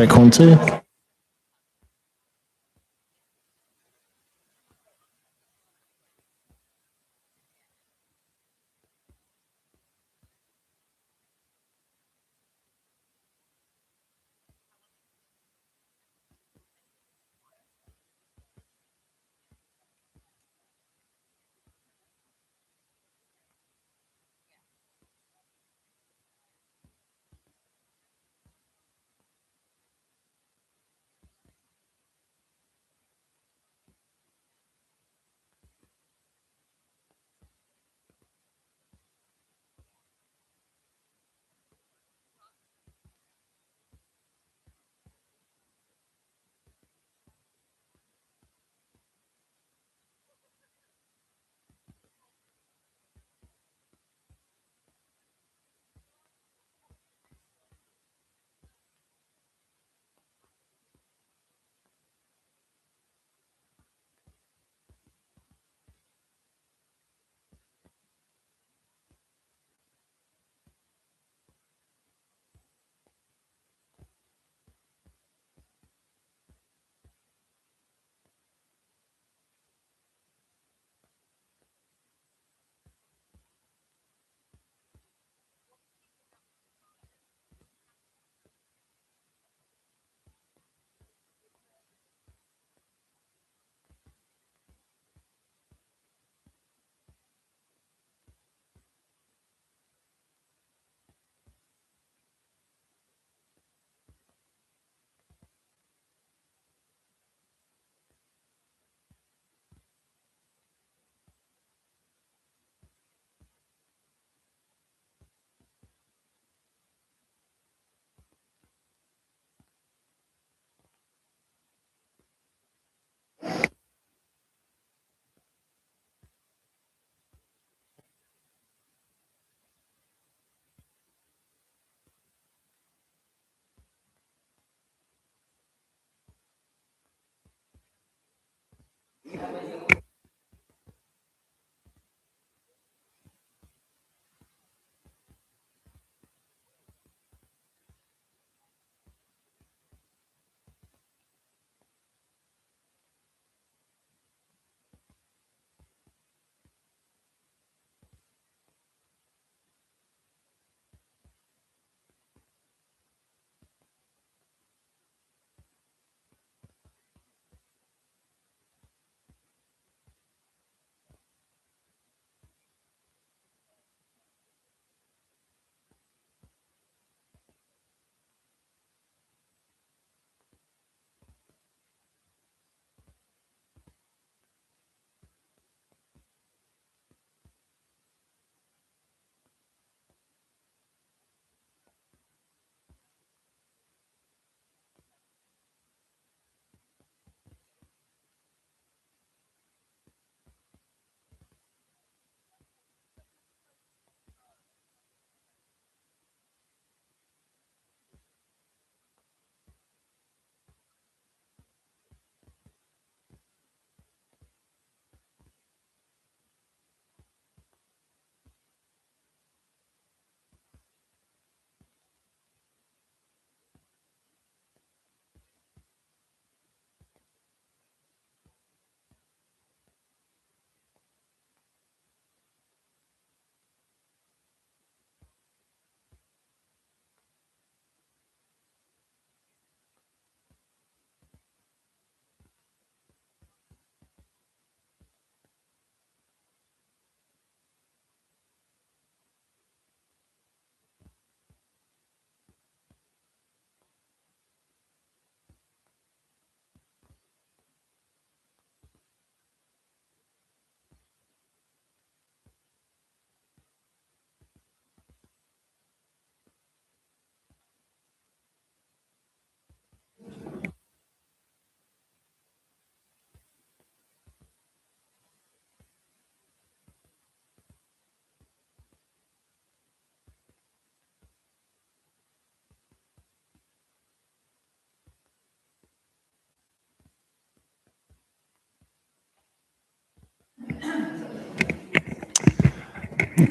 check 1, 2.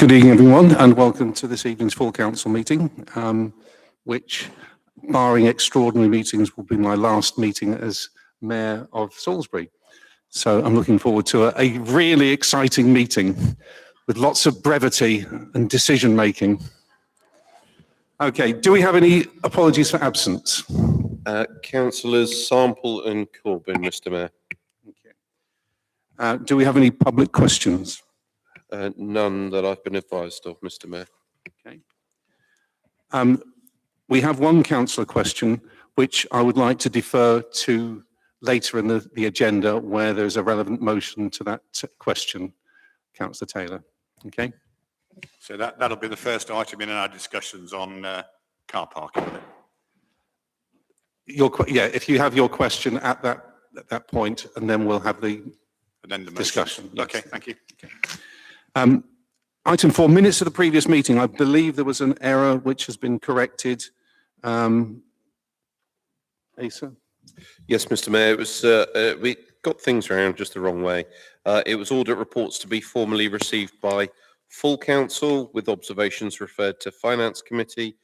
Good evening, everyone, and welcome to this evening's full council meeting, which barring extraordinary meetings, will be my last meeting as Mayor of Salisbury. So I'm looking forward to a really exciting meeting with lots of brevity and decision making. Okay, do we have any apologies for absence? Councillors Sample and Corbyn, Mr. Mayor. Okay. Do we have any public questions? None that I've been advised of, Mr. Mayor. Okay. We have one councillor question, which I would like to defer to later in the agenda, where there's a relevant motion to that question. Councillor Taylor. Okay. So that'll be the first item in our discussions on car parking. Yeah, if you have your question at that point, and then we'll have the discussion. Yes. Okay, thank you. Okay. Item 4, minutes of the previous meeting. I believe there was an error which has been corrected. Asa? Yes, Mr. Mayor. It was we got things around just the wrong way. It was audit reports to be formally received by full council with observations referred to Finance Committee.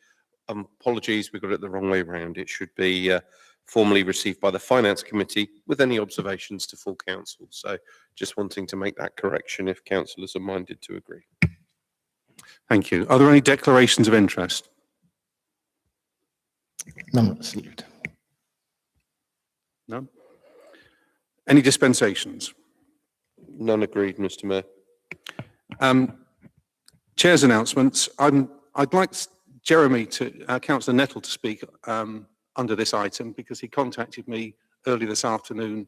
Apologies, we got it the wrong way round. It should be formally received by the Finance Committee with any observations to full council. So just wanting to make that correction if councillors are minded to agree. Thank you. Are there any declarations of interest? None received. No? Any dispensations? None agreed, Mr. Mayor. Chair's announcements. I'd like Jeremy Councillor Nettle to speak under this item, because he contacted me early this afternoon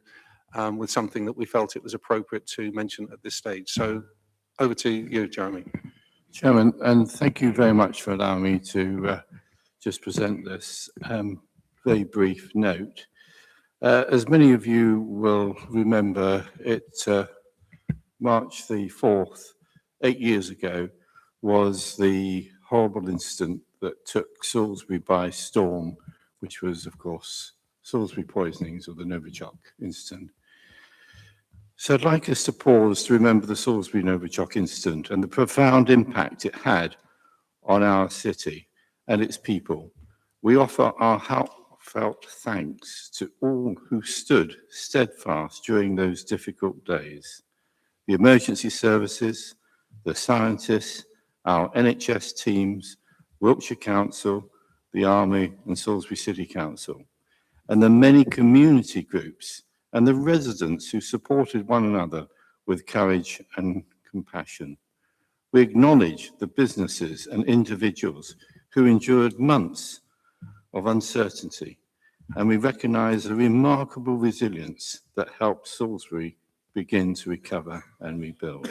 with something that we felt it was appropriate to mention at this stage. So over to you, Jeremy. Chairman, and thank you very much for allowing me to just present this very brief note. As many of you will remember, March the 4th, 8 years ago, was the horrible incident that took Salisbury by storm, which was, of course, Salisbury poisonings, or the Novichok incident. So I'd like us to pause to remember the Salisbury Novichok incident and the profound impact it had on our city and its people. We offer our heartfelt thanks to all who stood steadfast during those difficult days. The emergency services, the scientists, our NHS teams, Wiltshire Council, the Army and Salisbury City Council, and the many community groups and the residents who supported one another with courage and compassion. We acknowledge the businesses and individuals who endured months of uncertainty, and we recognise the remarkable resilience that helped Salisbury begin to recover and rebuild.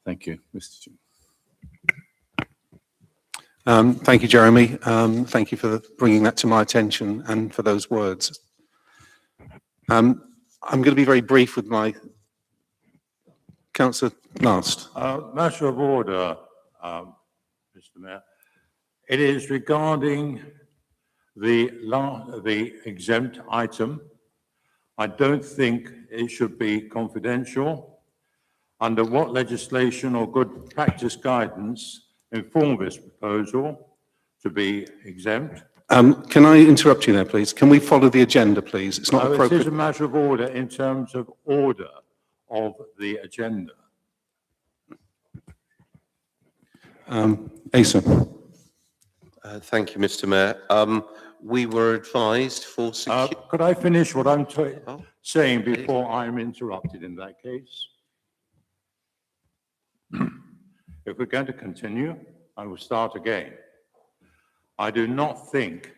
Thank you, Mr. Chairman. Thank you, Jeremy. Thank you for bringing that to my attention and for those words. I'm going to be very brief with my Councillor last. Matter of order, Mr. Mayor. It is regarding the exempt item. I don't think it should be confidential. Under what legislation or good practice guidance inform this proposal to be exempt? Can I interrupt you there, please? Can we follow the agenda, please? It's not appropriate. It is a matter of order in terms of order of the agenda. Asa. Thank you, Mr. Mayor. We were advised for could I finish what I'm saying before I'm interrupted in that case? If we're going to continue, I will start again. I do not think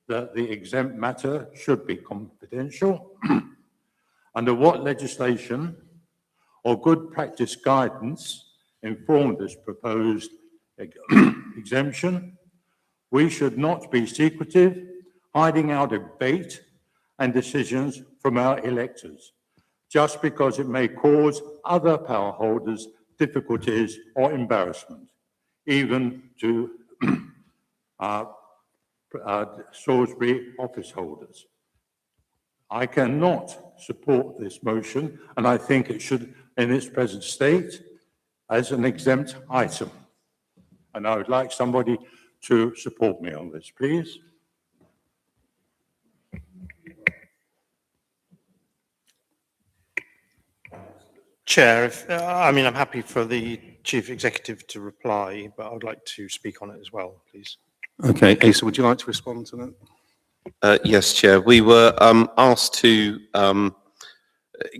that the exempt matter should be confidential. Under what legislation or good practice guidance informed this proposed exemption? We should not be secretive, hiding our debate and decisions from our electors, just because it may cause other power holders difficulties or embarrassment, even to Salisbury office holders. I cannot support this motion, and I think it should, in its present state, as an exempt item. And I would like somebody to support me on this, please. Chair, I'm happy for the Chief Executive to reply, but I would like to speak on it as well, please. Okay, Asa, would you like to respond to that? Yes, Chair. We were asked to,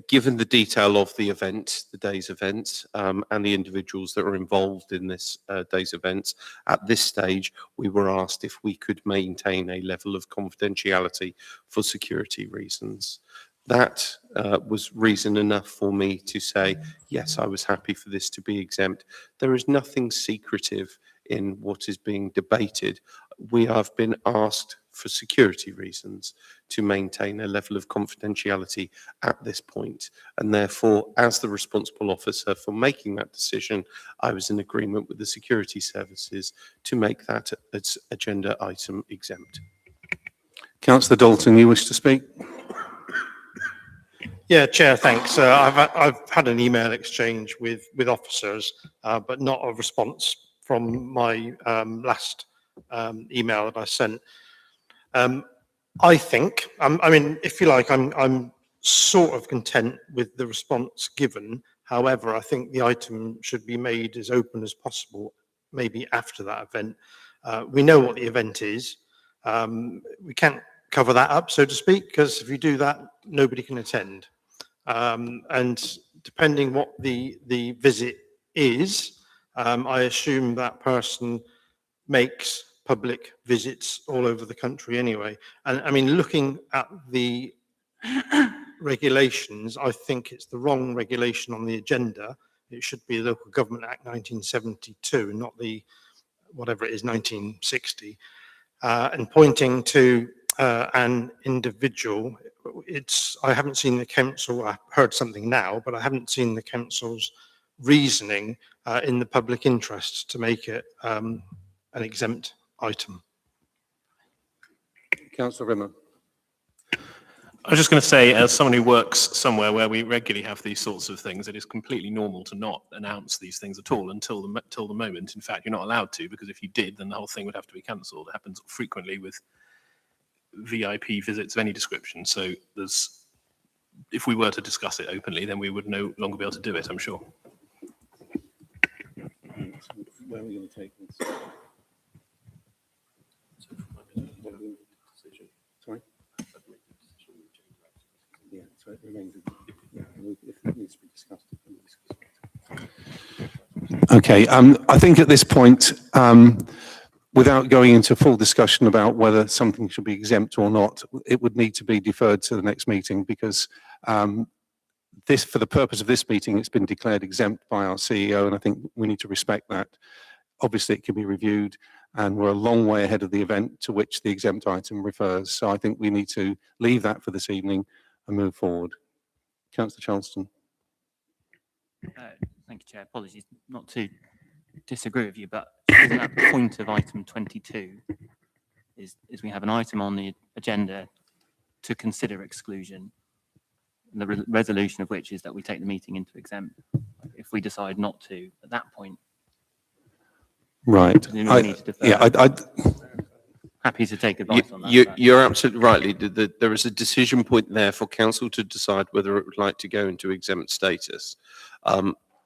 given the detail of the event, the day's event, and the individuals that are involved in this day's events, at this stage, we were asked if we could maintain a level of confidentiality for security reasons. That was reason enough for me to say, yes, I was happy for this to be exempt. There is nothing secretive in what is being debated. We have been asked for security reasons to maintain a level of confidentiality at this point. And therefore, as the responsible officer for making that decision, I was in agreement with the security services to make that as agenda item exempt. Councillor Dalton, you wish to speak? Yeah, Chair, thanks. I've had an email exchange with officers, but not a response from my last email that I sent. I think, if you like, I'm sort of content with the response given. However, I think the item should be made as open as possible, maybe after that event. We know what the event is. We can't cover that up, so to speak, because if you do that, nobody can attend. And depending what the visit is, I assume that person makes public visits all over the country anyway. And looking at the regulations, I think it's the wrong regulation on the agenda. It should be the Local Government Act 1972, not the, whatever it is, 1960. And pointing to an individual, I haven't seen the council, I heard something now, but I haven't seen the council's reasoning in the public interest to make it an exempt item. Councillor Rimmer. I was just going to say, as someone who works somewhere where we regularly have these sorts of things, it is completely normal to not announce these things at all until the moment. In fact, you're not allowed to, because if you did, then the whole thing would have to be cancelled. It happens frequently with VIP visits of any description. So if we were to discuss it openly, then we would no longer be able to do it, I'm sure. Where are we going to take this? Sorry? Yeah, so it remains. Yeah, if it needs to be discussed, it can be discussed. Okay, I think at this point, without going into full discussion about whether something should be exempt or not, it would need to be deferred to the next meeting, because for the purpose of this meeting, it's been declared exempt by our CEO, and I think we need to respect that. Obviously, it can be reviewed, and we're a long way ahead of the event to which the exempt item refers. So I think we need to leave that for this evening and move forward. Councillor Charleston. Thank you, Chair. Apologies not to disagree with you, but isn't that the point of item 22 is we have an item on the agenda to consider exclusion, the resolution of which is that we take the meeting into exempt. If we decide not to, at that point, Right. Happy to take advice on that. You're absolutely right. There is a decision point there for council to decide whether it would like to go into exempt status.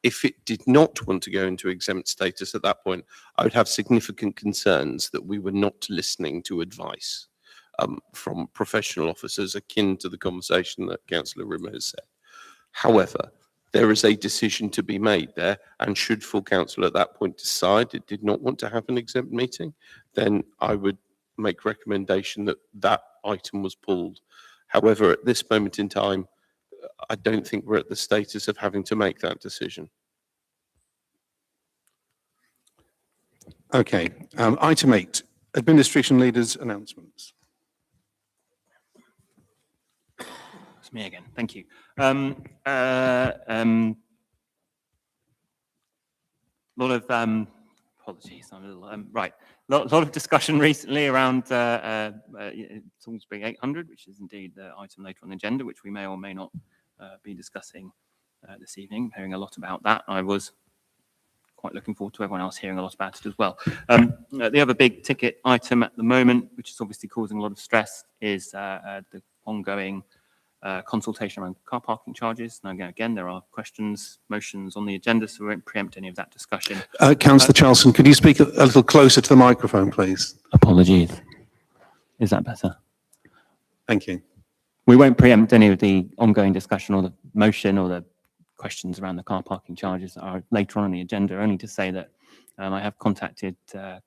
If it did not want to go into exempt status at that point, I would have significant concerns that we were not listening to advice from professional officers akin to the conversation that Councillor Rimmer has said. However, there is a decision to be made there, and should full council at that point decide it did not want to have an exempt meeting, then I would make recommendation that that item was pulled. However, at this moment in time, I don't think we're at the status of having to make that decision. Okay, item 8, administration leaders' announcements. It's me again. Thank you. Lot of apologies. I'm a little right. Lot of discussion recently around Salisbury 800, which is indeed the item later on the agenda, which we may or may not be discussing this evening. Hearing a lot about that. I was quite looking forward to everyone else hearing a lot about it as well. The other big ticket item at the moment, which is obviously causing a lot of stress, is the ongoing consultation around car parking charges. Now, again, there are questions, motions on the agenda, so we won't preempt any of that discussion. Councillor Charlson, could you speak a little closer to the microphone, please? Apologies. Is that better? Thank you. We won't preempt any of the ongoing discussion or the motion or the questions around the car parking charges that are later on the agenda, only to say that I have contacted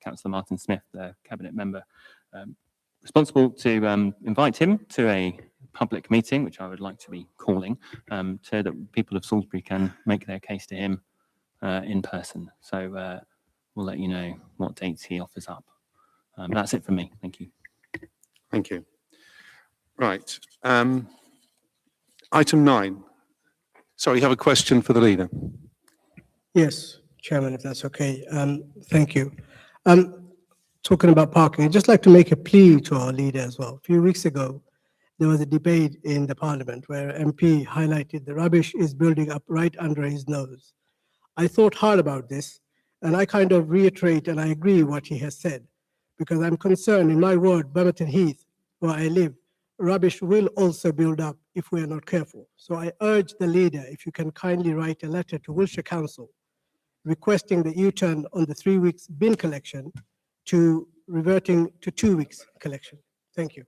Councillor Martin Smith, the Cabinet member, responsible to invite him to a public meeting, which I would like to be calling, so that people of Salisbury can make their case to him in person. So we'll let you know what dates he offers up. That's it from me. Thank you. Thank you. Right. Item 9. Sorry, you have a question for the leader. Yes, Chairman, if that's okay. Thank you. Talking about parking, I'd just like to make a plea to our leader as well. A few weeks ago, there was a debate in the Parliament where MP highlighted the rubbish is building up right under his nose. I thought hard about this, and I kind of reiterate and I agree what he has said, because I'm concerned in my ward, Bemerton Heath, where I live, rubbish will also build up if we are not careful. So I urge the leader, if you can kindly write a letter to Wiltshire Council requesting the U-turn on the 3 weeks bin collection to reverting to 2 weeks collection. Thank you.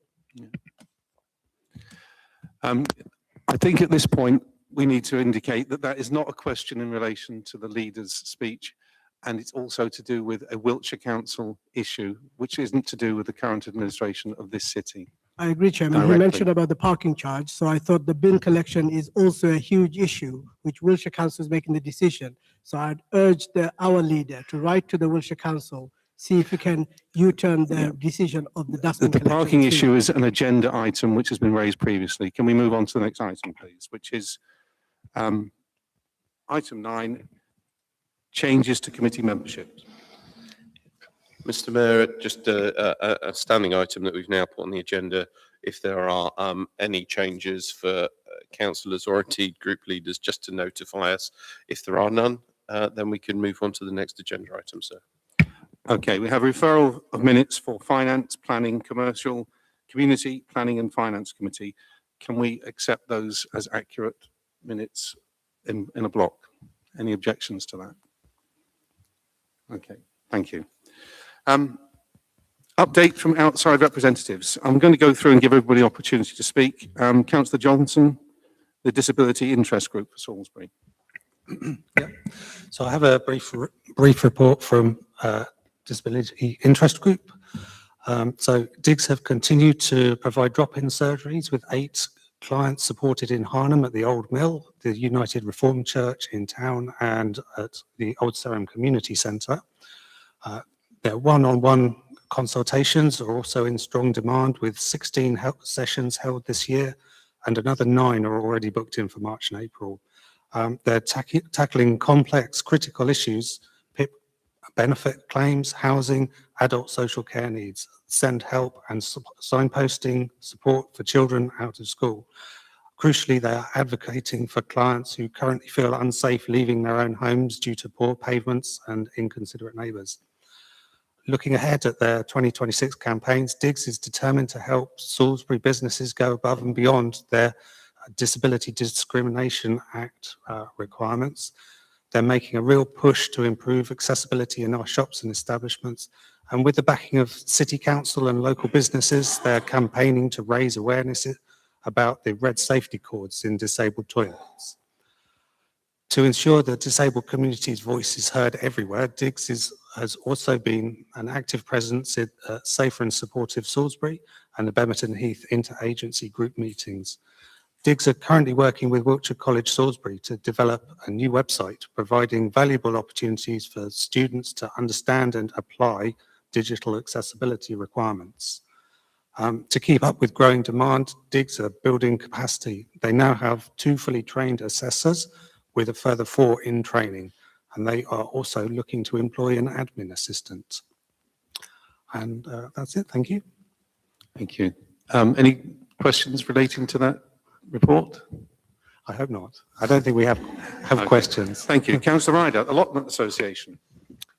I think at this point, we need to indicate that that is not a question in relation to the leader's speech, and it's also to do with a Wiltshire Council issue, which isn't to do with the current administration of this city. I agree, Chairman. He Directly. mentioned about the parking charge, so I thought the bin collection is also a huge issue, which Wiltshire Council is making the decision. So I'd urge our leader to write to the Wiltshire Council, see if we can U-turn the decision of the dustbin The collection. parking too. issue is an agenda item which has been raised previously. Can we move on to the next item, please, which is item 9, changes to committee membership. Mr. Mayor, just a standing item that we've now put on the agenda. If there are any changes for councillors or indeed group leaders, just to notify us. If there are none, then we can move on to the next agenda item, sir. Okay, we have referral of minutes for Finance, Planning, Commercial, Community, Planning and Finance Committee. Can we accept those as accurate minutes in a block? Any objections to that? Okay, thank you. Update from outside representatives. I'm going to go through and give everybody opportunity to speak. Councillor Johnson, the Disability Interest Group for Salisbury. Yeah. So I have a brief report from Disability Interest Group. So DIGS have continued to provide drop-in surgeries with 8 clients supported in Harnham at the Old Mill, the United Reformed Church in town, and at the Old Sarum Community Centre. Their one-on-one consultations are also in strong demand, with 16 sessions held this year, and another 9 are already booked in for March and April. They're tackling complex, critical issues, PIP benefit claims, housing, adult social care needs, send help and signposting support for children out of school. Crucially, they are advocating for clients who currently feel unsafe leaving their own homes due to poor pavements and inconsiderate neighbours. Looking ahead at their 2026 campaigns, DIGS is determined to help Salisbury businesses go above and beyond their Disability Discrimination Act requirements. They're making a real push to improve accessibility in our shops and establishments. And with the backing of City Council and local businesses, they're campaigning to raise awareness about the red safety cords in disabled toilets. To ensure the disabled community's voice is heard everywhere, DIGS has also been an active presence at Safer and Supportive Salisbury and the Bemerton Heath Interagency Group meetings. DIGS are currently working with Wiltshire College Salisbury to develop a new website, providing valuable opportunities for students to understand and apply digital accessibility requirements. To keep up with growing demand, DIGS are building capacity. They now have 2 fully trained assessors with a further 4 in training, and they are also looking to employ an admin assistant. And that's it. Thank you. Thank you. Any questions relating to that report? I hope not. I don't think we have Okay. questions. Thank you. Councillor Ryder, Allotment Association.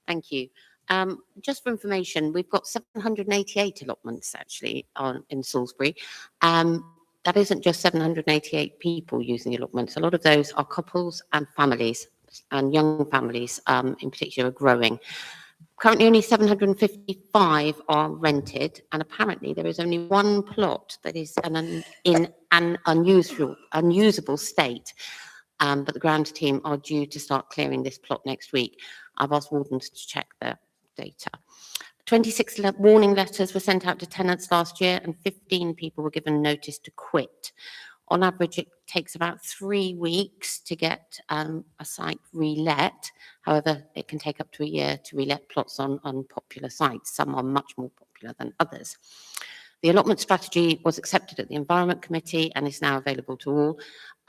Thank you. Just for information, we've got 788 allotments actually in Salisbury. that isn't just 788 people using the allotments. A lot of those are couples and families, and young families in particular are growing. Currently, only 755 are rented, and apparently there is only one plot that is in an unusable state. But the ground team are due to start clearing this plot next week. I've asked wardens to check the data. 26 warning letters were sent out to tenants last year, and 15 people were given notice to quit. On average, it takes about 3 weeks to get a site relet. However, it can take up to a year to relet plots on popular sites. Some are much more popular than others. The allotment strategy was accepted at the Environment Committee and is now available to all.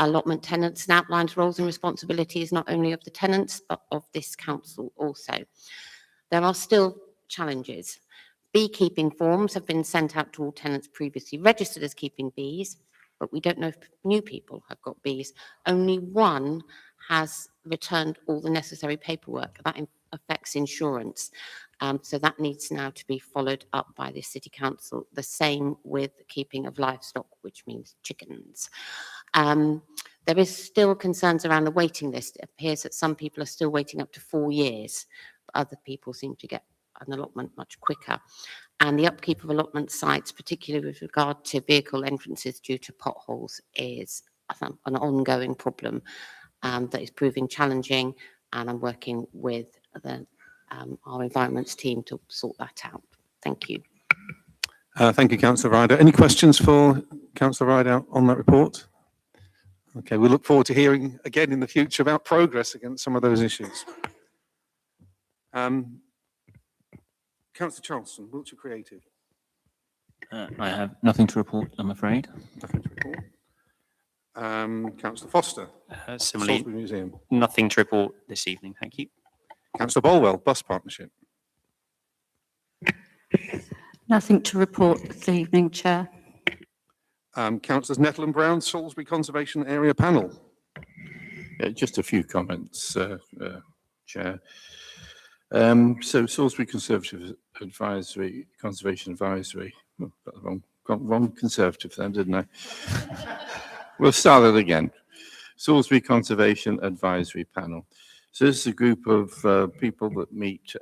Allotment tenants and outlines roles and responsibilities not only of the tenants, but of this council also. There are still challenges. Beekeeping forms have been sent out to all tenants previously registered as keeping bees, but we don't know if new people have got bees. Only one has returned all the necessary paperwork. That affects insurance. So that needs now to be followed up by the City Council. The same with keeping of livestock, which means chickens. There is still concerns around the waiting list. It appears that some people are still waiting up to 4 years, but other people seem to get an allotment much quicker. And the upkeep of allotment sites, particularly with regard to vehicle entrances due to potholes, is an ongoing problem that is proving challenging, and I'm working with our environments team to sort that out. Thank you. Thank you, Councillor Ryder. Any questions for Councillor Ryder on that report? Okay, we look forward to hearing again in the future about progress against some of those issues. Councillor Charleston, Wiltshire Creative. I have nothing to report, I'm afraid. Nothing to report. Councillor Foster, Similarly, Salisbury Museum. nothing to report this evening. Thank you. Councillor Bolwell, Bus Partnership. Nothing to report this evening, Chair. Councillors Nettle and Brown, Salisbury Conservation Area Panel. Just a few comments, Chair. So Salisbury Conservative Advisory, Conservation Advisory, got wrong Conservative then, didn't I? We'll start it again. Salisbury Conservation Advisory Panel. So this is a group of people that meet,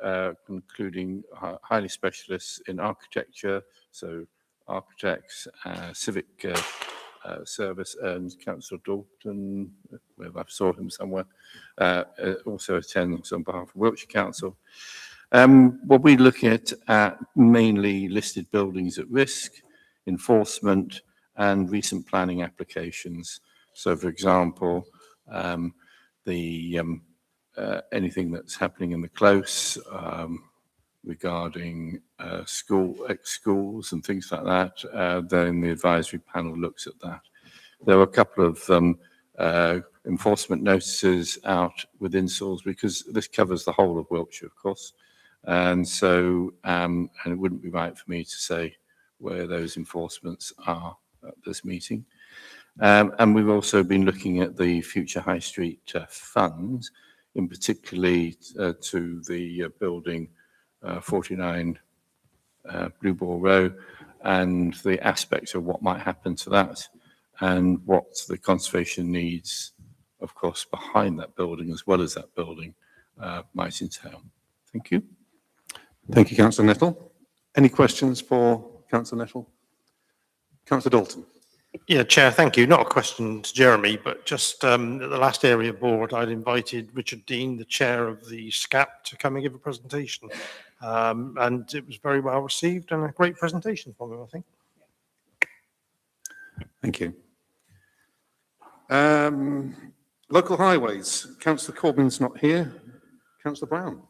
including highly specialists in architecture, so architects, civic service, and Councillor Dalton, where I saw him somewhere, also attends on behalf of Wiltshire Council. What we look at mainly listed buildings at risk, enforcement, and recent planning applications. So, for example, anything that's happening in the close regarding schools and things like that, then the advisory panel looks at that. There were a couple of enforcement notices out within Salisbury, because this covers the whole of Wiltshire, of course. And so, and it wouldn't be right for me to say where those enforcements are at this meeting. And we've also been looking at the future High Street fund, in particularly to the building 49 Blue Ball Row, and the aspects of what might happen to that, and what the conservation needs, of course, behind that building as well as that building might entail. Thank you. Thank you, Councillor Nettle. Any questions for Councillor Nettle? Councillor Dalton. Yeah, Chair, thank you. Not a question to Jeremy, but just at the last area board, I'd invited Richard Dean, the chair of the SCAP, to come and give a presentation. And it was very well received and a great presentation from him, I think. Thank you. Local highways. Councillor Corbyn's not here. Councillor Brown.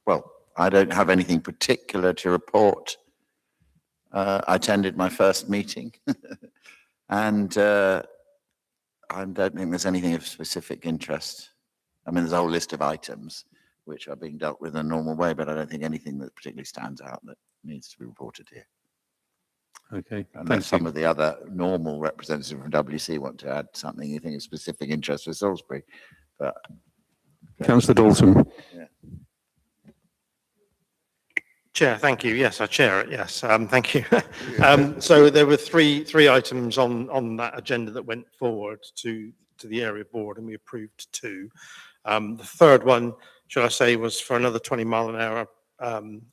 Well, I don't have anything particular to report. I attended my first meeting and I don't think there's anything of specific interest. I mean, there's a whole list of items which are being dealt with in a normal way, but I don't think anything that particularly stands out that needs to be reported here. Okay, Unless thank some you. of the other normal representatives from WC want to add something you think is specific interest for Salisbury, but. Councillor Dalton. Chair, thank you. Yes, I chair it. Yes, thank you. So there were three items on that agenda that went forward to the area board, and we approved two. The third one, shall I say, was for another 20-mile-an-hour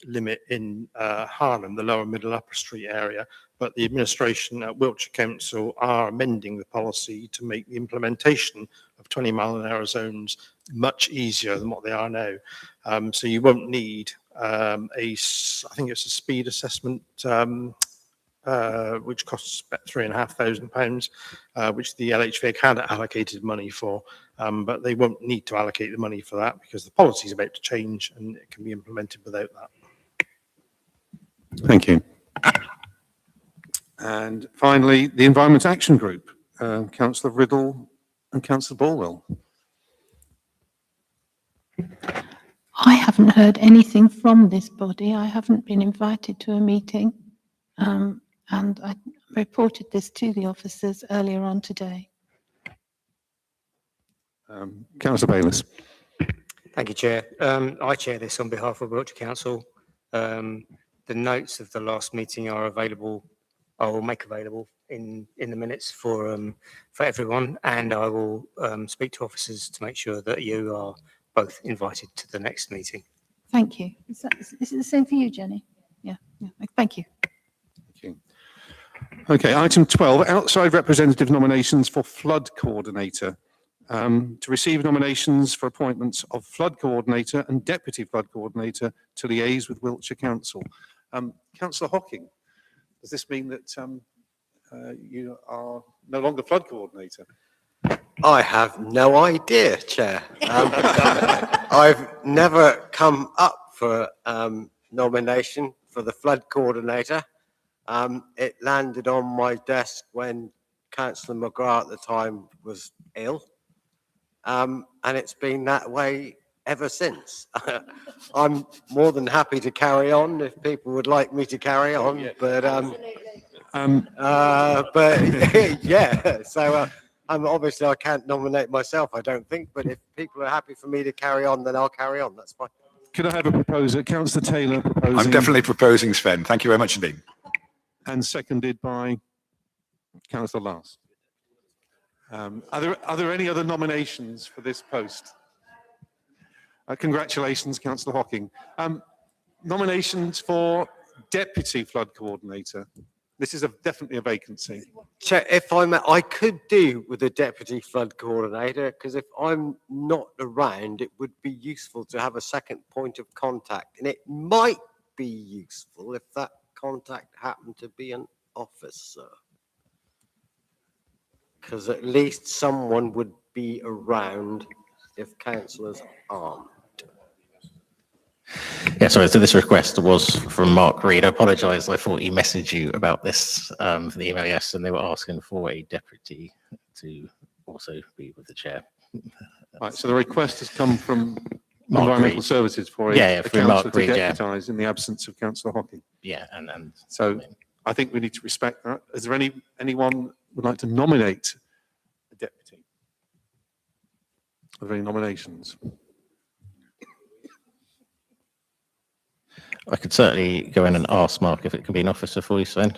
limit in Harlem, the lower middle upper street area. But the administration at Wiltshire Council are amending the policy to make the implementation of 20-mile-an-hour zones much easier than what they are now. So you won't need I think it's a speed assessment, which costs about £3,500, which the LHV had allocated money for, but they won't need to allocate the money for that because the policy is about to change and it can be implemented without that. Thank you. And finally, the Environment Action Group, Councillor Riddle and Councillor Bulwell. I haven't heard anything from this body. I haven't been invited to a meeting. And I reported this to the officers earlier on today. Councillor Bayliss. Thank you, Chair. I chair this on behalf of Wiltshire Council. The notes of the last meeting are available. I will make available in the minutes for everyone, and I will speak to officers to make sure that you are both invited to the next meeting. Thank you. Is it the same for you, Jenny? Yeah. Thank you. Thank you. Okay, item 12, outside representative nominations for flood coordinator. To receive nominations for appointments of flood coordinator and deputy flood coordinator to liaise with Wiltshire Council. Councillor Hocking, does this mean that you are no longer flood coordinator? I have no idea, Chair. I've never come up for nomination for the flood coordinator. It landed on my desk when Councillor McGrath at the time was ill, and it's been that way ever since. I'm more than happy to carry on if people would like me to carry on, but yeah. So obviously I can't nominate myself, I don't think, but if people are happy for me to carry on, then I'll carry on. That's fine. Could I have a proposer? Councillor Taylor proposing. I'm definitely proposing, Sven. Thank you very much indeed. And seconded by Councillor Last. Are there any other nominations for this post? Congratulations, Councillor Hocking. Nominations for deputy flood coordinator. This is definitely a vacancy. Chair, if I may, I could do with a deputy flood coordinator, because if I'm not around, it would be useful to have a second point of contact. And it might be useful if that contact happened to be an officer. Because at least someone would be around if councillors aren't. Yeah, sorry, so this request was from Mark Reed. I apologise, I thought he messaged you about this for the email, yes, and they were asking for a deputy to also be with the chair. Right, so the request has come from Mark Environmental Reed. Services for Yeah, a from Mark councillor to Reed, yeah. deputise in the absence of Councillor Hocking. Yeah, and So I think we need to respect that. Is there anyone who would like to nominate a deputy? Are there any nominations? I could certainly go in and ask Mark if it can be an officer for you, Sven,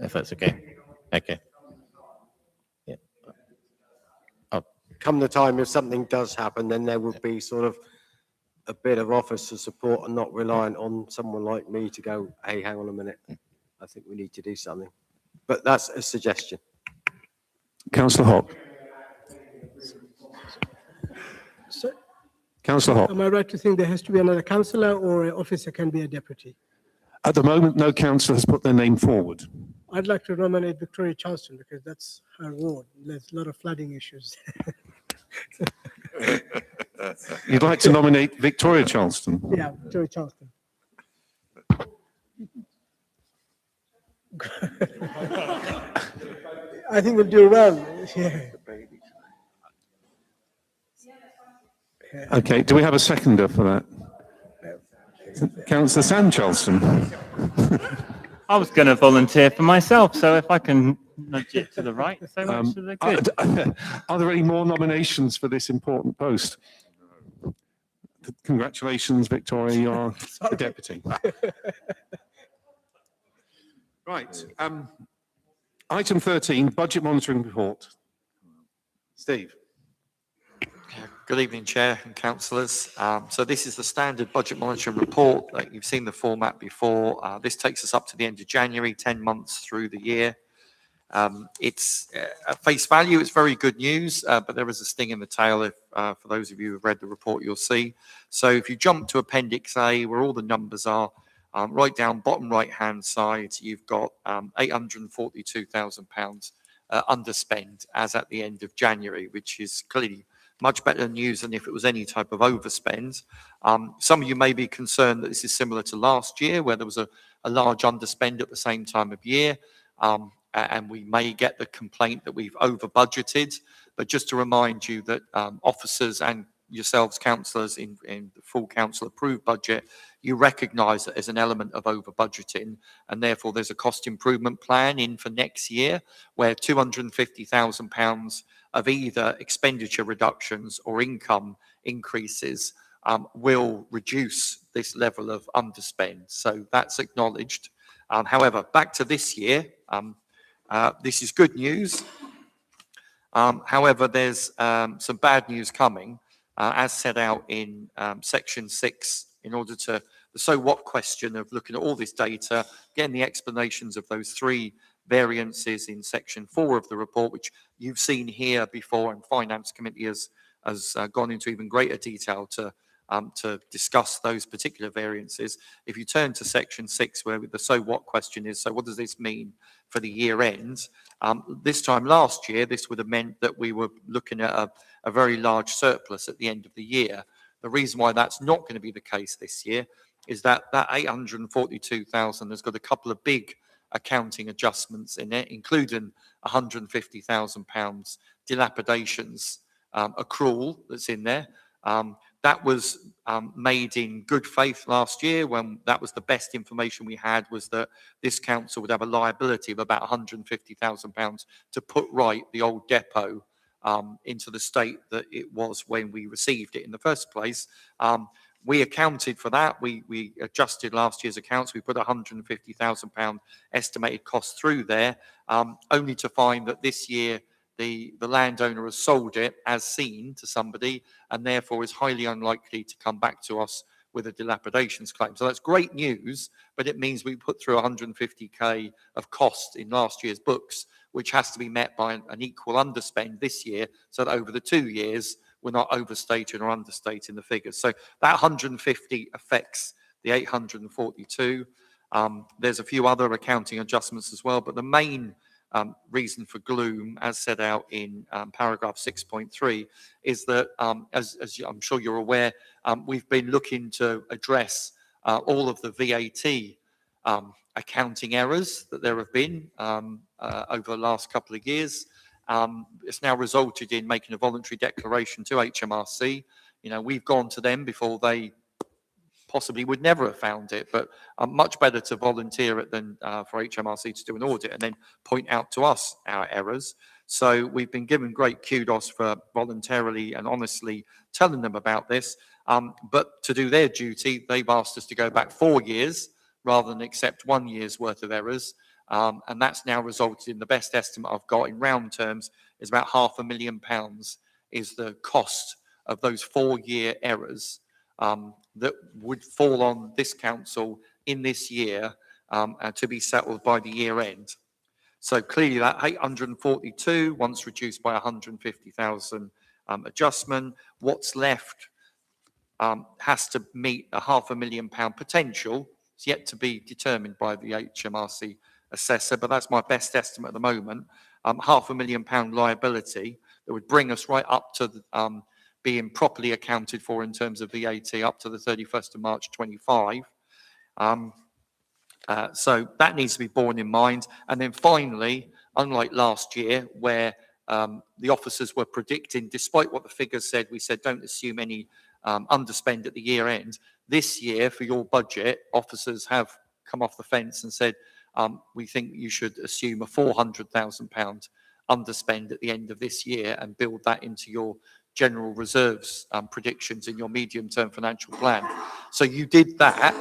if that's okay. Okay. Yeah. Come the time if something does happen, then there would be sort of a bit of officer support and not reliant on someone like me to go, hey, hang on a minute, I think we need to do something. But that's a suggestion. Councillor Hock. So, Councillor Hock. am I right to think there has to be another councillor or an officer can be a deputy? At the moment, no councillor has put their name forward. I'd like to nominate Victoria Charleston because that's her ward. There's a lot of flooding issues. You'd like to nominate Victoria Charleston? Yeah, Victoria Charleston. I think we'll do well. Yeah. Okay, do we have a seconder for that? Councillor Sam Charleston. I was going to volunteer for myself, so if I can nudge it to the right, so much to the good. Are there any more nominations for this important post? Congratulations, Victoria, you're the deputy. Right. Item 13, budget monitoring report. Steve. Good evening, Chair and councillors. So this is the standard budget monitoring report. You've seen the format before. This takes us up to the end of January, 10 months through the year. It's at face value, it's very good news, but there is a sting in the tail. If for those of you who've read the report, you'll see. So if you jump to Appendix A, where all the numbers are, right down bottom right-hand side, you've got £842,000 underspend as at the end of January, which is clearly much better news than if it was any type of overspend. Some of you may be concerned that this is similar to last year, where there was a large underspend at the same time of year. And we may get the complaint that we've over budgeted. But just to remind you that officers and yourselves, councillors, in the full council approved budget, you recognise that there's an element of over budgeting, and therefore there's a cost improvement plan in for next year where £250,000 of either expenditure reductions or income increases will reduce this level of underspend. So that's acknowledged. However, back to this year, this is good news. However, there's some bad news coming, as set out in section 6, in order to the so what question of looking at all this data, getting the explanations of those 3 variances in section 4 of the report, which you've seen here before, and Finance Committee has gone into even greater detail to discuss those particular variances. If you turn to section 6, where the so what question is, so what does this mean for the year end? This time last year, this would have meant that we were looking at a very large surplus at the end of the year. The reason why that's not going to be the case this year is that 842,000 has got a couple of big accounting adjustments in it, including £150,000 dilapidations accrual that's in there. That was made in good faith last year, when that was the best information we had, was that this council would have a liability of about £150,000 to put right the old depot into the state that it was when we received it in the first place. We accounted for that. We adjusted last year's accounts. We put £150,000 estimated cost through there, only to find that this year the landowner has sold it as seen to somebody, and therefore is highly unlikely to come back to us with a dilapidations claim. So that's great news, but it means we put through 150k of cost in last year's books, which has to be met by an equal underspend this year, so that over the 2 years we're not overstating or understating the figures. So that 150 affects the 842. There's a few other accounting adjustments as well, but the main reason for gloom, as set out in paragraph 6.3, is that, as I'm sure you're aware, we've been looking to address all of the VAT accounting errors that there have been over the last couple of years. It's now resulted in making a voluntary declaration to HMRC. You know, we've gone to them before they possibly would never have found it, but much better to volunteer it than for HMRC to do an audit and then point out to us our errors. So we've been given great kudos for voluntarily and honestly telling them about this. But to do their duty, they've asked us to go back 4 years rather than accept 1 year's worth of errors. And that's now resulted in the best estimate I've got in round terms is about £500,000 is the cost of those 4-year errors that would fall on this council in this year to be settled by the year end. So clearly that 842, once reduced by 150,000 adjustment, what's left has to meet a £500,000 potential. It's yet to be determined by the HMRC assessor, but that's my best estimate at the moment. £500,000 liability that would bring us right up to the, being properly accounted for in terms of VAT up to the 31st of March 25. So that needs to be borne in mind. And then finally, unlike last year, where the officers were predicting, despite what the figures said, we said don't assume any underspend at the year end. This year, for your budget, officers have come off the fence and said, we think you should assume a £400,000 underspend at the end of this year and build that into your general reserves predictions in your medium-term financial plan. So you did that,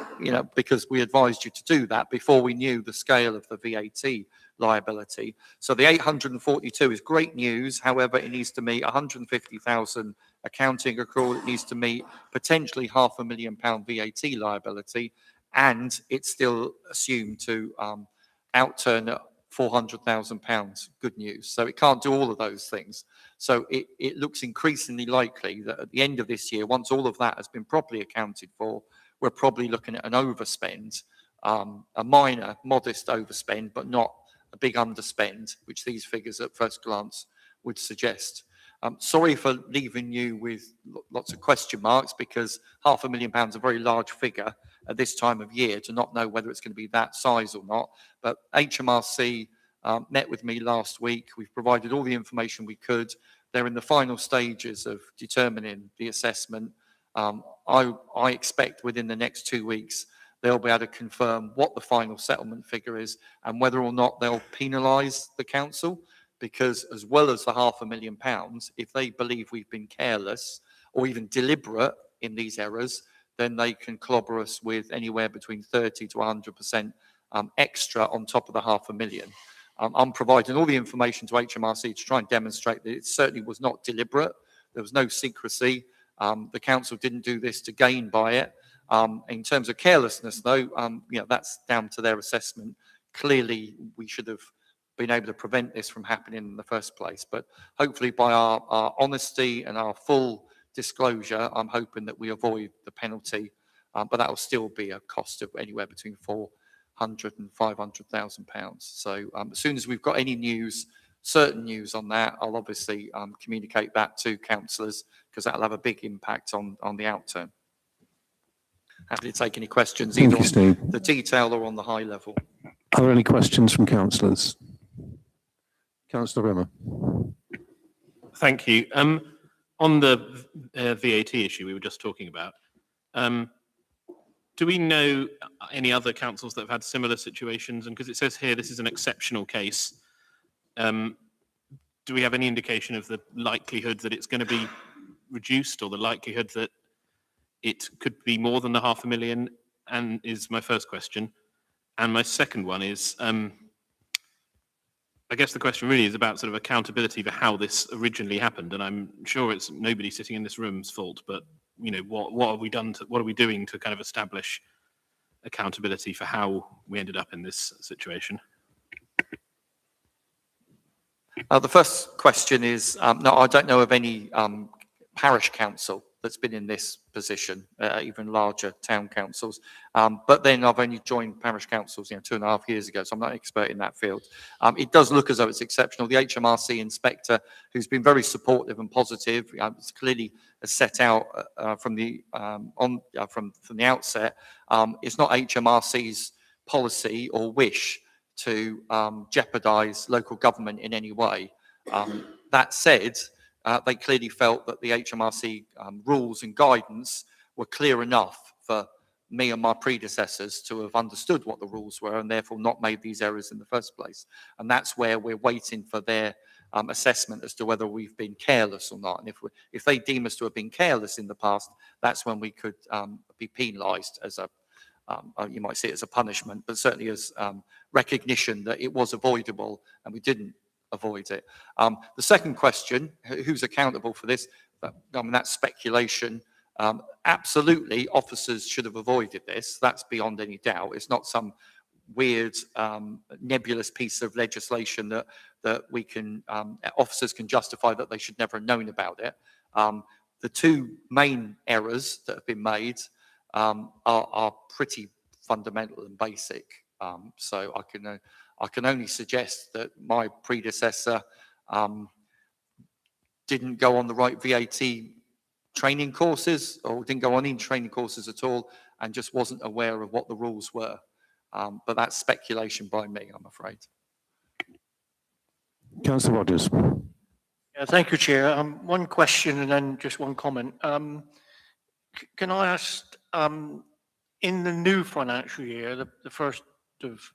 because we advised you to do that before we knew the scale of the VAT liability. So the 842 is great news. However, it needs to meet 150,000 accounting accrual. It needs to meet potentially £500,000 VAT liability, and it's still assumed to outturn at £400,000. Good news. So it can't do all of those things. So it looks increasingly likely that at the end of this year, once all of that has been properly accounted for, we're probably looking at an overspend, a minor, modest overspend, but not a big underspend, which these figures at first glance would suggest. Sorry for leaving you with lots of question marks, because £500,000 is a very large figure at this time of year to not know whether it's going to be that size or not. But HMRC met with me last week. We've provided all the information we could. They're in the final stages of determining the assessment. I expect within the next 2 weeks, they'll be able to confirm what the final settlement figure is and whether or not they'll penalise the council. Because as well as the £500,000, if they believe we've been careless or even deliberate in these errors, then they can clobber us with anywhere between 30 to 100% extra on top of the £500,000. I'm providing all the information to HMRC to try and demonstrate that it certainly was not deliberate. There was no secrecy. The council didn't do this to gain by it. In terms of carelessness, though, that's down to their assessment. Clearly, we should have been able to prevent this from happening in the first place. But hopefully by our honesty and our full disclosure, I'm hoping that we avoid the penalty. But that will still be a cost of anywhere between £400,000 and £500,000. So as soon as we've got any news, certain news on that, I'll obviously communicate that to councillors, because that'll have a big impact on the outturn. Happy to take any questions either on the detail or on the high level. Are there any questions from councillors? Councillor Rimmer. Thank you. On the VAT issue we were just talking about, do we know any other councils that have had similar situations? And because it says here this is an exceptional case, do we have any indication of the likelihood that it's going to be reduced, or the likelihood that it could be more than the £500,000? And is my first question. And my second one is, I guess the question really is about sort of accountability for how this originally happened. And I'm sure it's nobody sitting in this room's fault, but what have we done? What are we doing to kind of establish accountability for how we ended up in this situation? The first question is, no, I don't know of any parish council that's been in this position, even larger town councils. But then I've only joined parish councils 2.5 years ago, so I'm not an expert in that field. It does look as though it's exceptional. The HMRC inspector, who's been very supportive and positive, it's clearly set out from the outset. It's not HMRC's policy or wish to jeopardise local government in any way. That said, they clearly felt that the HMRC rules and guidance were clear enough for me and my predecessors to have understood what the rules were and therefore not made these errors in the first place. And that's where we're waiting for their assessment as to whether we've been careless or not. And if they deem us to have been careless in the past, that's when we could be penalised as you might see it as a punishment, but certainly as recognition that it was avoidable and we didn't avoid it. The second question, who's accountable for this? That's speculation. Absolutely, officers should have avoided this. That's beyond any doubt. It's not some weird nebulous piece of legislation that we can officers can justify that they should never have known about it. The two main errors that have been made are pretty fundamental and basic. So I can only suggest that my predecessor didn't go on the right VAT training courses, or didn't go on any training courses at all, and just wasn't aware of what the rules were. But that's speculation by me, I'm afraid. Councillor Rogers. Yeah, thank you, Chair. One question and then just one comment. Can I ask, in the new financial year, the 1st of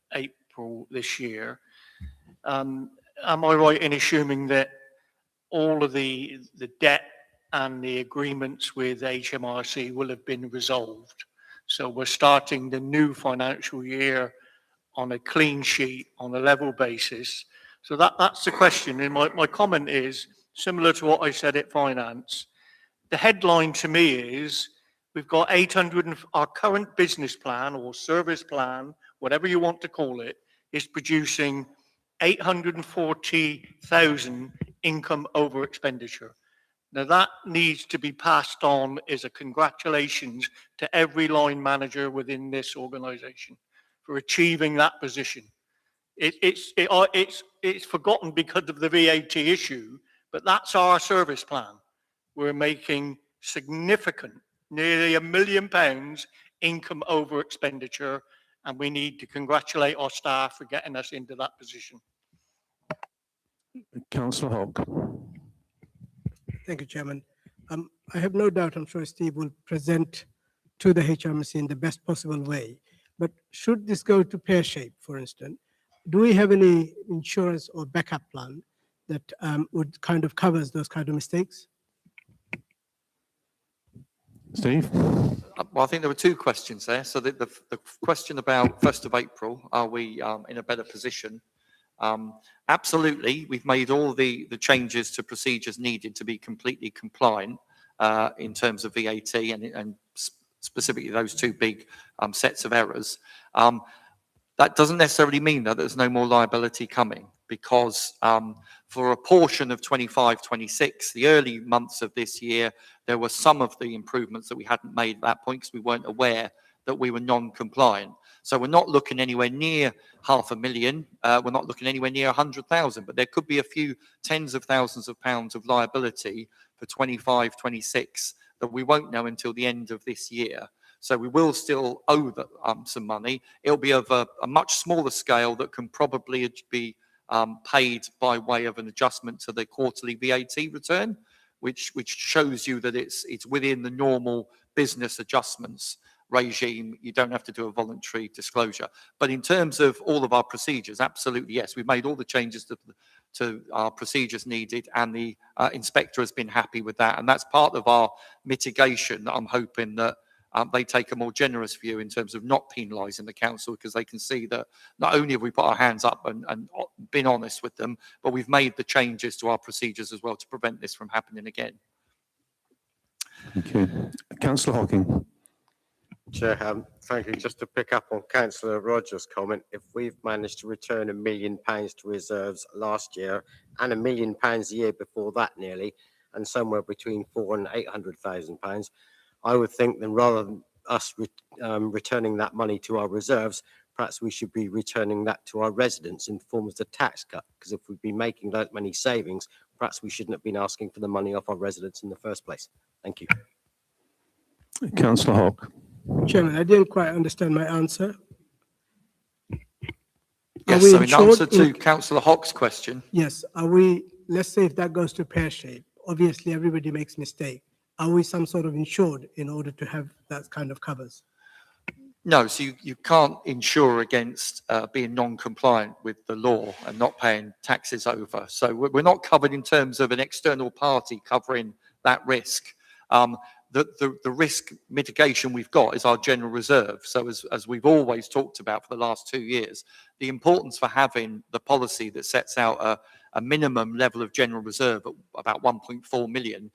April this year. Am I right in assuming that all of the debt and the agreements with HMRC will have been resolved? So we're starting the new financial year on a clean sheet, on a level basis. So that's the question. And my comment is similar to what I said at finance. The headline to me is we've got 800, our current business plan or service plan, whatever you want to call it, is producing 840,000 income over expenditure. Now that needs to be passed on as a congratulations to every line manager within this organisation for achieving that position. It's forgotten because of the VAT issue, but that's our service plan. We're making significant, nearly £1 million income over expenditure, and we need to congratulate our staff for getting us into that position. Councillor Hogg. Thank you, Chairman. I have no doubt, I'm sure Steve will present to the HMRC in the best possible way. But should this go to pear-shaped, for instance, do we have any insurance or backup plan that would kind of covers those kind of mistakes? Steve? Well, I think there were two questions there. So the question about 1st of April, are we in a better position? Absolutely. We've made all the changes to procedures needed to be completely compliant in terms of VAT and specifically those two big sets of errors. That doesn't necessarily mean that there's no more liability coming, because for a portion of 25-26, the early months of this year, there were some of the improvements that we hadn't made at that point because we weren't aware that we were non-compliant. So we're not looking anywhere near £500,000. We're not looking anywhere near 100,000, but there could be a few tens of thousands of pounds of liability for 25-26 that we won't know until the end of this year. So we will still owe some money. It'll be of a much smaller scale that can probably be paid by way of an adjustment to the quarterly VAT return, which shows you that it's within the normal business adjustments regime. You don't have to do a voluntary disclosure. But in terms of all of our procedures, absolutely, yes, we've made all the changes to our procedures needed, and the inspector has been happy with that. And that's part of our mitigation. I'm hoping that they take a more generous view in terms of not penalising the council, because they can see that not only have we put our hands up and been honest with them, but we've made the changes to our procedures as well to prevent this from happening again. Thank you. Councillor Hocking. Chair, thank you. Just to pick up on Councillor Rogers' comment, if we've managed to return £1 million to reserves last year and £1 million the year before that nearly, and somewhere between £400,000 and £800,000, I would think then rather than us returning that money to our reserves, perhaps we should be returning that to our residents in form of a tax cut. Because if we've been making that many savings, perhaps we shouldn't have been asking for the money off our residents in the first place. Thank you. Councillor Hogg. Chairman, I didn't quite understand my answer. Yes, so in answer to Councillor Hogg's question. Yes, let's say if that goes to pear-shaped, obviously everybody makes mistake. Are we some sort of insured in order to have that kind of covers? No, so you can't insure against being non-compliant with the law and not paying taxes over. So we're not covered in terms of an external party covering that risk. The risk mitigation we've got is our general reserve. So as we've always talked about for the last 2 years, the importance for having the policy that sets out a minimum level of general reserve at about 1.4 million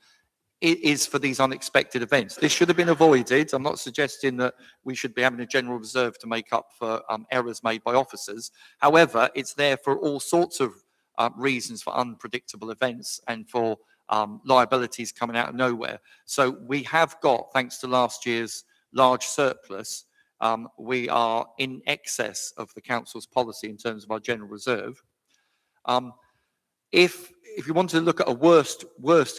is for these unexpected events. This should have been avoided. I'm not suggesting that we should be having a general reserve to make up for errors made by officers. However, it's there for all sorts of reasons, for unpredictable events and for liabilities coming out of nowhere. So we have got, thanks to last year's large surplus, we are in excess of the council's policy in terms of our general reserve. If you want to look at a worst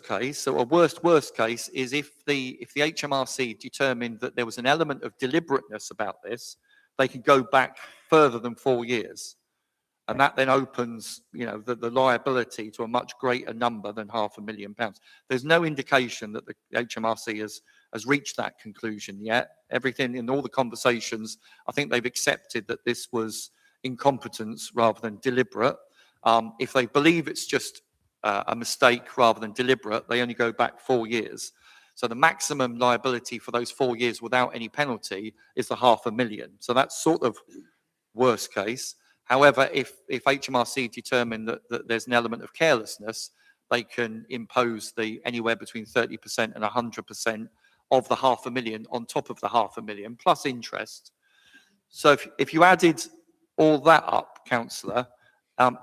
case, so a worst case is if the HMRC determined that there was an element of deliberateness about this, they can go back further than 4 years. And that then opens, the liability to a much greater number than £500,000. There's no indication that the HMRC has reached that conclusion yet. Everything in all the conversations, I think they've accepted that this was incompetence rather than deliberate. If they believe it's just a mistake rather than deliberate, they only go back 4 years. So the maximum liability for those 4 years without any penalty is the £500,000. So that's sort of worst case. However, if HMRC determine that there's an element of carelessness, they can impose the anywhere between 30% and 100% of the £500,000 on top of the £500,000 plus interest. So if you added all that up, councillor,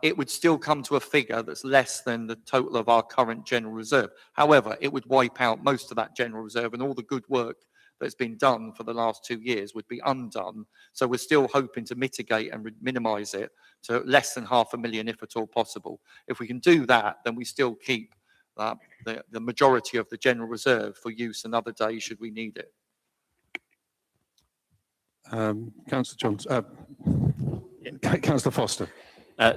it would still come to a figure that's less than the total of our current general reserve. However, it would wipe out most of that general reserve, and all the good work that's been done for the last 2 years would be undone. So we're still hoping to mitigate and minimise it to less than £500,000 if at all possible. If we can do that, then we still keep the majority of the general reserve for use another day should we need it. Councillor Johnson, Councillor Foster.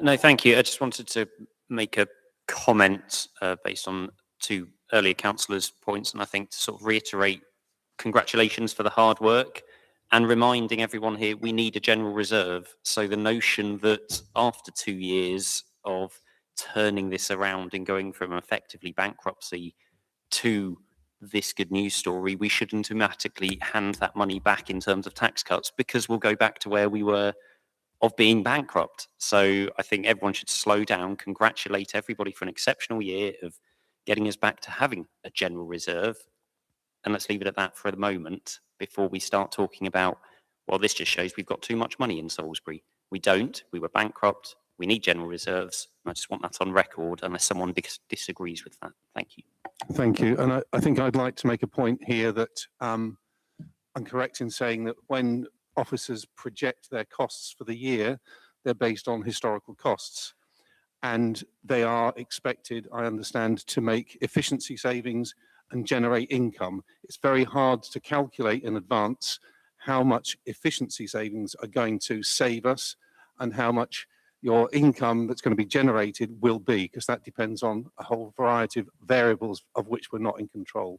No, thank you. I just wanted to make a comment based on two earlier councillors' points, and I think to sort of reiterate congratulations for the hard work and reminding everyone here we need a general reserve. So the notion that after 2 years of turning this around and going from effectively bankruptcy to this good news story, we shouldn't automatically hand that money back in terms of tax cuts, because we'll go back to where we were of being bankrupt. So I think everyone should slow down, congratulate everybody for an exceptional year of getting us back to having a general reserve. And let's leave it at that for the moment before we start talking about, well, this just shows we've got too much money in Salisbury. We don't. We were bankrupt. We need general reserves. And I just want that on record unless someone disagrees with that. Thank you. Thank you. And I think I'd like to make a point here that I'm correct in saying that when officers project their costs for the year, they're based on historical costs. And they are expected, I understand, to make efficiency savings and generate income. It's very hard to calculate in advance how much efficiency savings are going to save us and how much your income that's going to be generated will be, because that depends on a whole variety of variables of which we're not in control.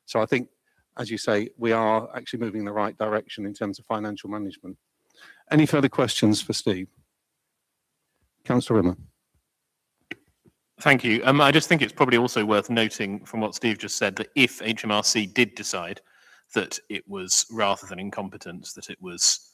So I think, as you say, we are actually moving in the right direction in terms of financial management. Any further questions for Steve? Councillor Rimmer. Thank you. I just think it's probably also worth noting from what Steve just said that if HMRC did decide that it was, rather than incompetence, that it was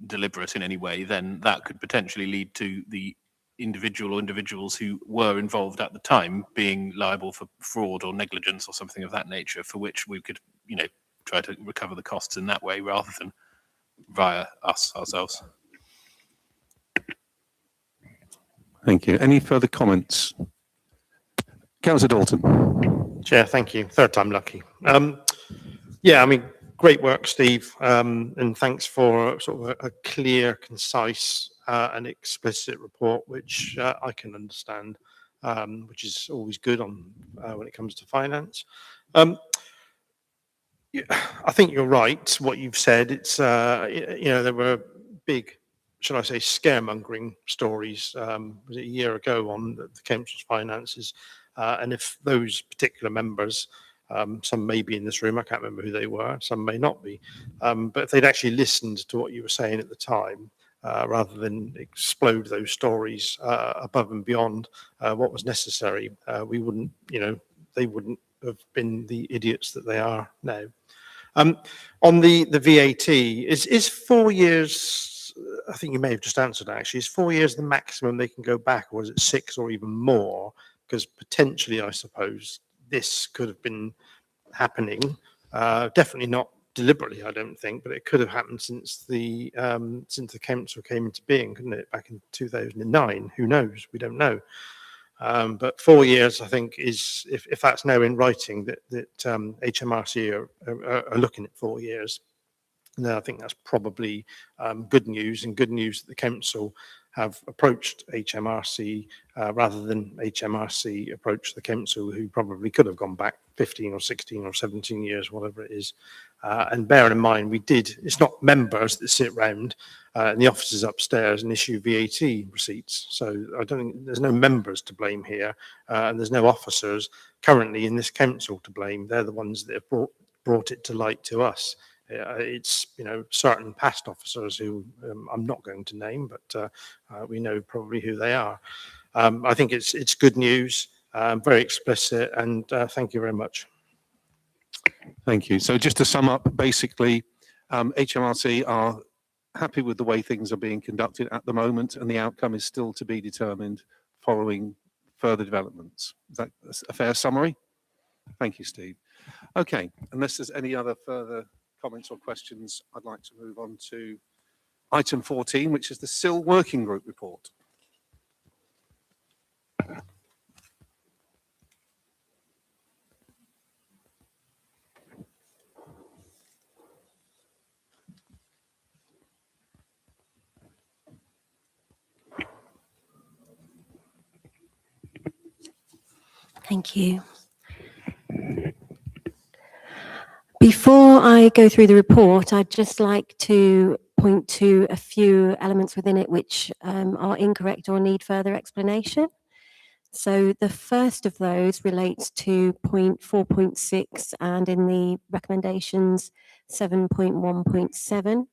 deliberate in any way, then that could potentially lead to the individual or individuals who were involved at the time being liable for fraud or negligence or something of that nature, for which we could, try to recover the costs in that way rather than via us ourselves. Thank you. Any further comments? Councillor Dalton. Chair, thank you. Third time lucky. Yeah, I mean, great work, Steve, and thanks for sort of a clear, concise and explicit report, which I can understand, which is always good on when it comes to finance. I think you're right, what you've said. It's, there were big, shall I say, scaremongering stories, was it a year ago on the council's finances? And if those particular members, some may be in this room, I can't remember who they were, some may not be, but if they'd actually listened to what you were saying at the time, rather than explode those stories above and beyond what was necessary, we wouldn't, they wouldn't have been the idiots that they are now. On the VAT, is 4 years, I think you may have just answered actually, is 4 years the maximum they can go back, or is it 6 or even more? Because potentially, I suppose, this could have been happening, definitely not deliberately, I don't think, but it could have happened since the council came into being, couldn't it, back in 2009? Who knows? We don't know. But 4 years, I think, is, if that's now in writing, that HMRC are looking at 4 years, then I think that's probably good news, and good news that the council have approached HMRC rather than HMRC approach the council, who probably could have gone back 15 or 16 or 17 years, whatever it is. And bear in mind, it's not members that sit round in the offices upstairs and issue VAT receipts. So I don't think there's no members to blame here, and there's no officers currently in this council to blame. They're the ones that have brought it to light to us. It's, certain past officers who I'm not going to name, but we know probably who they are. I think it's good news, very explicit, and thank you very much. Thank you. So just to sum up, basically, HMRC are happy with the way things are being conducted at the moment, and the outcome is still to be determined following further developments. Is that a fair summary? Thank you, Steve. Okay, unless there's any other further comments or questions, I'd like to move on to item 14, which is the SIL Working Group report. Thank you. Before I go through the report, I'd just like to point to a few elements within it which are incorrect or need further explanation. So the first of those relates to point 4.6 and in the recommendations 7.1.7,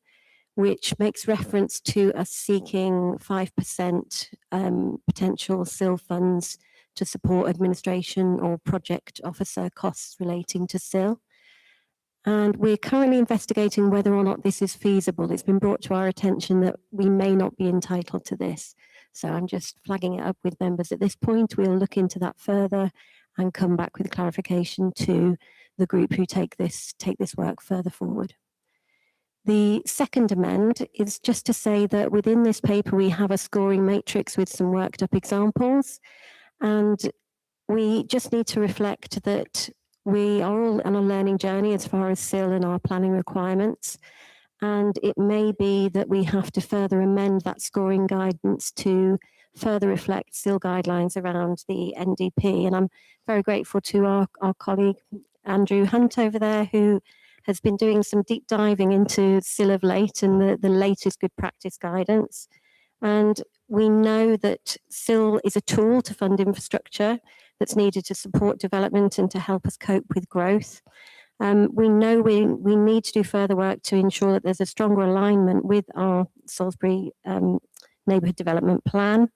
which makes reference to us seeking 5% potential SIL funds to support administration or project officer costs relating to SIL. And we're currently investigating whether or not this is feasible. It's been brought to our attention that we may not be entitled to this. So I'm just flagging it up with members at this point. We'll look into that further and come back with clarification to the group who take this work further forward. The second amend is just to say that within this paper, we have a scoring matrix with some worked up examples. And we just need to reflect that we are all on a learning journey as far as SIL and our planning requirements. And it may be that we have to further amend that scoring guidance to further reflect SIL guidelines around the NDP. And I'm very grateful to our colleague, Andrew Hunt over there, who has been doing some deep diving into SIL of late and the latest good practice guidance. And we know that SIL is a tool to fund infrastructure that's needed to support development and to help us cope with growth. We know we need to do further work to ensure that there's a stronger alignment with our Salisbury neighbourhood development plan.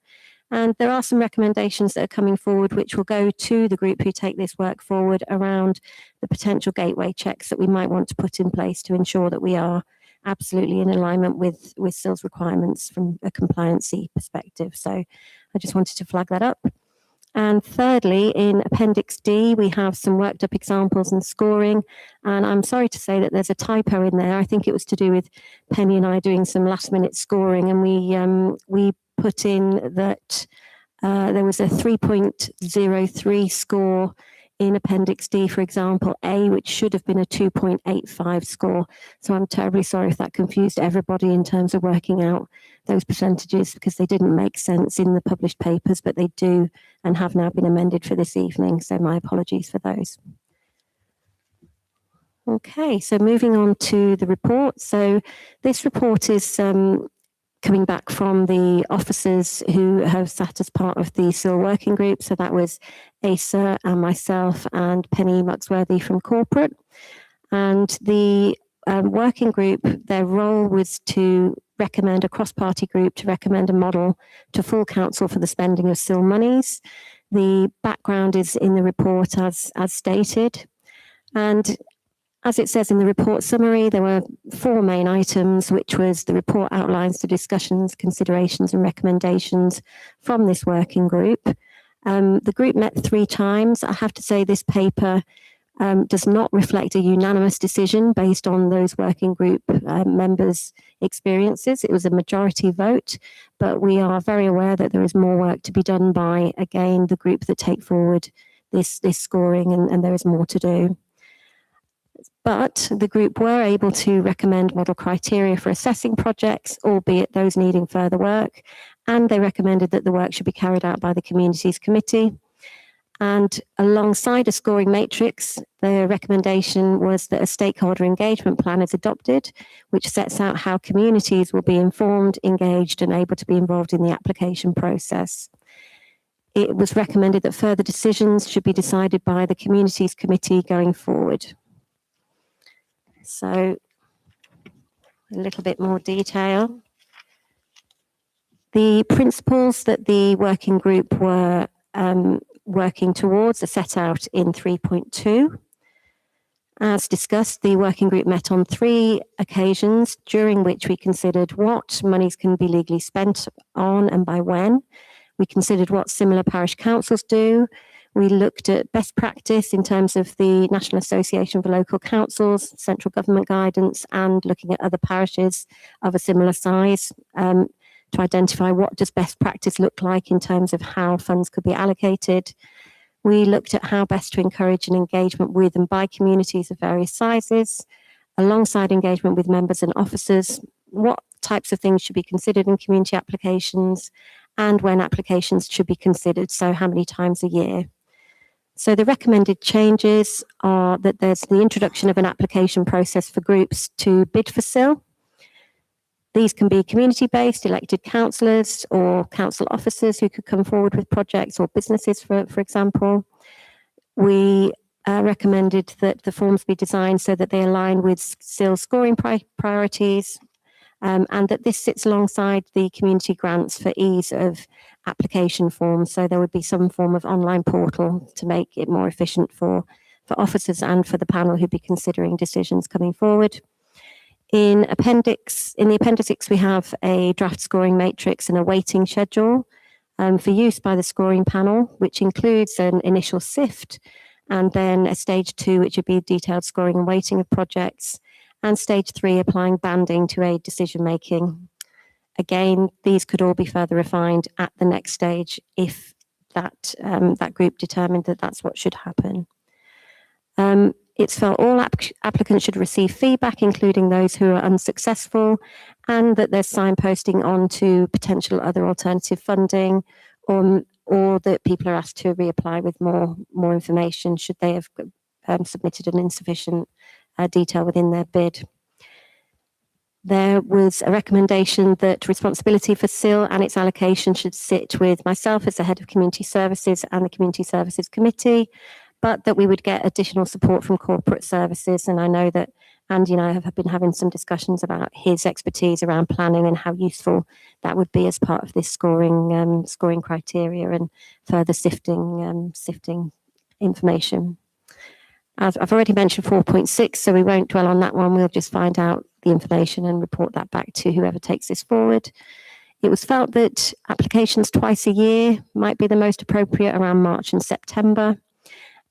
And there are some recommendations that are coming forward which will go to the group who take this work forward around the potential gateway checks that we might want to put in place to ensure that we are absolutely in alignment with SIL's requirements from a compliancy perspective. So I just wanted to flag that up. And thirdly, in Appendix D, we have some worked up examples and scoring. And I'm sorry to say that there's a typo in there. I think it was to do with Penny and I doing some last minute scoring. And we put in that there was a 3.03 score in Appendix D, for example, A, which should have been a 2.85 score. So I'm terribly sorry if that confused everybody in terms of working out those percentages, because they didn't make sense in the published papers, but they do and have now been amended for this evening. So my apologies for those. Okay, so moving on to the report. So this report is coming back from the officers who have sat as part of the SIL working group. So that was Asa and myself and Penny Muxworthy from corporate. And the working group, their role was to recommend a cross-party group to recommend a model to full council for the spending of SIL monies. The background is in the report as stated. And as it says in the report summary, there were 4 main items, which was the report outlines the discussions, considerations and recommendations from this working group. The group met 3 times. I have to say this paper does not reflect a unanimous decision based on those working group members' experiences. It was a majority vote, but we are very aware that there is more work to be done by, again, the group that take forward this scoring, and there is more to do. But the group were able to recommend model criteria for assessing projects, albeit those needing further work, and they recommended that the work should be carried out by the Communities Committee. And alongside a scoring matrix, the recommendation was that a stakeholder engagement plan is adopted, which sets out how communities will be informed, engaged, and able to be involved in the application process. It was recommended that further decisions should be decided by the Communities Committee going forward. So a little bit more detail. The principles that the working group were working towards are set out in 3.2. As discussed, the working group met on 3 occasions during which we considered what monies can be legally spent on and by when. We considered what similar parish councils do. We looked at best practice in terms of the National Association for Local Councils, central government guidance, and looking at other parishes of a similar size to identify what does best practice look like in terms of how funds could be allocated. We looked at how best to encourage an engagement with and by communities of various sizes, alongside engagement with members and officers, what types of things should be considered in community applications, and when applications should be considered, so how many times a year. So the recommended changes are that there's the introduction of an application process for groups to bid for SIL. These can be community-based, elected councillors or council officers who could come forward with projects, or businesses, for example. We recommended that the forms be designed so that they align with SIL scoring priorities, and that this sits alongside the community grants for ease of application forms. So there would be some form of online portal to make it more efficient for officers and for the panel who'd be considering decisions coming forward. In the appendix, we have a draft scoring matrix and a weighting schedule for use by the scoring panel, which includes an initial sift, and then a stage 2, which would be detailed scoring and weighting of projects, and stage 3, applying banding to aid decision making. Again, these could all be further refined at the next stage if that group determined that that's what should happen. It's felt all applicants should receive feedback, including those who are unsuccessful, and that there's signposting on to potential other alternative funding, or that people are asked to reapply with more information should they have submitted an insufficient detail within their bid. There was a recommendation that responsibility for SIL and its allocation should sit with myself as the head of community services and the Community Services Committee, but that we would get additional support from corporate services. And I know that Andy and I have been having some discussions about his expertise around planning and how useful that would be as part of this scoring criteria and further sifting information. As I've already mentioned 4.6, so we won't dwell on that one. We'll just find out the information and report that back to whoever takes this forward. It was felt that applications twice a year might be the most appropriate, around March and September,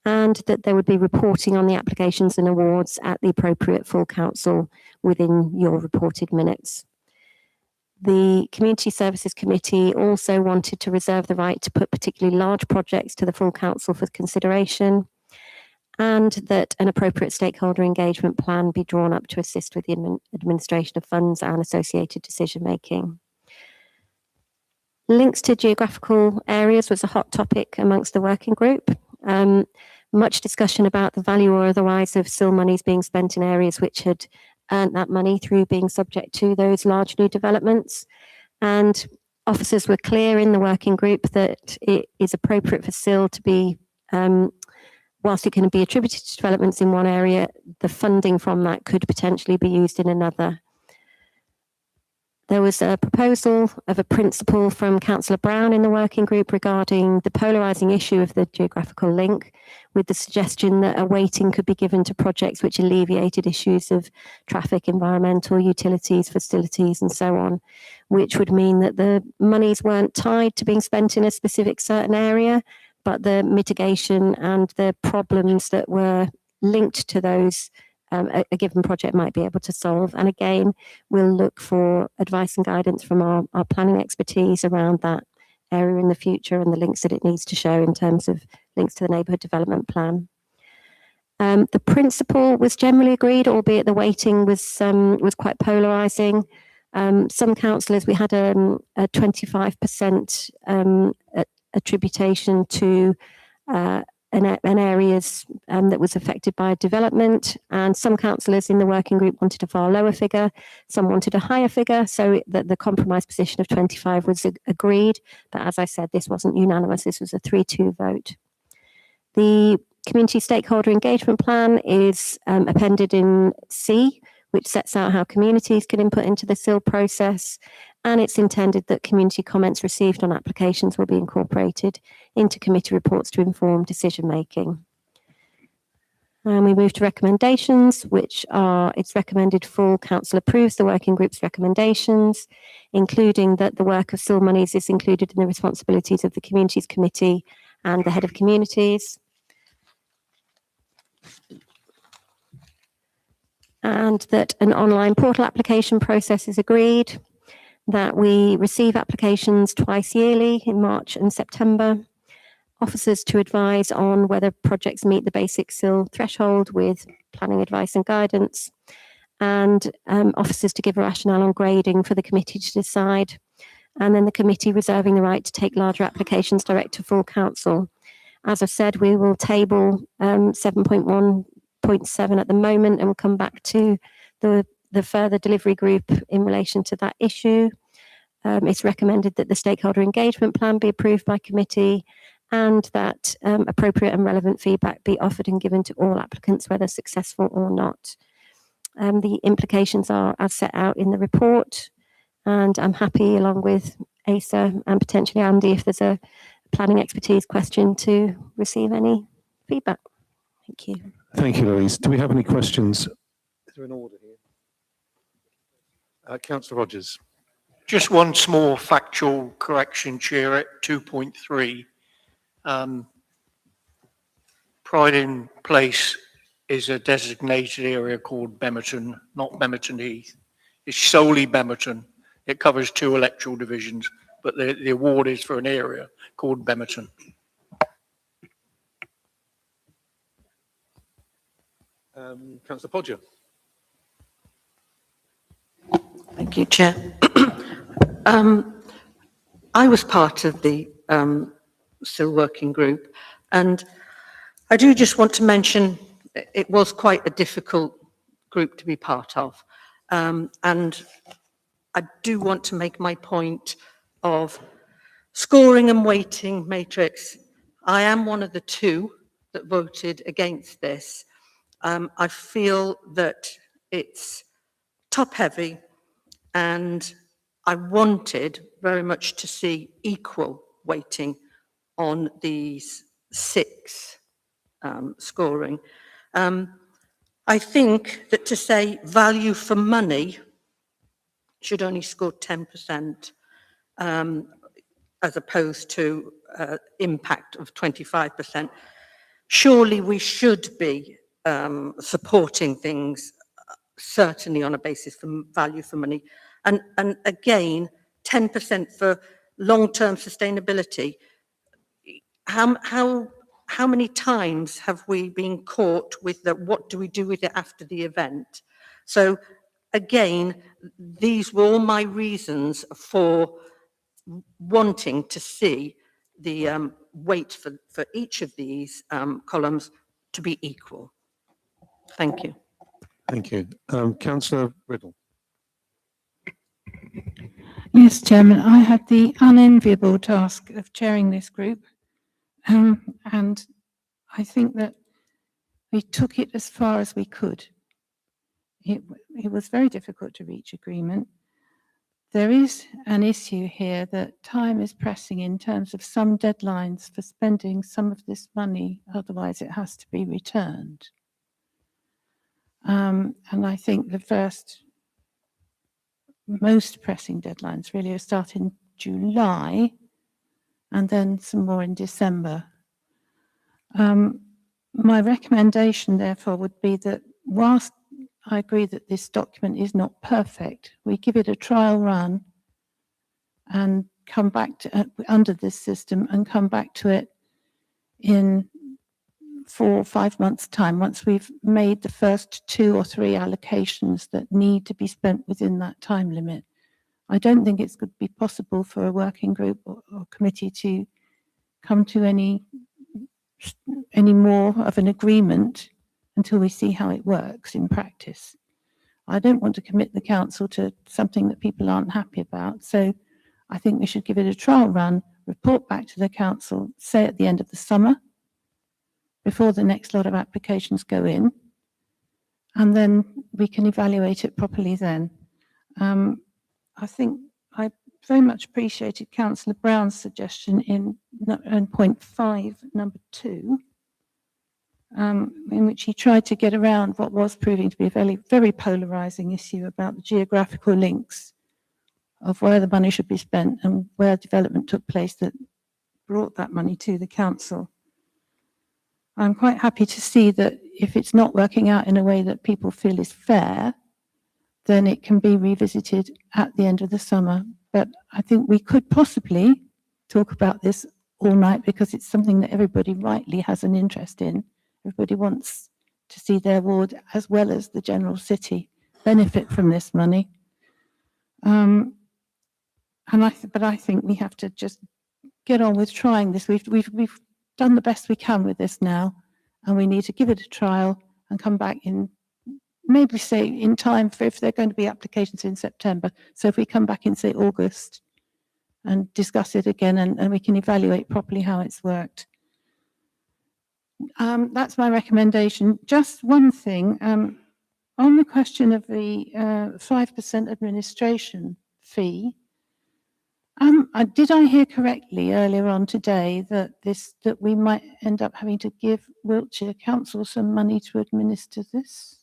and that there would be reporting on the applications and awards at the appropriate full council within your reported minutes. The Community Services Committee also wanted to reserve the right to put particularly large projects to the full council for consideration, and that an appropriate stakeholder engagement plan be drawn up to assist with the administration of funds and associated decision making. Links to geographical areas was a hot topic amongst the working group. Much discussion about the value or otherwise of SIL monies being spent in areas which had earned that money through being subject to those large new developments. And officers were clear in the working group that it is appropriate for SIL to be, whilst it can be attributed to developments in one area, the funding from that could potentially be used in another. There was a proposal of a principle from Councillor Brown in the working group regarding the polarising issue of the geographical link, with the suggestion that a weighting could be given to projects which alleviated issues of traffic, environmental, utilities, facilities, and so on, which would mean that the monies weren't tied to being spent in a specific certain area, but the mitigation and the problems that were linked to those a given project might be able to solve. And again, we'll look for advice and guidance from our planning expertise around that area in the future and the links that it needs to show in terms of links to the neighbourhood development plan. The principle was generally agreed, albeit the weighting was quite polarising. Some councillors, we had a 25% attribution to an areas that was affected by development, and some councillors in the working group wanted a far lower figure, some wanted a higher figure, so that the compromise position of 25 was agreed, but as I said, this wasn't unanimous, this was a 3-2 vote. The community stakeholder engagement plan is appended in C, which sets out how communities can input into the SIL process, and it's intended that community comments received on applications will be incorporated into committee reports to inform decision making. And we move to recommendations, which are, it's recommended full council approves the working group's recommendations, including that the work of SIL monies is included in the responsibilities of the Communities Committee and the Head of Communities. And that an online portal application process is agreed, that we receive applications twice yearly in March and September, officers to advise on whether projects meet the basic SIL threshold with planning advice and guidance, and officers to give a rationale on grading for the committee to decide, and then the committee reserving the right to take larger applications direct to full council. As I've said, we will table 7.1.7 at the moment, and we'll come back to the further delivery group in relation to that issue. It's recommended that the stakeholder engagement plan be approved by committee, and that appropriate and relevant feedback be offered and given to all applicants, whether successful or not. The implications are as set out in the report, and I'm happy, along with Asa and potentially Andy, if there's a planning expertise question, to receive any feedback. Thank you. Thank you, Louise. Do we have any questions? Is there an order here? Councillor Rogers. Just one small factual correction, Chair, at 2.3. Pride in Place is a designated area called Bemerton, not Bemerton Heath. It's solely Bemerton. It covers 2 electoral divisions, but the award is for an area called Bemerton. Councillor Podger. Thank you, Chair. I was part of the SIL working group, and I do just want to mention it was quite a difficult group to be part of. And I do want to make my point of scoring and weighting matrix. I am one of the 2 that voted against this. I feel that it's top heavy, and I wanted very much to see equal weighting on these 6 scoring. I think that to say value for money should only score 10%, as opposed to impact of 25%. Surely we should be supporting things certainly on a basis for value for money. And again, 10% for long-term sustainability. How many times have we been caught with the what do we do with it after the event? So again, these were all my reasons for wanting to see the weight for each of these columns to be equal. Thank you. Thank you. Councillor Riddle. Yes, Chairman, I had the unenviable task of chairing this group, and I think that we took it as far as we could. It was very difficult to reach agreement. There is an issue here that time is pressing in terms of some deadlines for spending some of this money, otherwise it has to be returned. And I think the first most pressing deadlines really are starting July, and then some more in December. My recommendation, therefore, would be that whilst I agree that this document is not perfect, we give it a trial run and come back to under this system and come back to it in 4 or 5 months' time, once we've made the first 2 or 3 allocations that need to be spent within that time limit. I don't think it's going to be possible for a working group or committee to come to any more of an agreement until we see how it works in practice. I don't want to commit the council to something that people aren't happy about, so I think we should give it a trial run, report back to the council, say at the end of the summer, before the next lot of applications go in, and then we can evaluate it properly then. I think I very much appreciated Councillor Brown's suggestion in point 5, number 2, in which he tried to get around what was proving to be a very, very polarising issue about the geographical links of where the money should be spent and where development took place that brought that money to the council. I'm quite happy to see that if it's not working out in a way that people feel is fair, then it can be revisited at the end of the summer. But I think we could possibly talk about this all night because it's something that everybody rightly has an interest in. Everybody wants to see their ward as well as the general city benefit from this money. But I think we have to just get on with trying this. We've done the best we can with this now, and we need to give it a trial and come back in, maybe say in time for if there are going to be applications in September. So if we come back in, say, August and discuss it again, and we can evaluate properly how it's worked. That's my recommendation. Just one thing, on the question of the 5% administration fee, did I hear correctly earlier on today that we might end up having to give Wiltshire Council some money to administer this?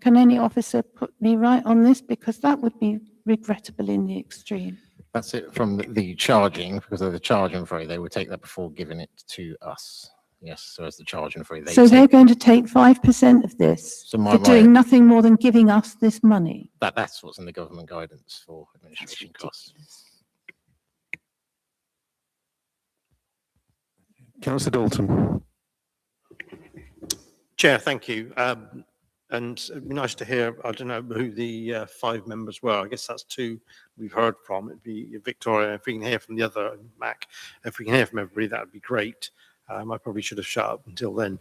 Can any officer put me right on this? Because that would be regrettable in the extreme. That's it from the charging, because of the charging fee, they would take that before giving it to us. Yes, so as the charging fee. So they're going to take 5% of this for doing nothing more than giving us this money? That's what's in the government guidance for administration costs. Councillor Dalton. Chair, thank you. And it'd be nice to hear, I don't know who the 5 members were. I guess that's 2 we've heard from. It'd be Victoria. If we can hear from the other, Mac, if we can hear from everybody, that would be great. I probably should have shut up until then.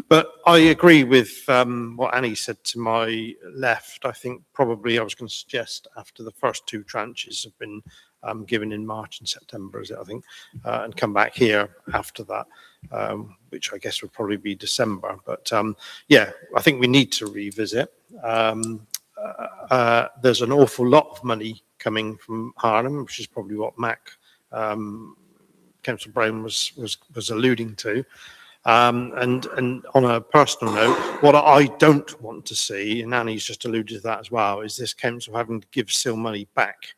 But I agree with what Annie said to my left. I think probably I was going to suggest after the first 2 tranches have been given in March and September, is it, I think, and come back here after that, which I guess would probably be December. But yeah, I think we need to revisit. There's an awful lot of money coming from Harlem, which is probably what Mac Councillor Brown was alluding to. And on a personal note, what I don't want to see, and Annie's just alluded to that as well, is this council having to give SIL money back.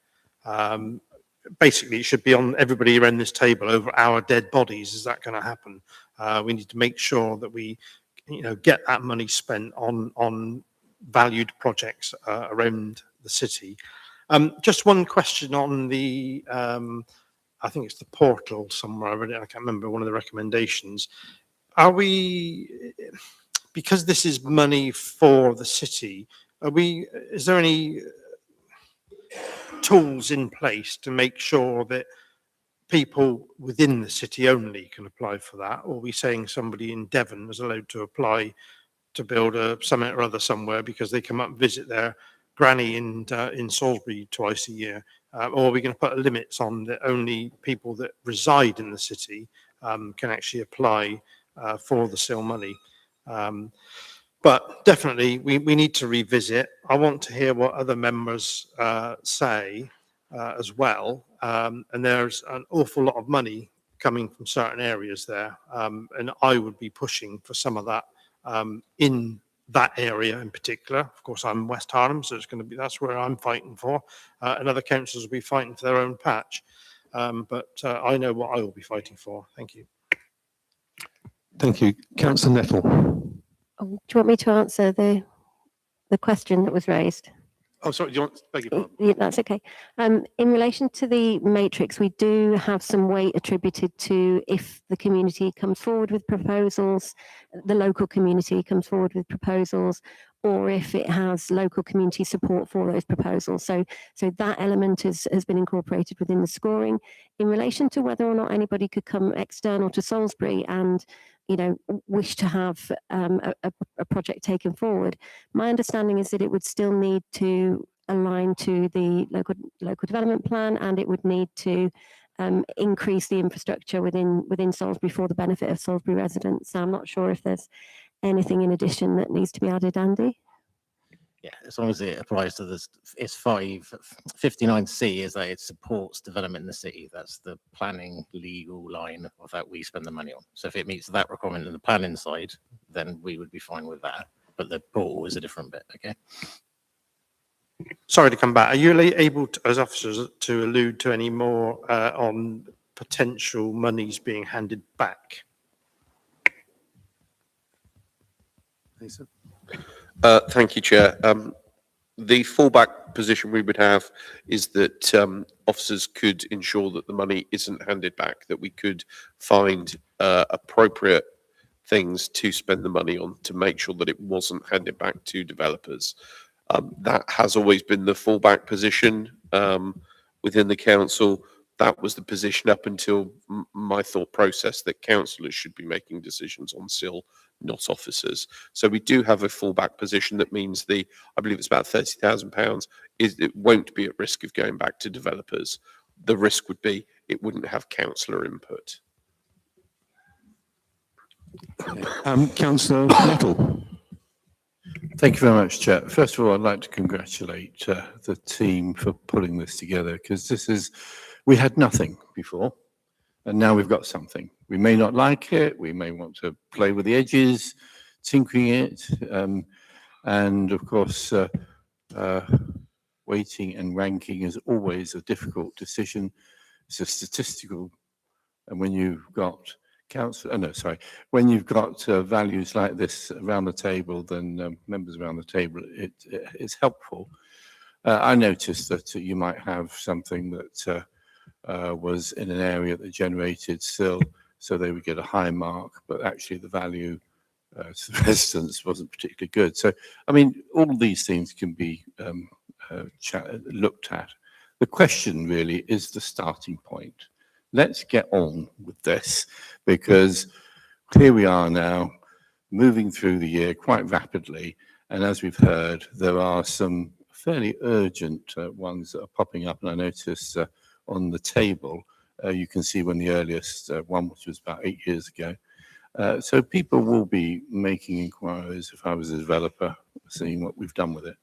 Basically, it should be on everybody around this table over our dead bodies. Is that going to happen? We need to make sure that we, get that money spent on valued projects around the city. Just one question on the, I think it's the portal somewhere. I read it. I can't remember one of the recommendations. Are we, because this is money for the city, is there any tools in place to make sure that people within the city only can apply for that? Or are we saying somebody in Devon is allowed to apply to build a summit or other somewhere because they come up and visit their granny in Salisbury twice a year? Or are we going to put limits on that only people that reside in the city can actually apply for the SIL money? But definitely, we need to revisit. I want to hear what other members say as well. And there's an awful lot of money coming from certain areas there. And I would be pushing for some of that in that area in particular. Of course, I'm West Harlem, so it's going to be, that's where I'm fighting for. And other councils will be fighting for their own patch. But I know what I will be fighting for. Thank you. Thank you. Councillor Nettle. Oh, do you want me to answer the question that was raised? Oh, sorry, do you want, beg your pardon? Yeah, that's okay. In relation to the matrix, we do have some weight attributed to if the community comes forward with proposals, the local community comes forward with proposals, or if it has local community support for those proposals. So that element has been incorporated within the scoring. In relation to whether or not anybody could come external to Salisbury and wish to have a project taken forward, my understanding is that it would still need to align to the local development plan, and it would need to increase the infrastructure within Salisbury for the benefit of Salisbury residents. So I'm not sure if there's anything in addition that needs to be added, Andy? Yeah, as long as it applies to this, it's 59C is that it supports development in the city. That's the planning legal line of that we spend the money on. So if it meets that requirement in the planning side, then we would be fine with that. But the portal is a different bit, okay? Sorry to come back. Are you able to, as officers, to allude to any more on potential monies being handed back? Lisa? Thank you, Chair. The fallback position we would have is that officers could ensure that the money isn't handed back, that we could find appropriate things to spend the money on to make sure that it wasn't handed back to developers. That has always been the fallback position within the council. That was the position up until my thought process that councillors should be making decisions on SIL, not officers. So we do have a fallback position that means I believe it's about £30,000, it won't be at risk of going back to developers. The risk would be it wouldn't have councillor input. Councillor Nettle. Thank you very much, Chair. First of all, I'd like to congratulate the team for putting this together, because we had nothing before, and now we've got something. We may not like it, we may want to play with the edges, tinkering it, and of course, weighting and ranking is always a difficult decision. It's a statistical, and when you've got when you've got values like this around the table, then members around the table, it's helpful. I noticed that you might have something that was in an area that generated SIL, so they would get a high mark, but actually the value to the residents wasn't particularly good. So, I mean, all of these things can be looked at. The question really is the starting point. Let's get on with this, because here we are now, moving through the year quite rapidly, and as we've heard, there are some fairly urgent ones that are popping up, and I noticed on the table, you can see when the earliest one, which was about 8 years ago. So people will be making inquiries if I was a developer, seeing what we've done with it.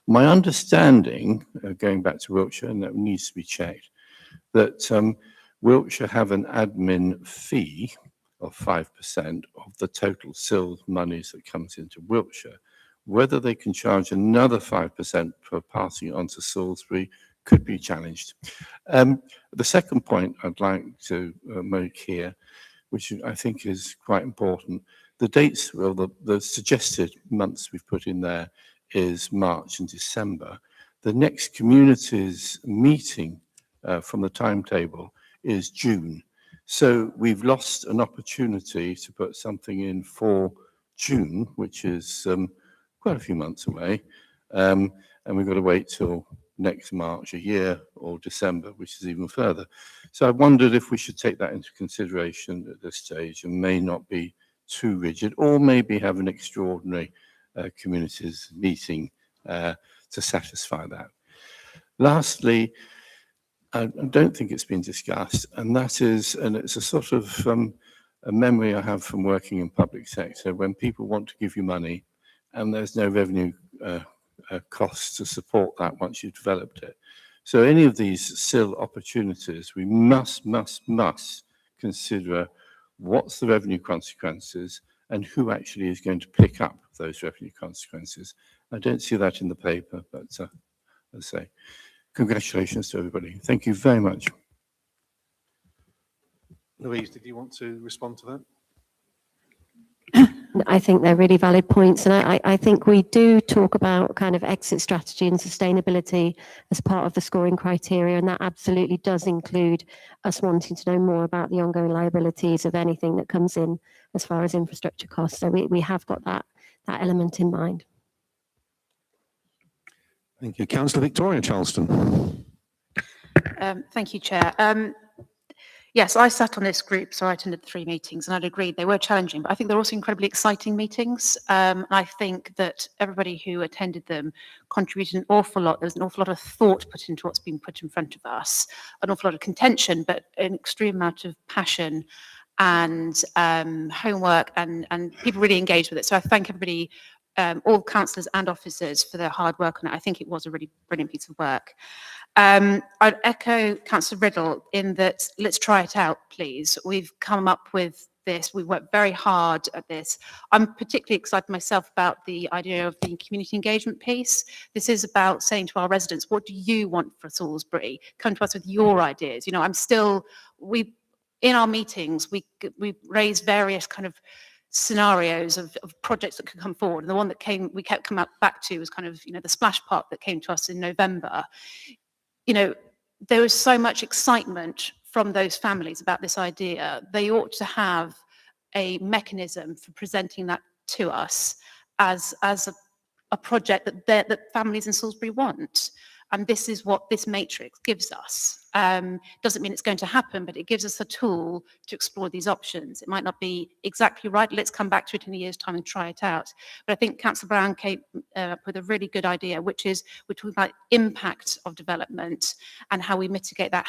My understanding, going back to Wiltshire, and that needs to be checked, that Wiltshire have an admin fee of 5% of the total SIL monies that comes into Wiltshire. Whether they can charge another 5% for passing it on to Salisbury could be challenged. The second point I'd like to make here, which I think is quite important, the dates, well, the suggested months we've put in there is March and December. The next communities meeting from the timetable is June. So we've lost an opportunity to put something in for June, which is quite a few months away. And we've got to wait till next March, a year, or December, which is even further. So I wondered if we should take that into consideration at this stage and may not be too rigid, or maybe have an extraordinary communities meeting to satisfy that. Lastly, I don't think it's been discussed, and that is, and it's a sort of a memory I have from working in public sector, when people want to give you money and there's no revenue costs to support that once you've developed it. So any of these SIL opportunities, we must consider what's the revenue consequences and who actually is going to pick up those revenue consequences. I don't see that in the paper, but as I say, congratulations to everybody. Thank you very much. Louise, did you want to respond to that? I think they're really valid points. And I think we do talk about kind of exit strategy and sustainability as part of the scoring criteria. And that absolutely does include us wanting to know more about the ongoing liabilities of anything that comes in as far as infrastructure costs. So we have got that element in mind. Thank you. Councillor Victoria Charleston. Thank you, Chair. Yes, I sat on this group, so I attended the 3 meetings, and I'd agree they were challenging, but I think they're also incredibly exciting meetings. And I think that everybody who attended them contributed an awful lot. There's an awful lot of thought put into what's been put in front of us, an awful lot of contention, but an extreme amount of passion and homework, and people really engaged with it. So I thank everybody, all councillors and officers, for their hard work on it. I think it was a really brilliant piece of work. I'd echo Councillor Riddle in that let's try it out, please. We've come up with this. We worked very hard at this. I'm particularly excited myself about the idea of the community engagement piece. This is about saying to our residents, what do you want for Salisbury? Come to us with your ideas. You know, in our meetings, we raise various kind of scenarios of projects that could come forward. And the one that we kept coming back to was kind of, the splash park that came to us in November. There was so much excitement from those families about this idea. They ought to have a mechanism for presenting that to us as a project that families in Salisbury want. And this is what this matrix gives us. Doesn't mean it's going to happen, but it gives us a tool to explore these options. It might not be exactly right. Let's come back to it in a year's time and try it out. But I think Councillor Brown came up with a really good idea, which is we're talking about impact of development and how we mitigate that.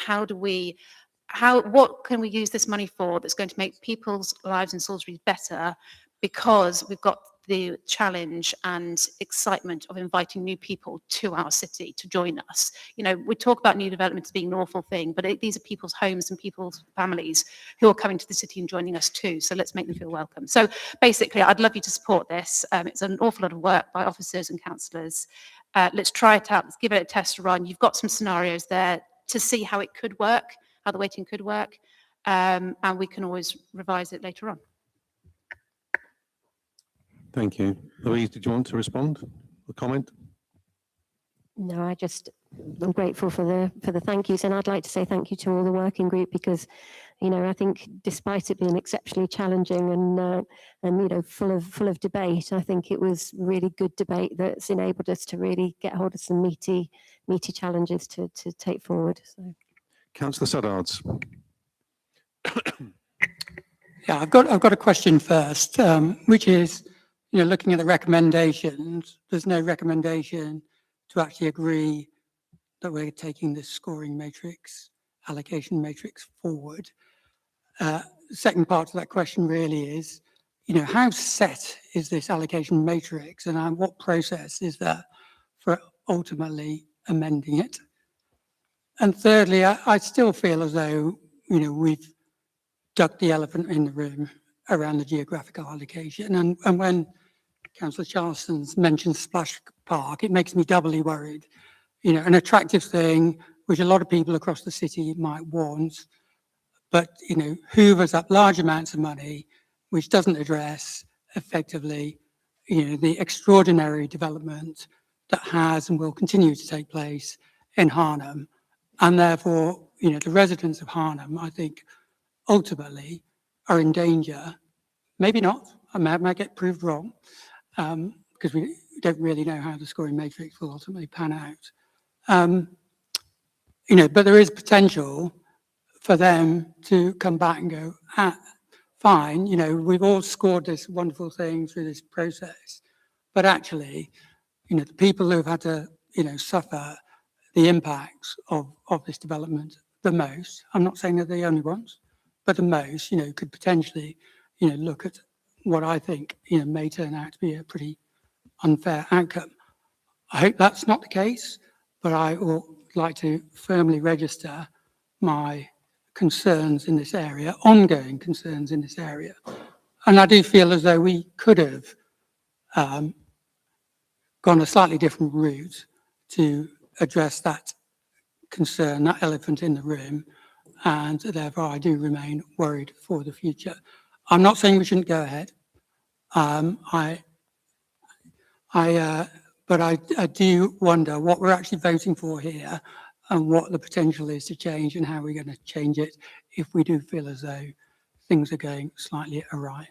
What can we use this money for that's going to make people's lives in Salisbury better, because we've got the challenge and excitement of inviting new people to our city to join us. We talk about new development as being an awful thing, but these are people's homes and people's families who are coming to the city and joining us too. So let's make them feel welcome. So basically, I'd love you to support this. It's an awful lot of work by officers and councillors. Let's try it out. Let's give it a test run. You've got some scenarios there to see how it could work, how the weighting could work, and we can always revise it later on. Thank you. Louise, did you want to respond or comment? No, I'm grateful for the thank yous, and I'd like to say thank you to all the working group, because, I think despite it being exceptionally challenging and full of debate, I think it was really good debate that's enabled us to really get hold of some meaty challenges to take forward. So, Councillor Suddards. Yeah, I've got a question first, which is, looking at the recommendations, there's no recommendation to actually agree that we're taking this scoring matrix, allocation matrix forward. The second part of that question really is, how set is this allocation matrix, and what process is there for ultimately amending it? And thirdly, I still feel as though, we've dug the elephant in the room around the geographical allocation. And when Councillor Charleston's mentioned Splash Park, it makes me doubly worried. An attractive thing which a lot of people across the city might want, but, hoovers up large amounts of money, which doesn't address effectively, the extraordinary development that has and will continue to take place in Harnham. And therefore, the residents of Harnham, I think, ultimately are in danger. Maybe not. I might get proved wrong, because we don't really know how the scoring matrix will ultimately pan out. But there is potential for them to come back and go, fine, we've all scored this wonderful thing through this process, but actually, the people who have had to, suffer the impacts of this development the most, I'm not saying they're the only ones, but the most, could potentially, look at what I think, may turn out to be a pretty unfair outcome. I hope that's not the case, but I would like to firmly register my concerns in this area, ongoing concerns in this area. And I do feel as though we could have gone a slightly different route to address that concern, that elephant in the room, and therefore I do remain worried for the future. I'm not saying we shouldn't go ahead. But I do wonder what we're actually voting for here and what the potential is to change and how we're going to change it if we do feel as though things are going slightly awry.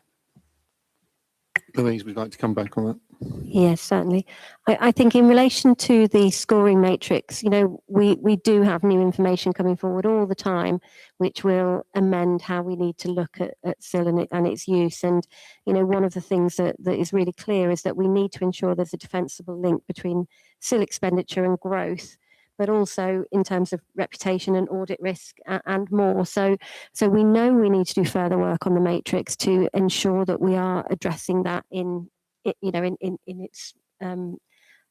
Louise, would you like to come back on that? yes, certainly. I think in relation to the scoring matrix, we do have new information coming forward all the time, which will amend how we need to look at SIL and its use. And, one of the things that is really clear is that we need to ensure there's a defensible link between SIL expenditure and growth, but also in terms of reputation and audit risk and more. So we know we need to do further work on the matrix to ensure that we are addressing that in its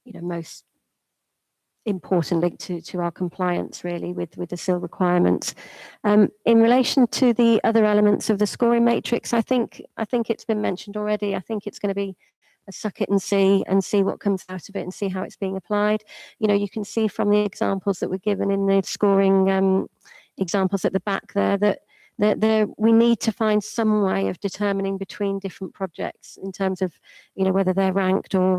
most important link to our compliance really with the SIL requirements. In relation to the other elements of the scoring matrix, I think it's been mentioned already. I think it's going to be a suck it and see what comes out of it and see how it's being applied. You can see from the examples that were given in the scoring examples at the back there that we need to find some way of determining between different projects in terms of whether they're ranked or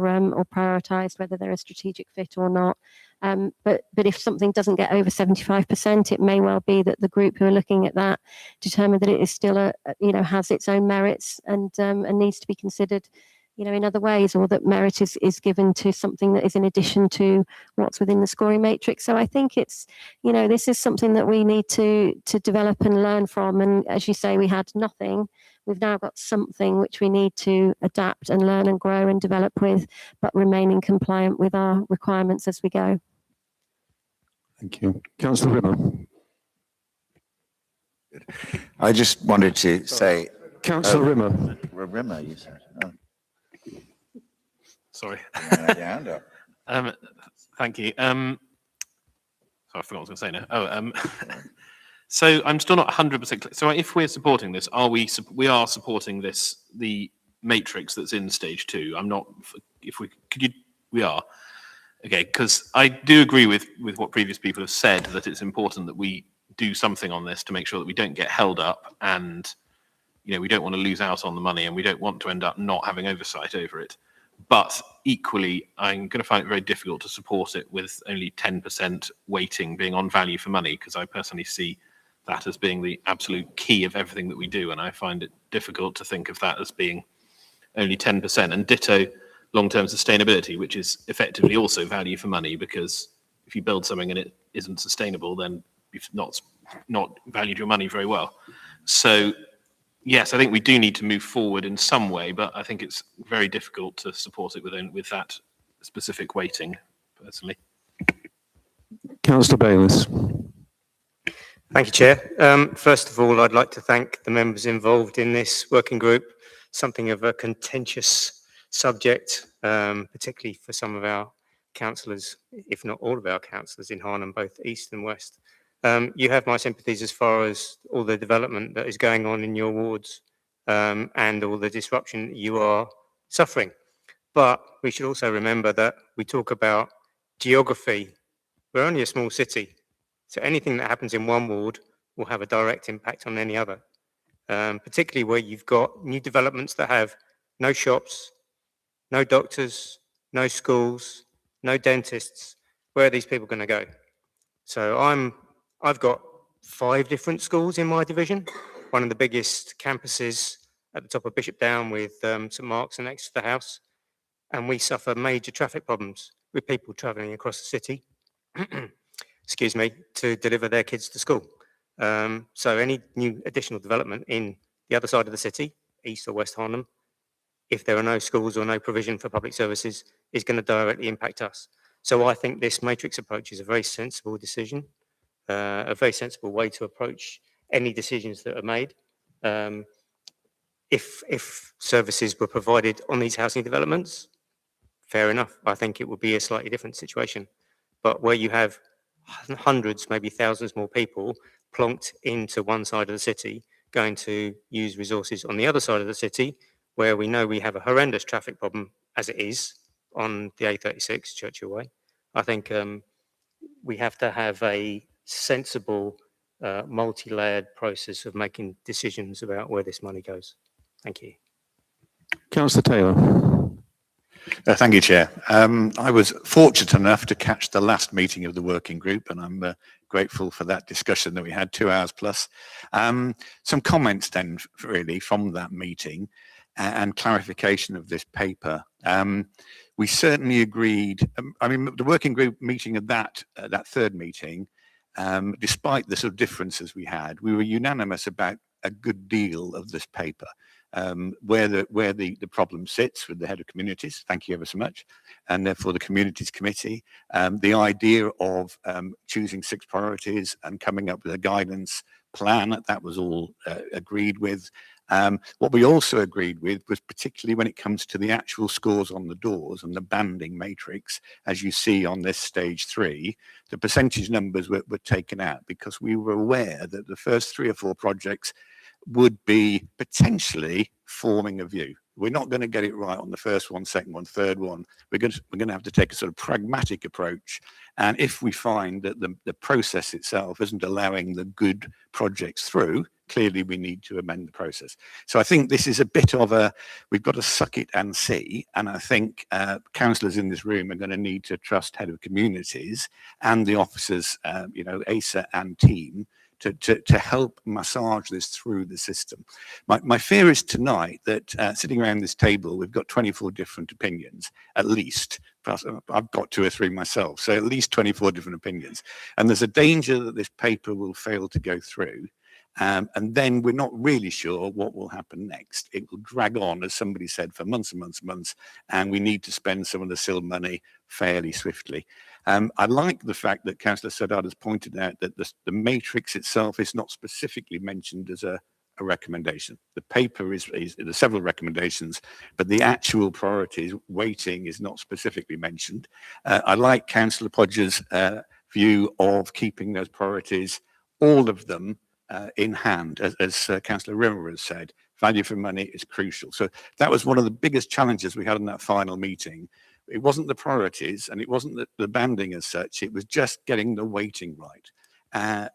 prioritized, whether they're a strategic fit or not. But if something doesn't get over 75%, it may well be that the group who are looking at that determine that it is still has its own merits and needs to be considered in other ways, or that merit is given to something that is in addition to what's within the scoring matrix. So I think it's, this is something that we need to develop and learn from. And as you say, we had nothing. We've now got something which we need to adapt and learn and grow and develop with, but remaining compliant with our requirements as we go. Thank you. Councillor Rimmer. I just wanted to say. Councillor Rimmer. Rimmer, you said. Oh. Sorry. Your hand up. Thank you. So I forgot what I was going to say now. So I'm still not 100% clear. So if we're supporting this, we are supporting the matrix that's in stage 2. I'm not, we are. Okay, because I do agree with what previous people have said, that it's important that we do something on this to make sure that we don't get held up and, we don't want to lose out on the money and we don't want to end up not having oversight over it. But equally, I'm going to find it very difficult to support it with only 10% weighting being on value for money, because I personally see that as being the absolute key of everything that we do. And I find it difficult to think of that as being only 10%. And ditto long-term sustainability, which is effectively also value for money, because if you build something and it isn't sustainable, then you've not valued your money very well. So yes, I think we do need to move forward in some way, but I think it's very difficult to support it with that specific weighting, personally. Councillor Bayliss. Thank you, Chair. First of all, I'd like to thank the members involved in this working group. Something of a contentious subject, particularly for some of our councillors, if not all of our councillors in Harnham, both east and west. You have my sympathies as far as all the development that is going on in your wards and all the disruption you are suffering. But we should also remember that we talk about geography. We're only a small city, so anything that happens in one ward will have a direct impact on any other, particularly where you've got new developments that have no shops, no doctors, no schools, no dentists. Where are these people going to go? So I've got 5 different schools in my division, one of the biggest campuses at the top of Bishop Down with St Mark's and next to the house. And we suffer major traffic problems with people travelling across the city, excuse me, to deliver their kids to school. So any new additional development in the other side of the city, east or west Harnham, if there are no schools or no provision for public services, is going to directly impact us. So I think this matrix approach is a very sensible decision, a very sensible way to approach any decisions that are made. If services were provided on these housing developments, fair enough. I think it would be a slightly different situation. But where you have hundreds, maybe thousands more people plonked into one side of the city, going to use resources on the other side of the city, where we know we have a horrendous traffic problem as it is on the A36 Churchill Way, I think we have to have a sensible, multi-layered process of making decisions about where this money goes. Thank you. Councillor Taylor. Thank you, Chair. I was fortunate enough to catch the last meeting of the working group, and I'm grateful for that discussion that we had, 2 hours plus. Some comments then, really, from that meeting and clarification of this paper. We certainly agreed. I mean, the working group meeting of that 3rd meeting, despite the sort of differences we had, we were unanimous about a good deal of this paper. where the problem sits with the head of communities. Thank you ever so much. And therefore the communities committee, the idea of choosing 6 priorities and coming up with a guidance plan, that was all agreed with. What we also agreed with was particularly when it comes to the actual scores on the doors and the banding matrix, as you see on this stage 3, the percentage numbers were taken out because we were aware that the first 3 or 4 projects would be potentially forming a view. We're not going to get it right on the first one, second one, third one. We're going to have to take a sort of pragmatic approach. And if we find that the process itself isn't allowing the good projects through, clearly we need to amend the process. So I think this is a bit of we've got to suck it and see. And I think councillors in this room are going to need to trust head of communities and the officers, ASA and team, to help massage this through the system. My fear is tonight that sitting around this table, we've got 24 different opinions, at least. I've got 2 or 3 myself, so at least 24 different opinions. And there's a danger that this paper will fail to go through. And then we're not really sure what will happen next. It will drag on, as somebody said, for months and months and months, and we need to spend some of the SIL money fairly swiftly. I like the fact that Councillor Sadat has pointed out that the matrix itself is not specifically mentioned as a recommendation. The paper there's several recommendations, but the actual priorities weighting is not specifically mentioned. I like Councillor Podger's view of keeping those priorities, all of them, in hand, as Councillor Rimmer has said. Value for money is crucial. So that was one of the biggest challenges we had in that final meeting. It wasn't the priorities and it wasn't the banding as such, it was just getting the weighting right.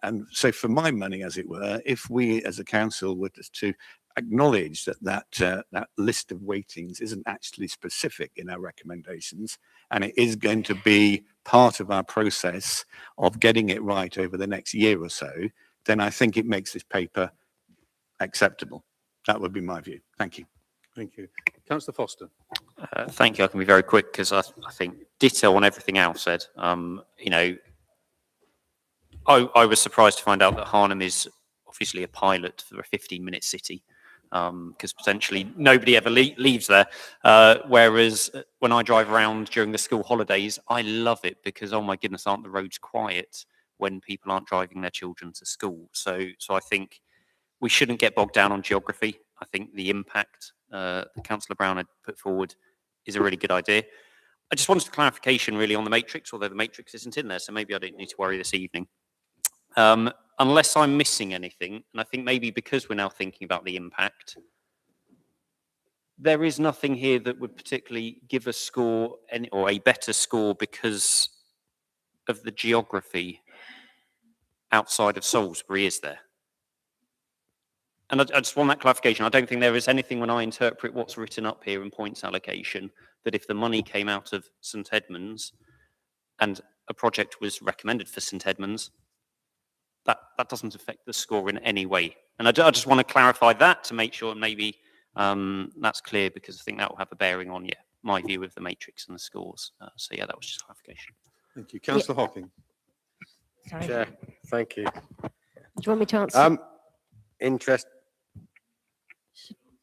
And so for my money, as it were, if we as a council were to acknowledge that list of weightings isn't actually specific in our recommendations, and it is going to be part of our process of getting it right over the next year or so, then I think it makes this paper acceptable. That would be my view. Thank you. Thank you. Councillor Foster. Thank you. I can be very quick because I think ditto on everything Al said. I was surprised to find out that Harnham is obviously a pilot for a 15-minute city because potentially nobody ever leaves there. Whereas when I drive around during the school holidays, I love it because, oh my goodness, aren't the roads quiet when people aren't driving their children to school. So I think we shouldn't get bogged down on geography. I think the impact that Councillor Brown had put forward is a really good idea. I just wanted a clarification really on the matrix, although the matrix isn't in there, so maybe I don't need to worry this evening. Unless I'm missing anything, and I think maybe because we're now thinking about the impact, there is nothing here that would particularly give a score or a better score because of the geography outside of Salisbury, is there? And I just want that clarification. I don't think there is anything when I interpret what's written up here in points allocation that if the money came out of St Edmunds and a project was recommended for St Edmunds, that doesn't affect the score in any way. And I just want to clarify that to make sure maybe that's clear, because I think that will have a bearing on my view of the matrix and the scores. So that was just clarification. Thank you. Councillor Hocking. Sorry. Chair, thank you. Do you want me to answer?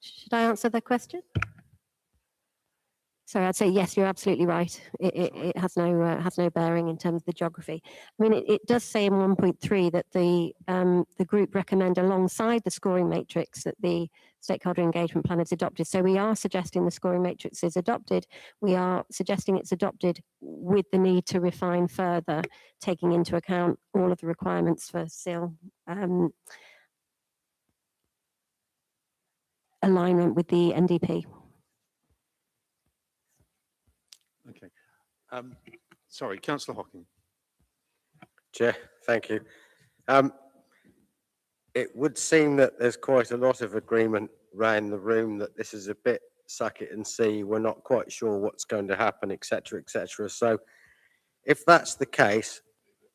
Should I answer the question? Sorry, I'd say yes, you're absolutely right. It has no bearing in terms of the geography. I mean, it does say in 1.3 that the group recommend alongside the scoring matrix that the stakeholder engagement plan is adopted. So we are suggesting the scoring matrix is adopted. We are suggesting it's adopted with the need to refine further, taking into account all of the requirements for SIL alignment with the NDP. Okay. Sorry, Councillor Hocking. Chair, thank you. It would seem that there's quite a lot of agreement around the room that this is a bit suck it and see. We're not quite sure what's going to happen, etc., etc. So if that's the case,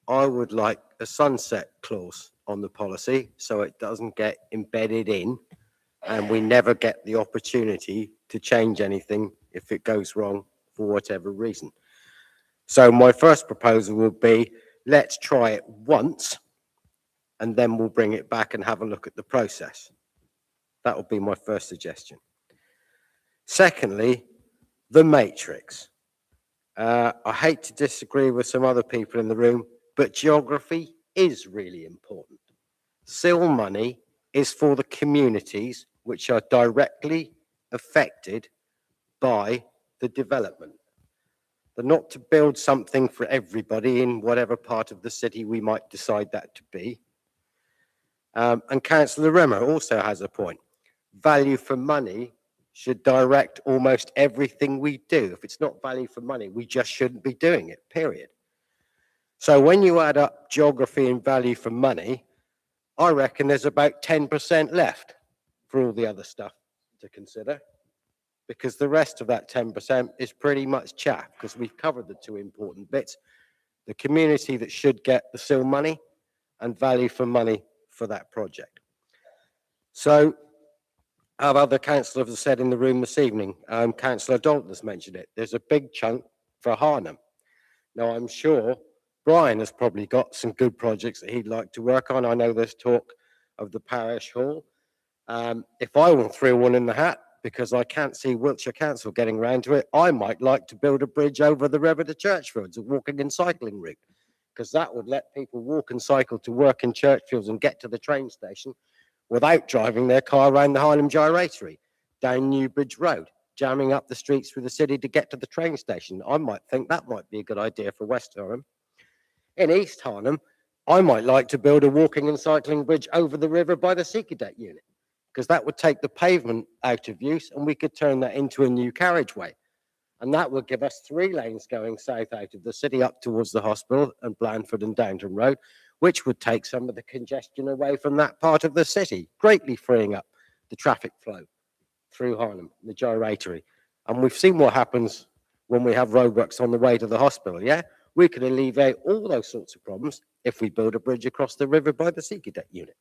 I would like a sunset clause on the policy so it doesn't get embedded in and we never get the opportunity to change anything if it goes wrong for whatever reason. So my first proposal would be, let's try it once and then we'll bring it back and have a look at the process. That would be my first suggestion. Secondly, the matrix. I hate to disagree with some other people in the room, but geography is really important. SIL money is for the communities which are directly affected by the development. They're not to build something for everybody in whatever part of the city we might decide that to be. And Councillor Rimmer also has a point. Value for money should direct almost everything we do. If it's not value for money, we just shouldn't be doing it, period. So when you add up geography and value for money, I reckon there's about 10% left for all the other stuff to consider, because the rest of that 10% is pretty much chaff, because we've covered the two important bits: the community that should get the SIL money and value for money for that project. So, our other councillors have said in the room this evening, Councillor Dalton has mentioned it, there's a big chunk for Harnham. Now, I'm sure Brian has probably got some good projects that he'd like to work on. I know there's talk of the parish hall. If I will throw one in the hat, because I can't see Wiltshire Council getting round to it, I might like to build a bridge over the river to Churchfields, a walking and cycling route, because that would let people walk and cycle to work in Churchfields and get to the train station without driving their car around the Highland Gyratory, down Newbridge Road, jamming up the streets through the city to get to the train station. I might think that might be a good idea for West Harnham. In East Harnham, I might like to build a walking and cycling bridge over the river by the Sea Cadet unit, because that would take the pavement out of use and we could turn that into a new carriageway. And that would give us 3 lanes going south out of the city up towards the hospital and Blandford and Downton Road, which would take some of the congestion away from that part of the city, greatly freeing up the traffic flow through Harnham, the gyratory. And we've seen what happens when we have roadworks on the way to the hospital, yeah? We could alleviate all those sorts of problems if we build a bridge across the river by the Sea Cadet unit.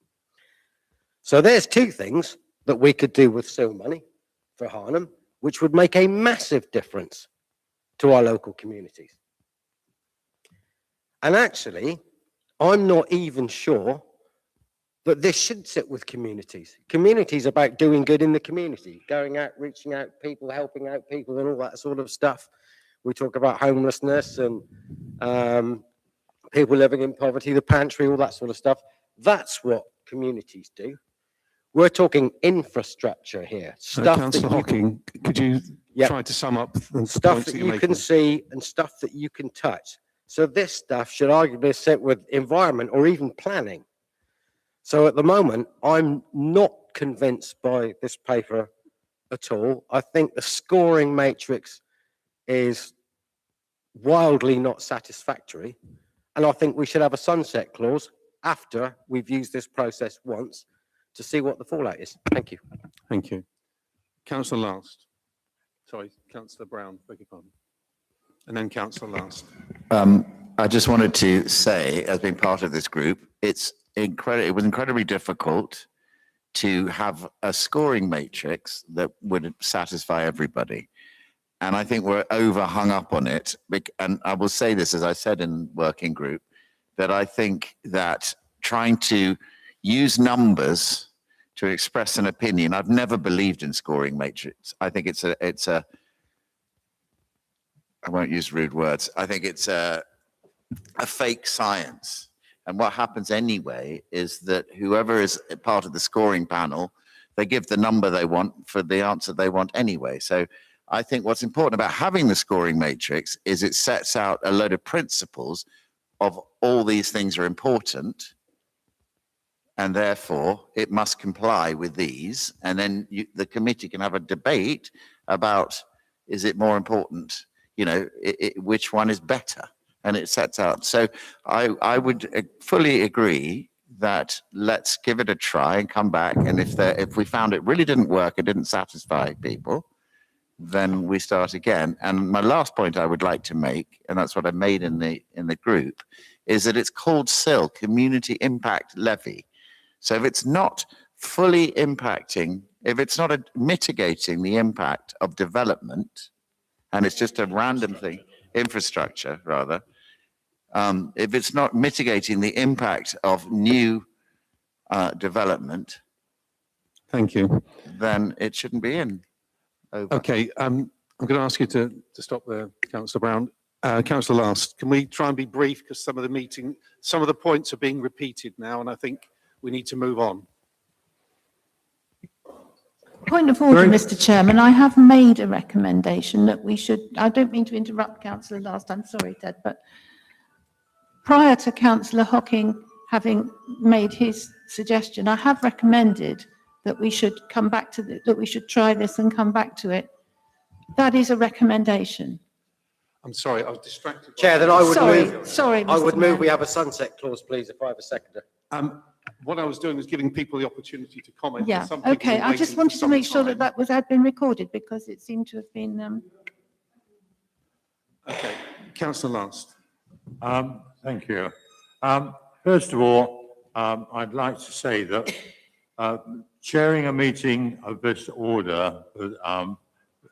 So there's 2 things that we could do with SIL money for Harnham, which would make a massive difference to our local communities. And actually, I'm not even sure that this should sit with communities. Communities about doing good in the community, going out, reaching out people, helping out people and all that sort of stuff. We talk about homelessness and people living in poverty, the pantry, all that sort of stuff. That's what communities do. We're talking infrastructure here. Stuff Councillor Hocking, could you try to sum up the stuff points that you're you can making? see and stuff that you can touch. So this stuff should arguably sit with environment or even planning. So at the moment, I'm not convinced by this paper at all. I think the scoring matrix is wildly not satisfactory. And I think we should have a sunset clause after we've used this process once to see what the fallout is. Thank you. Thank you. Councillor Last. Sorry, Councillor Brown, beg your pardon. And then Councillor Last. I just wanted to say, as being part of this group, it was incredibly difficult to have a scoring matrix that would satisfy everybody. And I think we're over hung up on it. And I will say this, as I said in working group, that I think that trying to use numbers to express an opinion, I've never believed in scoring matrix. I think it's a I won't use rude words. I think it's a fake science. And what happens anyway is that whoever is part of the scoring panel, they give the number they want for the answer they want anyway. So I think what's important about having the scoring matrix is it sets out a load of principles of all these things are important, and therefore it must comply with these. And then the committee can have a debate about, is it more important? You know, which one is better? And it sets out. So I would fully agree that let's give it a try and come back. And if we found it really didn't work, it didn't satisfy people, then we start again. And my last point I would like to make, and that's what I made in the group, is that it's called SIL, Community Impact Levy. So if it's not fully impacting, if it's not mitigating the impact of development, and it's just a random thing, infrastructure rather, if it's not mitigating the impact of new development, Thank you. then it shouldn't be in. Over. Okay, I'm going to ask you to stop there, Councillor Brown. Councillor Last, can we try and be brief because some of the points are being repeated now, and I think we need to move on. Point of order, Mr. Chairman. I have made a recommendation that we should, I don't mean to interrupt Councillor Last, I'm sorry, Ted, but prior to Councillor Hocking having made his suggestion, I have recommended that we should come back to that we should try this and come back to it. That is a recommendation. I'm sorry, I was distracted. Chair, then I would move. Sorry, I would Mr. Mayor. move we have a sunset clause, please, if I have a seconder. What I was doing was giving people the opportunity to comment. Yeah, Some people okay. were I just waiting wanted for to some make sure time. that had been recorded because it seemed to have been. Okay, Councillor Last. Thank you. First of all, I'd like to say that chairing a meeting of this order,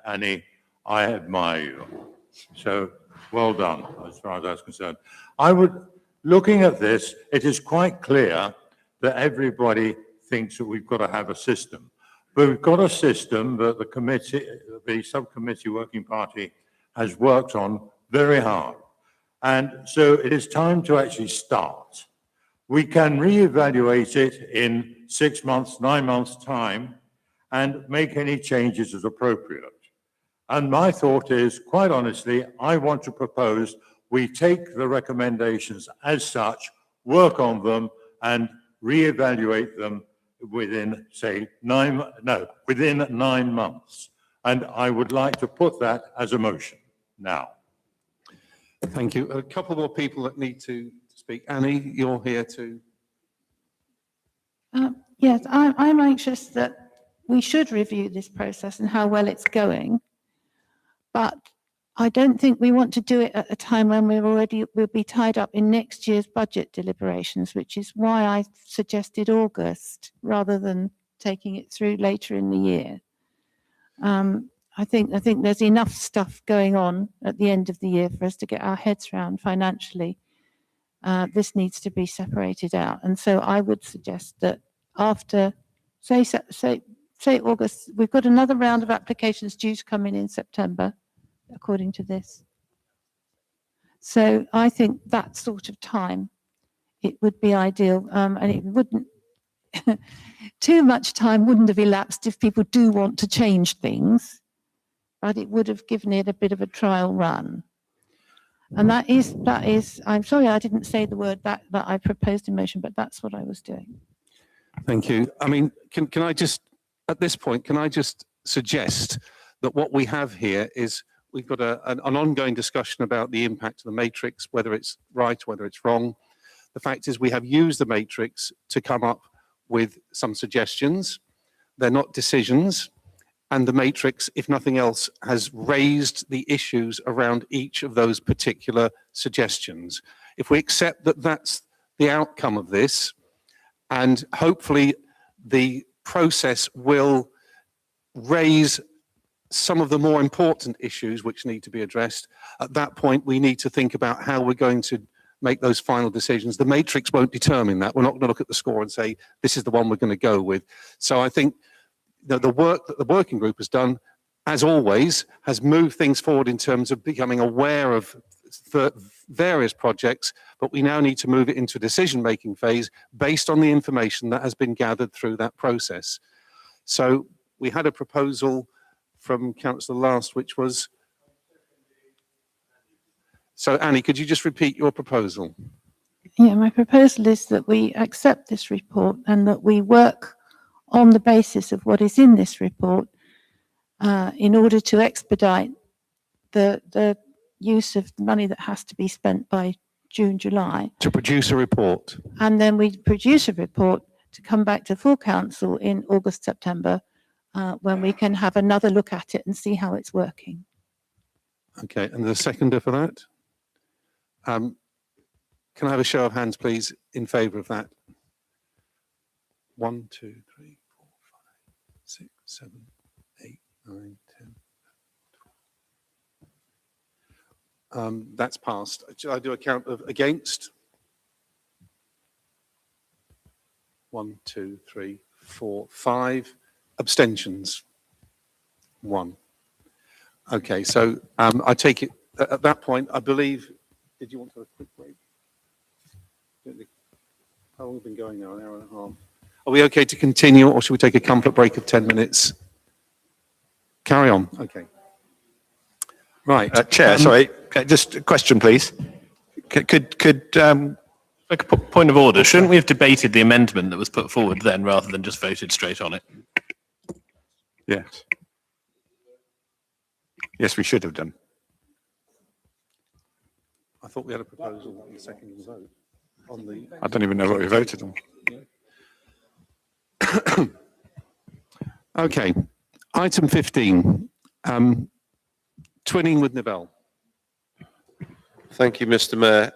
Annie, I admire you. So well done, as far as I was concerned. Looking at this, it is quite clear that everybody thinks that we've got to have a system. But we've got a system that the subcommittee working party has worked on very hard. And so it is time to actually start. We can reevaluate it in 6 months, 9 months' time and make any changes as appropriate. And my thought is, quite honestly, I want to propose we take the recommendations as such, work on them and reevaluate them within, say, within 9 months. And I would like to put that as a motion now. Thank you. A couple more people that need to speak. Annie, you're here too. Yes, I'm anxious that we should review this process and how well it's going. But I don't think we want to do it at a time when we'll be tied up in next year's budget deliberations, which is why I suggested August rather than taking it through later in the year. I think there's enough stuff going on at the end of the year for us to get our heads around financially. This needs to be separated out, and so I would suggest that after, say August, we've got another round of applications due to come in September, according to this. So I think that sort of time, it would be ideal, and it wouldn't. Too much time wouldn't have elapsed if people do want to change things, but it would have given it a bit of a trial run. And that is, I'm sorry I didn't say the word that I proposed in motion, but that's what I was doing. Thank you. I mean, can I just, at this point, can I just suggest that what we have here is we've got an ongoing discussion about the impact of the matrix, whether it's right, whether it's wrong. The fact is we have used the matrix to come up with some suggestions. They're not decisions. And the matrix, if nothing else, has raised the issues around each of those particular suggestions. If we accept that that's the outcome of this, and hopefully the process will raise some of the more important issues which need to be addressed, at that point we need to think about how we're going to make those final decisions. The matrix won't determine that. We're not going to look at the score and say, this is the one we're going to go with. So I think the work that the working group has done, as always, has moved things forward in terms of becoming aware of various projects, but we now need to move it into a decision-making phase based on the information that has been gathered through that process. So we had a proposal from Councillor Last, which was... So Annie, could you just repeat your proposal? Yeah, my proposal is that we accept this report and that we work on the basis of what is in this report in order to expedite the use of money that has to be spent by June, July. To produce a report. And then we produce a report to come back to full council in August, September, when we can have another look at it and see how it's working. Okay, and the seconder for that? Can I have a show of hands, please, in favour of that? 1, 2, 3, 4, 5, 6, 7, 8, 9, 10. That's passed. Shall I do a count of against? 1, 2, 3, 4, 5. Abstentions? 1. Okay, so I take it at that point, I believe, did you want to have a quick break? How long have we been going now? An hour and a half. Are we okay to continue, or should we take a comfort break of 10 minutes? Carry on. Okay. Right. Chair, sorry, just a question, please. Could Like a point of order, shouldn't we have debated the amendment that was put forward then rather than just voted straight on it? Yes. Yes, we should have done. I thought we had a proposal on the second vote on the. I don't even know what we voted on. Okay, item 15, twinning with Nivelle. Thank you, Mr. Mayor.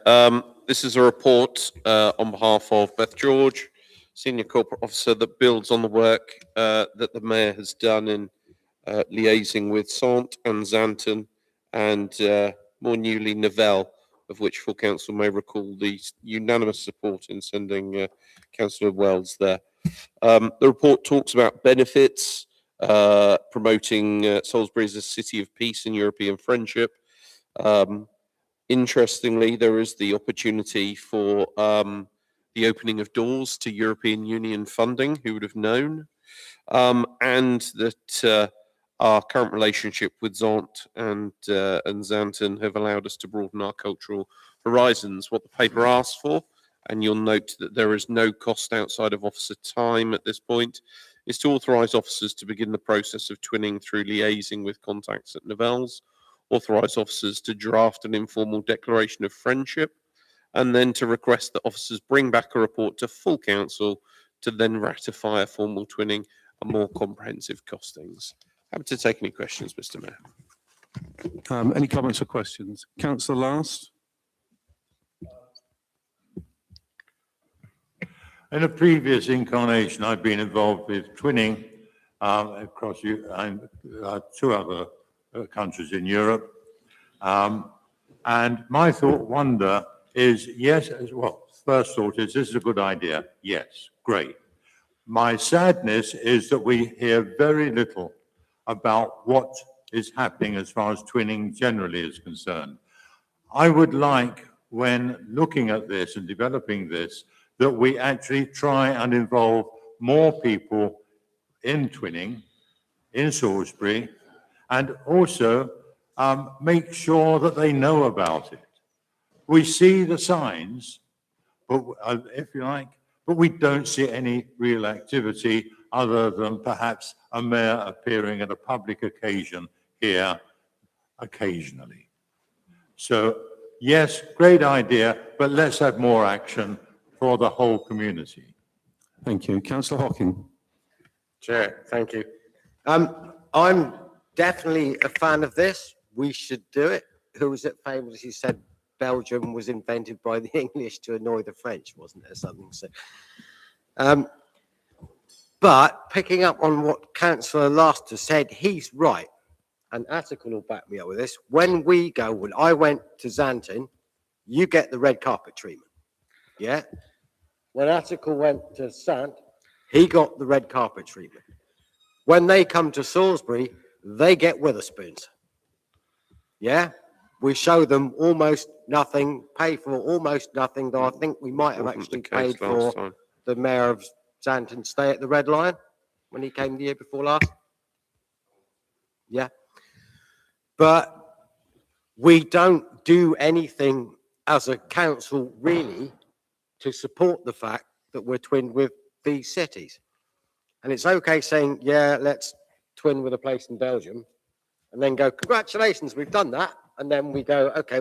This is a report on behalf of Beth George, Senior Corporate Officer, that builds on the work that the Mayor has done in liaising with Sant and Xanten and more newly Nivelle, of which full council may recall the unanimous support in sending Councillor Wells there. The report talks about benefits, promoting Salisbury as a city of peace and European friendship. Interestingly, there is the opportunity for the opening of doors to European Union funding, who would have known, and that our current relationship with Zant and Xanten have allowed us to broaden our cultural horizons. What the paper asks for, and you'll note that there is no cost outside of officer time at this point, is to authorise officers to begin the process of twinning through liaising with contacts at Nivelles, authorise officers to draft an informal declaration of friendship, and then to request that officers bring back a report to full council to then ratify a formal twinning and more comprehensive costings. Happy to take any questions, Mr. Mayor. Any comments or questions? Councillor Last? In a previous incarnation, I've been involved with twinning across two other countries in Europe. And my wonder is, yes, well, first thought is this is a good idea. Yes, great. My sadness is that we hear very little about what is happening as far as twinning generally is concerned. I would like, when looking at this and developing this, that we actually try and involve more people in twinning in Salisbury, and also make sure that they know about it. We see the signs, but if you like, but we don't see any real activity other than perhaps a mayor appearing at a public occasion here occasionally. So yes, great idea, but let's have more action for the whole community. Thank you. Councillor Hocking. Chair, thank you. I'm definitely a fan of this. We should do it. Who was it famously said Belgium was invented by the English to annoy the French, wasn't there? Something so. But picking up on what Councillor Laster said, he's right. An article will back me up with this. When I went to Xanten, you get the red carpet treatment. Yeah. When article went to Sant, he got the red carpet treatment. When they come to Salisbury, they get Witherspoons. Yeah. We show them almost nothing, pay for almost nothing, though I think we might have actually paid for the mayor of Xanten stay at the Red Lion when he came the year before last. Yeah. But we don't do anything as a council really to support the fact that we're twinned with these cities. And it's okay saying, yeah, let's twin with a place in Belgium, and then go, congratulations, we've done that. And then we go, okay,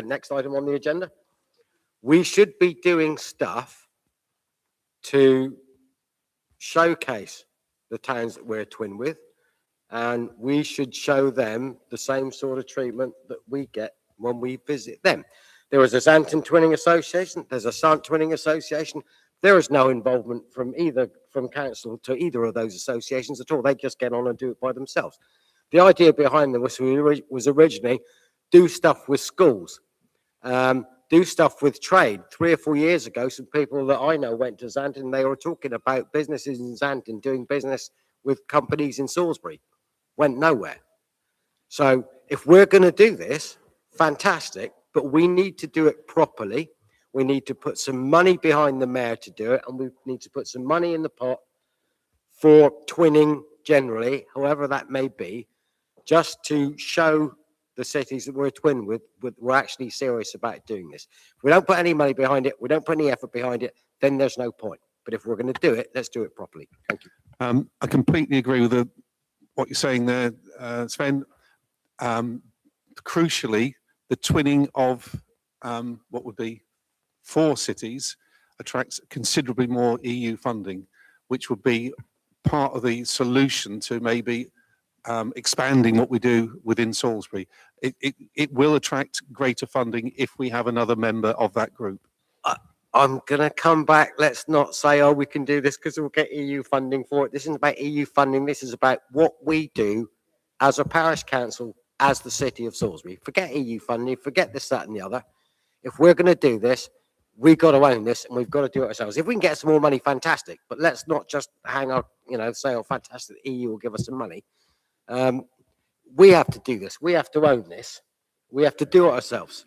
next item on the agenda. We should be doing stuff to showcase the towns that we're twin with, and we should show them the same sort of treatment that we get when we visit them. There is a Xanten Twinning Association, there's a Sant Twinning Association. There is no involvement from council to either of those associations at all. They just get on and do it by themselves. The idea behind them was originally do stuff with schools, do stuff with trade. 3 or 4 years ago, some people that I know went to Xanten, they were talking about businesses in Xanten doing business with companies in Salisbury. Went nowhere. So if we're going to do this, fantastic, but we need to do it properly. We need to put some money behind the mayor to do it, and we need to put some money in the pot for twinning generally, however that may be, just to show the cities that we're a twin with, we're actually serious about doing this. If we don't put any money behind it, we don't put any effort behind it, then there's no point. But if we're going to do it, let's do it properly. Thank you. I completely agree with what you're saying there, Sven. Crucially, the twinning of what would be 4 cities attracts considerably more EU funding, which would be part of the solution to maybe expanding what we do within Salisbury. It will attract greater funding if we have another member of that group. I'm going to come back. Let's not say, oh, we can do this because we'll get EU funding for it. This isn't about EU funding. This is about what we do as a parish council, as the city of Salisbury. Forget EU funding, forget this, that, and the other. If we're going to do this, we've got to own this, and we've got to do it ourselves. If we can get some more money, fantastic. But let's not just hang our, say, oh, fantastic, the EU will give us some money. We have to do this. We have to own this. We have to do it ourselves.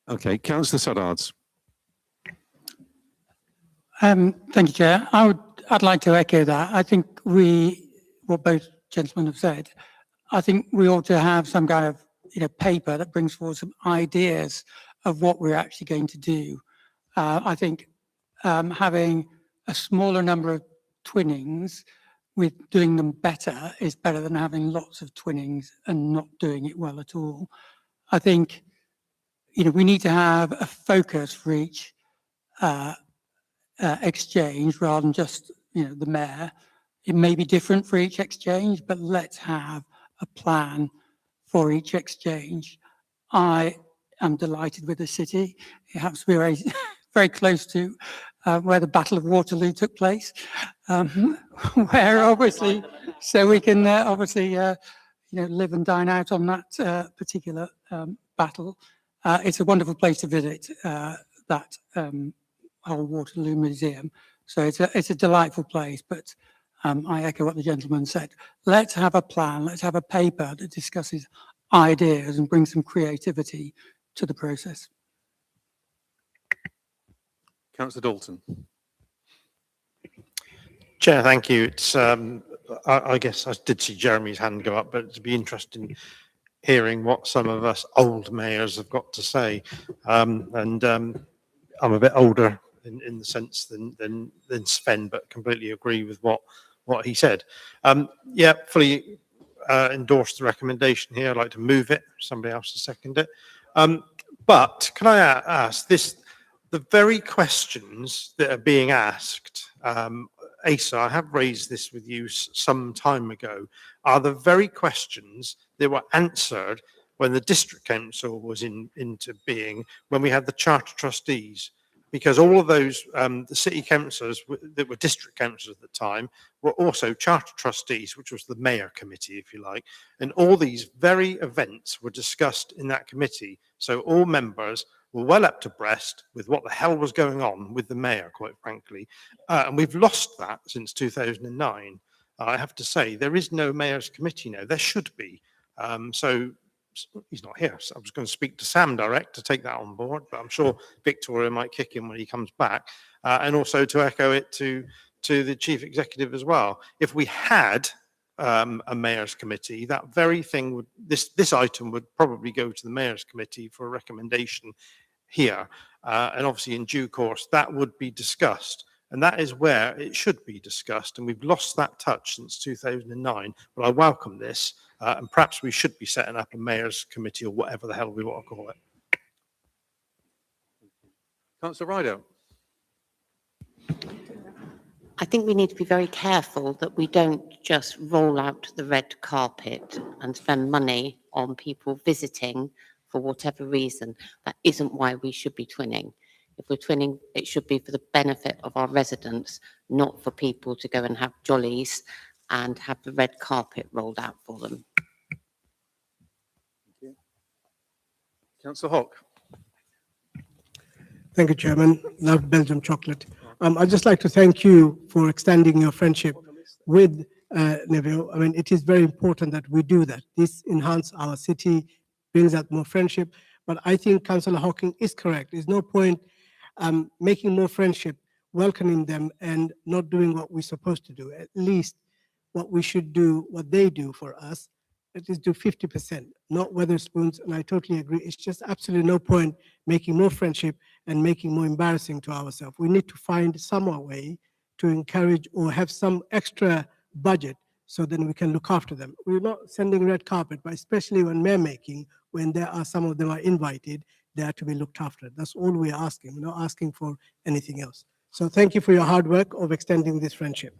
Okay, Councillor Suddards. Thank you, Chair. I'd like to echo that. I think what both gentlemen have said, I think we ought to have some kind of, paper that brings forward some ideas of what we're actually going to do. I think having a smaller number of twinnings with doing them better is better than having lots of twinnings and not doing it well at all. I think, we need to have a focus for each exchange rather than just, the mayor. It may be different for each exchange, but let's have a plan for each exchange. I am delighted with the city. It happens to be very, very close to where the Battle of Waterloo took place, where obviously, so we can obviously, live and dine out on that particular battle. It's a wonderful place to visit, that whole Waterloo Museum. So it's a delightful place, but I echo what the gentleman said. Let's have a plan, let's have a paper that discusses ideas and brings some creativity to the process. Councillor Dalton. Chair, thank you. It's, I guess I did see Jeremy's hand go up, but it'd be interesting hearing what some of us old mayors have got to say. I'm a bit older in the sense than Sven, but completely agree with what he said. Yeah, fully endorse the recommendation here. I'd like to move it. Somebody else to second it. But can I ask this? The very questions that are being asked, Asa, I have raised this with you some time ago, are the very questions that were answered when the district council was into being, when we had the charter trustees. Because all of those, the city councillors that were district councillors at the time were also charter trustees, which was the mayor committee, if you like. And all these very events were discussed in that committee. So all members were well up to breast with what the hell was going on with the mayor, quite frankly. And we've lost that since 2009. I have to say, there is no mayor's committee now. There should be. So he's not here. So I was going to speak to Sam direct to take that on board, but I'm sure Victoria might kick him when he comes back. And also to echo it to the chief executive as well. If we had a mayor's committee, that very thing would, this item would probably go to the mayor's committee for a recommendation here. And obviously in due course, that would be discussed. And that is where it should be discussed. And we've lost that touch since 2009. But I welcome this. And perhaps we should be setting up a mayor's committee or whatever the hell we want to call it. Councillor Rideout. I think we need to be very careful that we don't just roll out the red carpet and spend money on people visiting for whatever reason. That isn't why we should be twinning. If we're twinning, it should be for the benefit of our residents, not for people to go and have jollies and have the red carpet rolled out for them. Councillor Hock. Thank you, Chairman. Love Belgium chocolate. I'd just like to thank you for extending your friendship with Neville. I mean, it is very important that we do that. This enhances our city, brings out more friendship. But I think Councillor Hawking is correct. There's no point making more friendship, welcoming them, and not doing what we're supposed to do. At least what we should do, what they do for us, it is do 50%, not Weatherspoons. And I totally agree. It's just absolutely no point making more friendship and making more embarrassing to ourselves. We need to find some way to encourage or have some extra budget so then we can look after them. We're not sending red carpet, but especially when we're making, when there are some of them are invited, they are to be looked after. That's all we're asking. We're not asking for anything else. So thank you for your hard work of extending this friendship.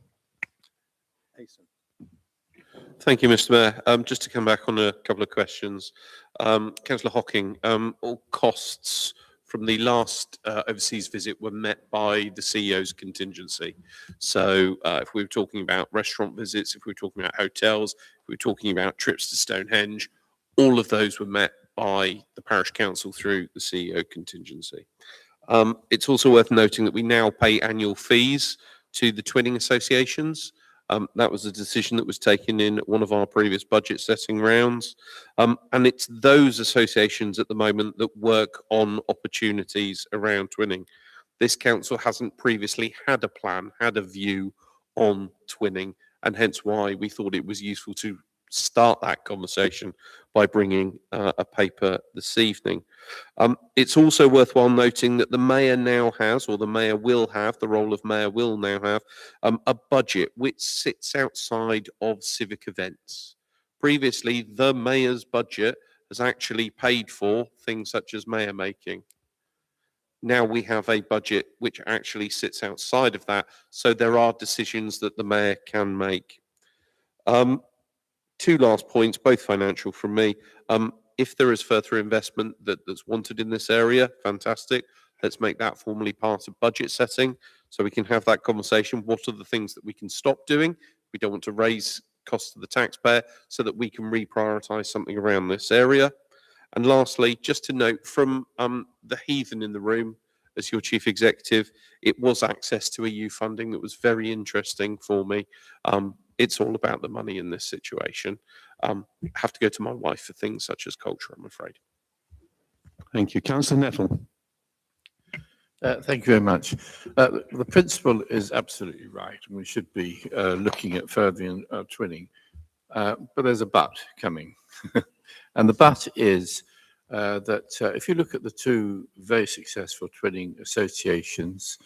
Thank you, Mr. Mayor. Just to come back on a couple of questions. Councillor Hocking, all costs from the last overseas visit were met by the CEO's contingency. So if we were talking about restaurant visits, if we were talking about hotels, if we were talking about trips to Stonehenge, all of those were met by the parish council through the CEO contingency. It's also worth noting that we now pay annual fees to the twinning associations. That was a decision that was taken in one of our previous budget setting rounds. And it's those associations at the moment that work on opportunities around twinning. This council hasn't previously had a plan, had a view on twinning, and hence why we thought it was useful to start that conversation by bringing a paper this evening. It's also worthwhile noting that the mayor now has, or the mayor will have, the role of mayor will now have, a budget which sits outside of civic events. Previously, the mayor's budget has actually paid for things such as mayor making. Now we have a budget which actually sits outside of that, so there are decisions that the mayor can make. Two last points, both financial from me. If there is further investment that's wanted in this area, fantastic. Let's make that formally part of budget setting so we can have that conversation. What are the things that we can stop doing? We don't want to raise costs to the taxpayer, so that we can reprioritise something around this area. And lastly, just to note from the heathen in the room, as your chief executive, it was access to EU funding that was very interesting for me. It's all about the money in this situation. Have to go to my wife for things such as culture, I'm afraid. Thank you. Councillor Nettle. Thank you very much. The principle is absolutely right, and we should be looking at furthering twinning. But there's a but coming. And the but is that if you look at the two very successful twinning associations,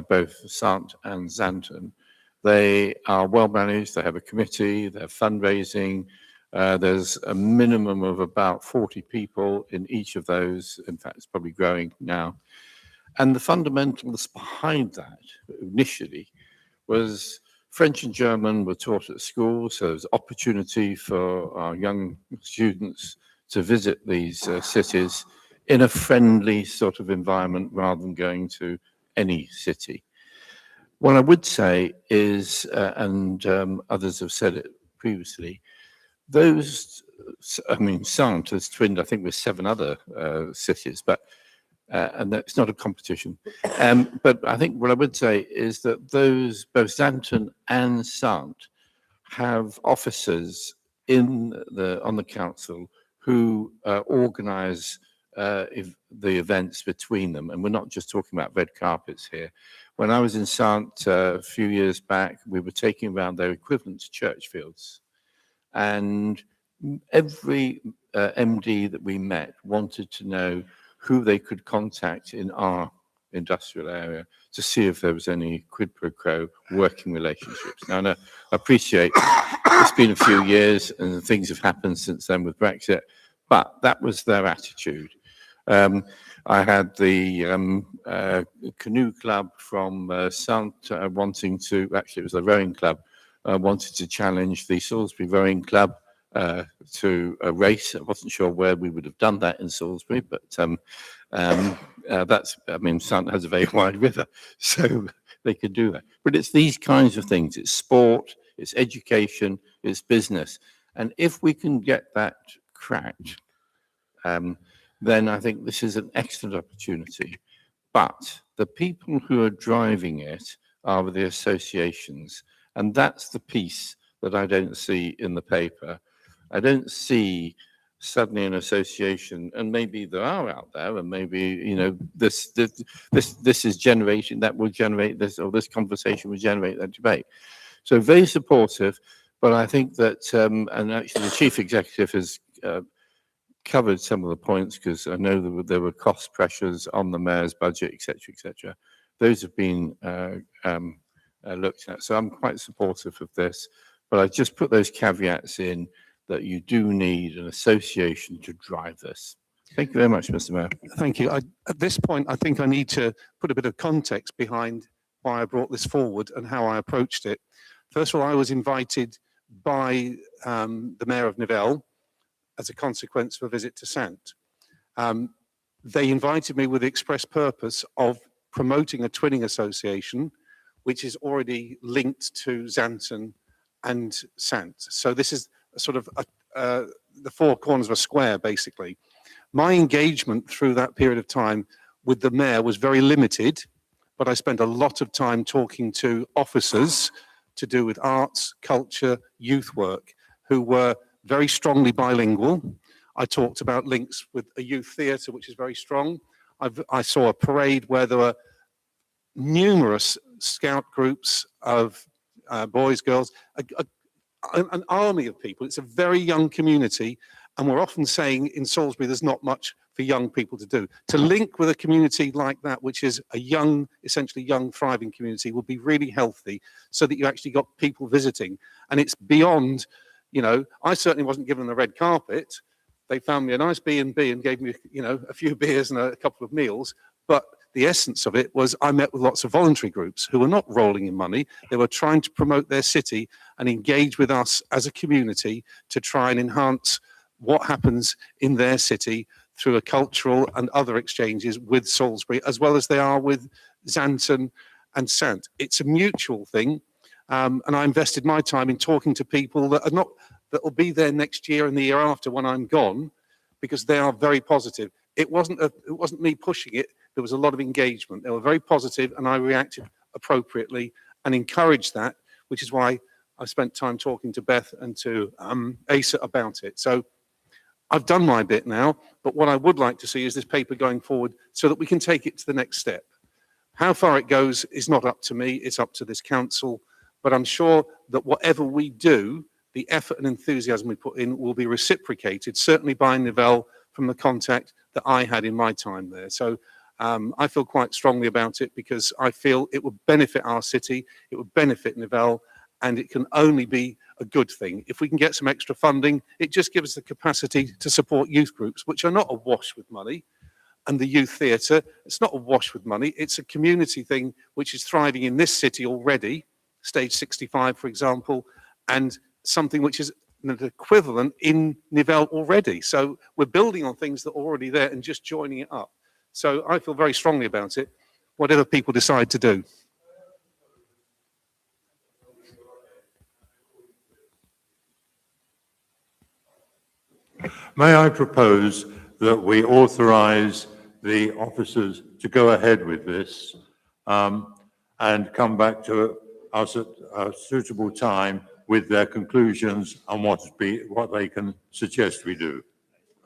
both Sant and Xanten, they are well managed, they have a committee, they have fundraising, there's a minimum of about 40 people in each of those. In fact, it's probably growing now. And the fundamentals behind that initially was French and German were taught at school, so there's opportunity for our young students to visit these cities in a friendly sort of environment rather than going to any city. What I would say is, and others have said it previously, those, I mean, Sant has twinned, I think, with 7 other cities, but and that's not a competition. But I think what I would say is that those, both Xanten and Sant, have officers on the council who organise the events between them. And we're not just talking about red carpets here. When I was in Sant a few years back, we were taking around their equivalent to church fields. And every MD that we met wanted to know who they could contact in our industrial area to see if there was any quid pro quo working relationships. Now, I appreciate it's been a few years and things have happened since then with Brexit, but that was their attitude. I had the canoe club from Sant wanting to, actually it was the rowing club, wanted to challenge the Salisbury Rowing Club to a race. I wasn't sure where we would have done that in Salisbury, but that's, I mean, Sant has a very wide river, so they could do that. But it's these kinds of things. It's sport, it's education, it's business. And if we can get that cracked, then I think this is an excellent opportunity. But the people who are driving it are the associations. And that's the piece that I don't see in the paper. I don't see suddenly an association, and maybe there are out there, and maybe, you know, this is generation that will generate this, or this conversation will generate that debate. So very supportive, but I think that, and actually the chief executive has covered some of the points, because I know there were cost pressures on the mayor's budget, etc., etc. Those have been looked at. So I'm quite supportive of this, but I just put those caveats in that you do need an association to drive this. Thank you very much, Mr. Mayor. Thank you. At this point, I think I need to put a bit of context behind why I brought this forward and how I approached it. First of all, I was invited by the Mayor of Nivelle as a consequence of a visit to Sant. They invited me with the express purpose of promoting a twinning association, which is already linked to Xanten and Sant. So this is sort of the four corners of a square, basically. My engagement through that period of time with the mayor was very limited, but I spent a lot of time talking to officers to do with arts, culture, youth work, who were very strongly bilingual. I talked about links with a youth theatre, which is very strong. I saw a parade where there were numerous scout groups of boys, girls, an army of people. It's a very young community, and we're often saying in Salisbury there's not much for young people to do. To link with a community like that, which is a young, essentially young, thriving community, will be really healthy, so that you actually got people visiting. And it's beyond, you know, I certainly wasn't given the red carpet. They found me a nice B&B and gave me, you know, a few beers and a couple of meals. But the essence of it was I met with lots of voluntary groups who were not rolling in money. They were trying to promote their city and engage with us as a community to try and enhance what happens in their city through a cultural and other exchanges with Salisbury, as well as they are with Xanten and Sant. It's a mutual thing. And I invested my time in talking to people that are not, that will be there next year and the year after when I'm gone, because they are very positive. It wasn't me pushing it. There was a lot of engagement. They were very positive, and I reacted appropriately and encouraged that, which is why I spent time talking to Beth and to Asa about it. So I've done my bit now, but what I would like to see is this paper going forward so that we can take it to the next step. How far it goes is not up to me, it's up to this council, but I'm sure that whatever we do, the effort and enthusiasm we put in will be reciprocated, certainly by Nivelle, from the contact that I had in my time there. So I feel quite strongly about it, because I feel it would benefit our city, it would benefit Nivelle, and it can only be a good thing. If we can get some extra funding, it just gives us the capacity to support youth groups, which are not awash with money. And the youth theatre, it's not awash with money. It's a community thing which is thriving in this city already, Stage 65, for example, and something which is an equivalent in Nivelle already. So we're building on things that are already there and just joining it up. So I feel very strongly about it, whatever people decide to do. May I propose that we authorise the officers to go ahead with this and come back to us at a suitable time with their conclusions and what they can suggest we do.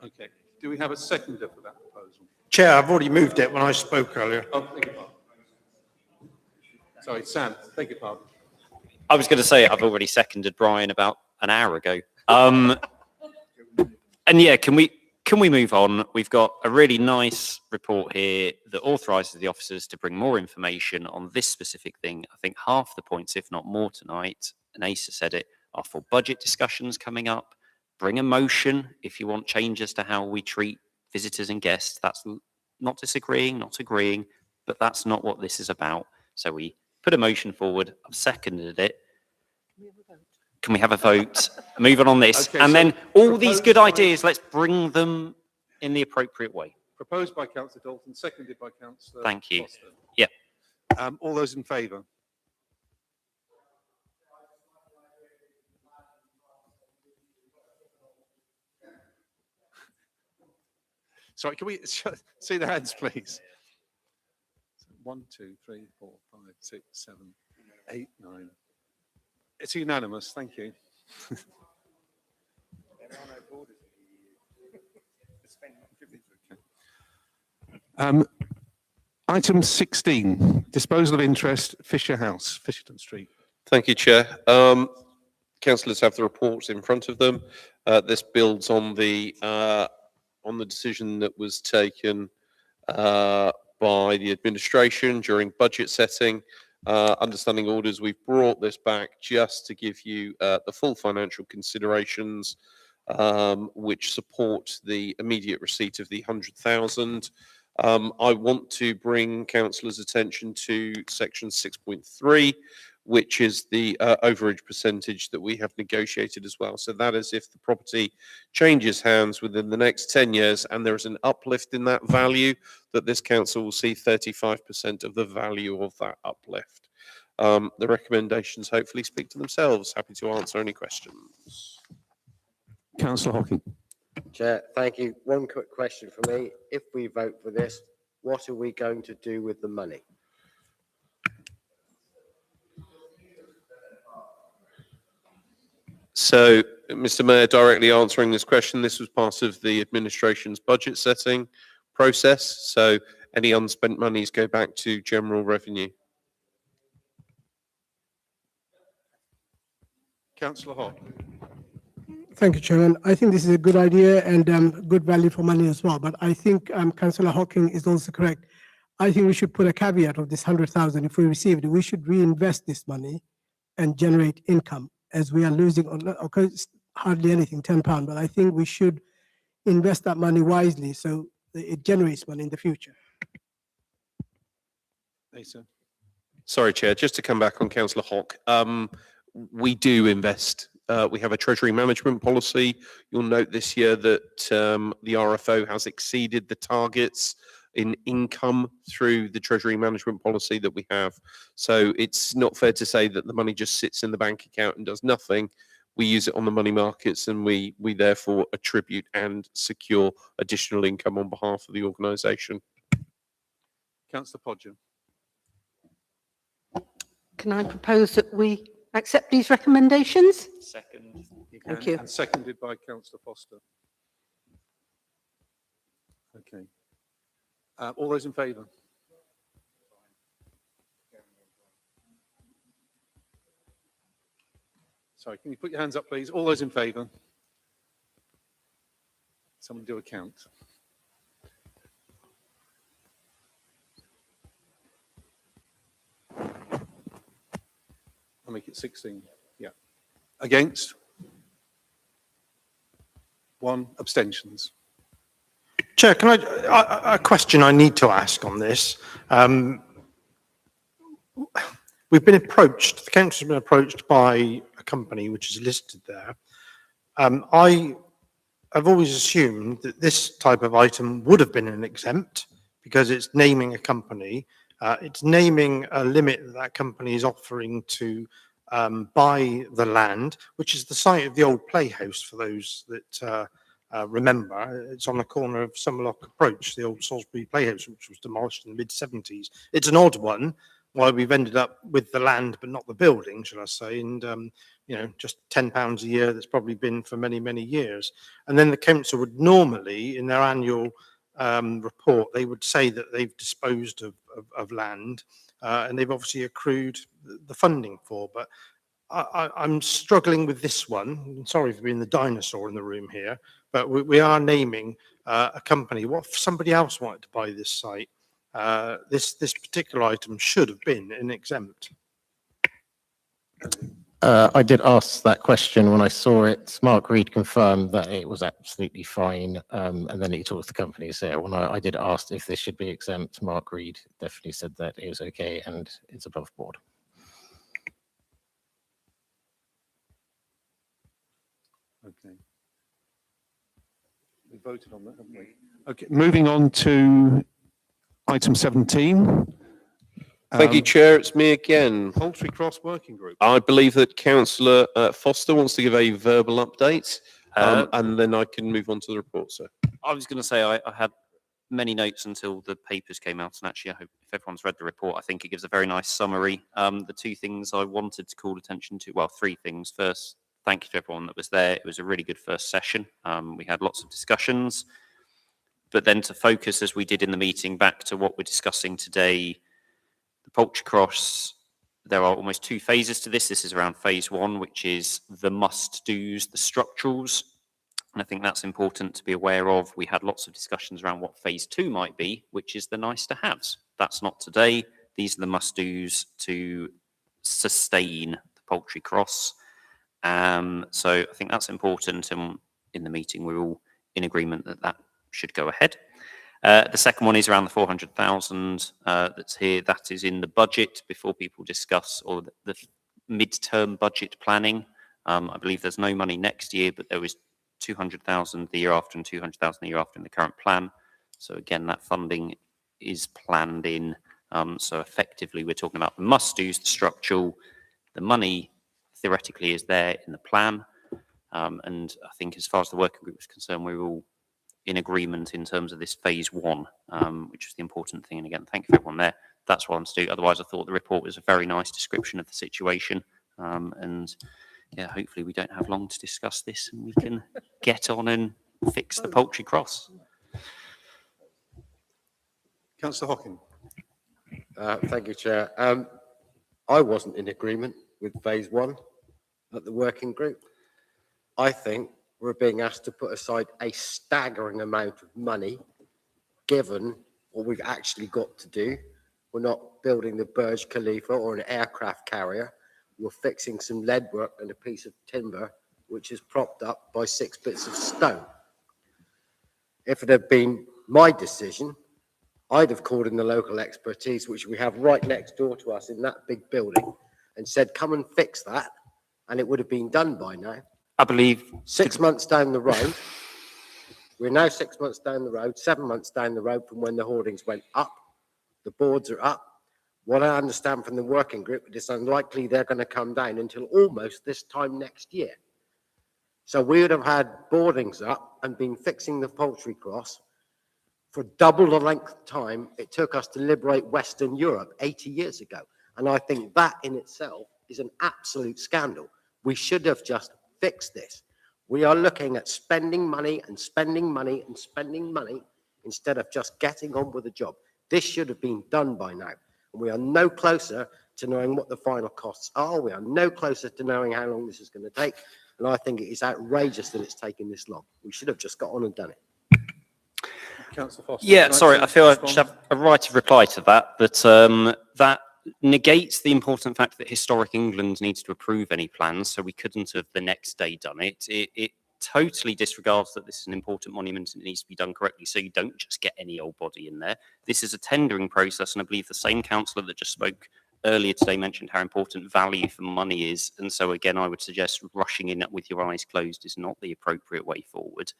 Okay. Do we have a seconder for that proposal? Chair, I've already moved it when I spoke earlier. Oh, thank you, Bob. Sorry, Sam, thank you, Bob. I was going to say I've already seconded Brian about an hour ago. And yeah, can we move on? We've got a really nice report here that authorises the officers to bring more information on this specific thing. I think half the points, if not more tonight, and Asa said it, are for budget discussions coming up. Bring a motion if you want changes to how we treat visitors and guests. That's not disagreeing, not agreeing, but that's not what this is about. So we put a motion forward. I've seconded it. Can we have a vote? Move on this. Okay, and so then all these good ideas, let's bring them in the appropriate way. Proposed by Councillor Dalton, seconded by Councillor Thank you. Foster. Yeah. All those in favour? Sorry, can we see the hands, please? 1, 2, 3, 4, 5, 6, 7, 8, 9. It's unanimous. Thank you. Item 16, disposal of interest, Fisher House, Fisherton Street. Thank you, Chair. Councillors have the reports in front of them. This builds on the decision that was taken by the administration during budget setting. Understanding orders, we've brought this back just to give you the full financial considerations which support the immediate receipt of the 100,000. I want to bring councillors' attention to section 6.3, which is the overage percentage that we have negotiated as well. So that is if the property changes hands within the next 10 years and there is an uplift in that value, that this council will see 35% of the value of that uplift. The recommendations hopefully speak to themselves. Happy to answer any questions. Councillor Hocking. Chair, thank you. One quick question for me. If we vote for this, what are we going to do with the money? So, Mr. Mayor, directly answering this question, this was part of the administration's budget setting process. So any unspent monies go back to general revenue. Councillor Hott. Thank you, Chairman. I think this is a good idea and good value for money as well. But I think Councillor Hocking is also correct. I think we should put a caveat of this 100,000. If we receive it, we should reinvest this money and generate income, as we are losing on hardly anything, £10. But I think we should invest that money wisely so that it generates money in the future. Lisa. Sorry, Chair, just to come back on Councillor Hock. We do invest. We have a treasury management policy. You'll note this year that the RFO has exceeded the targets in income through the treasury management policy that we have. So it's not fair to say that the money just sits in the bank account and does nothing. We use it on the money markets, and we therefore attribute and secure additional income on behalf of the organisation. Councillor Podger. Can I propose that we accept these recommendations? Second. Thank you. And seconded by Councillor Foster. Okay. All those in favour? Sorry, can you put your hands up, please? All those in favour? Someone do a count. I'll make it 16. Yeah. Against? 1. Abstentions. Chair, can a question I need to ask on this? We've been approached, the council's been approached by a company which is listed there. I have always assumed that this type of item would have been an exempt because it's naming a company. It's naming a limit that that company is offering to buy the land, which is the site of the old playhouse for those that remember. It's on the corner of Summerlock Approach, the old Salisbury Playhouse, which was demolished in the mid-70s. It's an odd one, why we've ended up with the land but not the building, shall I say, and you know, just £10 a year that's probably been for many, many years. And then the council would normally, in their annual report, they would say that they've disposed of land and they've obviously accrued the funding for. But I'm struggling with this one. I'm sorry for being the dinosaur in the room here, but we are naming a company. What if somebody else wanted to buy this site? This particular item should have been an exempt. I did ask that question when I saw it. Mark Reed confirmed that it was absolutely fine, and then he talked to the companies there. When I did ask if this should be exempt, Mark Reed definitely said that it was okay and it's above board. Okay. We voted on that, haven't we? Okay, moving on to item 17. Thank you, Chair. It's me again. Poultry Cross Working Group. I believe that Councillor Foster wants to give a verbal update, and then I can move on to the report, sir. I was going to say I had many notes until the papers came out, and actually I hope if everyone's read the report, I think it gives a very nice summary. The two things I wanted to call attention to, well, three things. First, thank you to everyone that was there. It was a really good first session. We had lots of discussions, but then to focus, as we did in the meeting, back to what we're discussing today, the poultry cross, there are almost two phases to this. This is around phase one, which is the must-dos, the structurals. And I think that's important to be aware of. We had lots of discussions around what phase two might be, which is the nice-to-haves. That's not today. These are the must-dos to sustain the poultry cross. So I think that's important. And in the meeting, we're all in agreement that that should go ahead. The second one is around the 400,000 that's here. That is in the budget before people discuss, or the mid-term budget planning. I believe there's no money next year, but there was 200,000 the year after and 200,000 the year after in the current plan. So again, that funding is planned in. So effectively, we're talking about the must-dos, the structural. The money theoretically is there in the plan. And I think as far as the working group is concerned, we're all in agreement in terms of this phase one, which is the important thing. And again, thank you for everyone there. That's what I'm to do. Otherwise, I thought the report was a very nice description of the situation. And yeah, hopefully we don't have long to discuss this and we can get on and fix the poultry cross. Councillor Hockin. Thank you, Chair. I wasn't in agreement with phase one at the working group. I think we're being asked to put aside a staggering amount of money, given what we've actually got to do. We're not building the Burj Khalifa or an aircraft carrier. We're fixing some lead work and a piece of timber, which is propped up by 6 bits of stone. If it had been my decision, I'd have called in the local expertise, which we have right next door to us in that big building, and said, come and fix that. And it would have been done by now. I believe 6 months down the road, we're now 6 months down the road, 7 months down the road from when the hoardings went up. The boards are up. What I understand from the working group, it is unlikely they're going to come down until almost this time next year. So we would have had boardings up and been fixing the poultry cross for double the length of time it took us to liberate Western Europe 80 years ago. And I think that in itself is an absolute scandal. We should have just fixed this. We are looking at spending money and spending money and spending money instead of just getting on with the job. This should have been done by now. And we are no closer to knowing what the final costs are. We are no closer to knowing how long this is going to take. And I think it is outrageous that it's taken this long. We should have just got on and done it. Councillor Foster. Yeah, sorry, I feel I should have a right of reply to that, but that negates the important fact that Historic England needs to approve any plans, so we couldn't have the next day done it. It totally disregards that this is an important monument and it needs to be done correctly, so you don't just get any old body in there. This is a tendering process, and I believe the same councillor that just spoke earlier today mentioned how important value for money is, and so again, I would suggest rushing in with your eyes closed is not the appropriate way forward.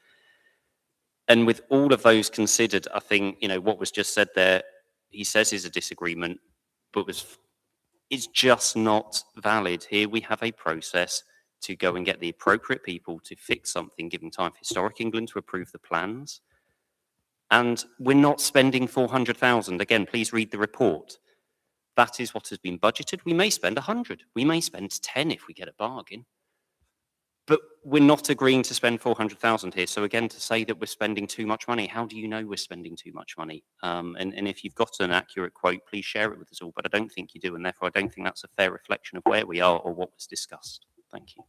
And with all of those considered, I think, you know, what was just said there, he says is a disagreement, but it's just not valid. Here we have a process to go and get the appropriate people to fix something, giving time for Historic England to approve the plans. And we're not spending 400,000. Again, please read the report. That is what has been budgeted. We may spend 100. We may spend 10 if we get a bargain. But we're not agreeing to spend 400,000 here. So again, to say that we're spending too much money, how do you know we're spending too much money? And if you've got an accurate quote, please share it with us all. But I don't think you do. And therefore, I don't think that's a fair reflection of where we are or what was discussed. Thank you.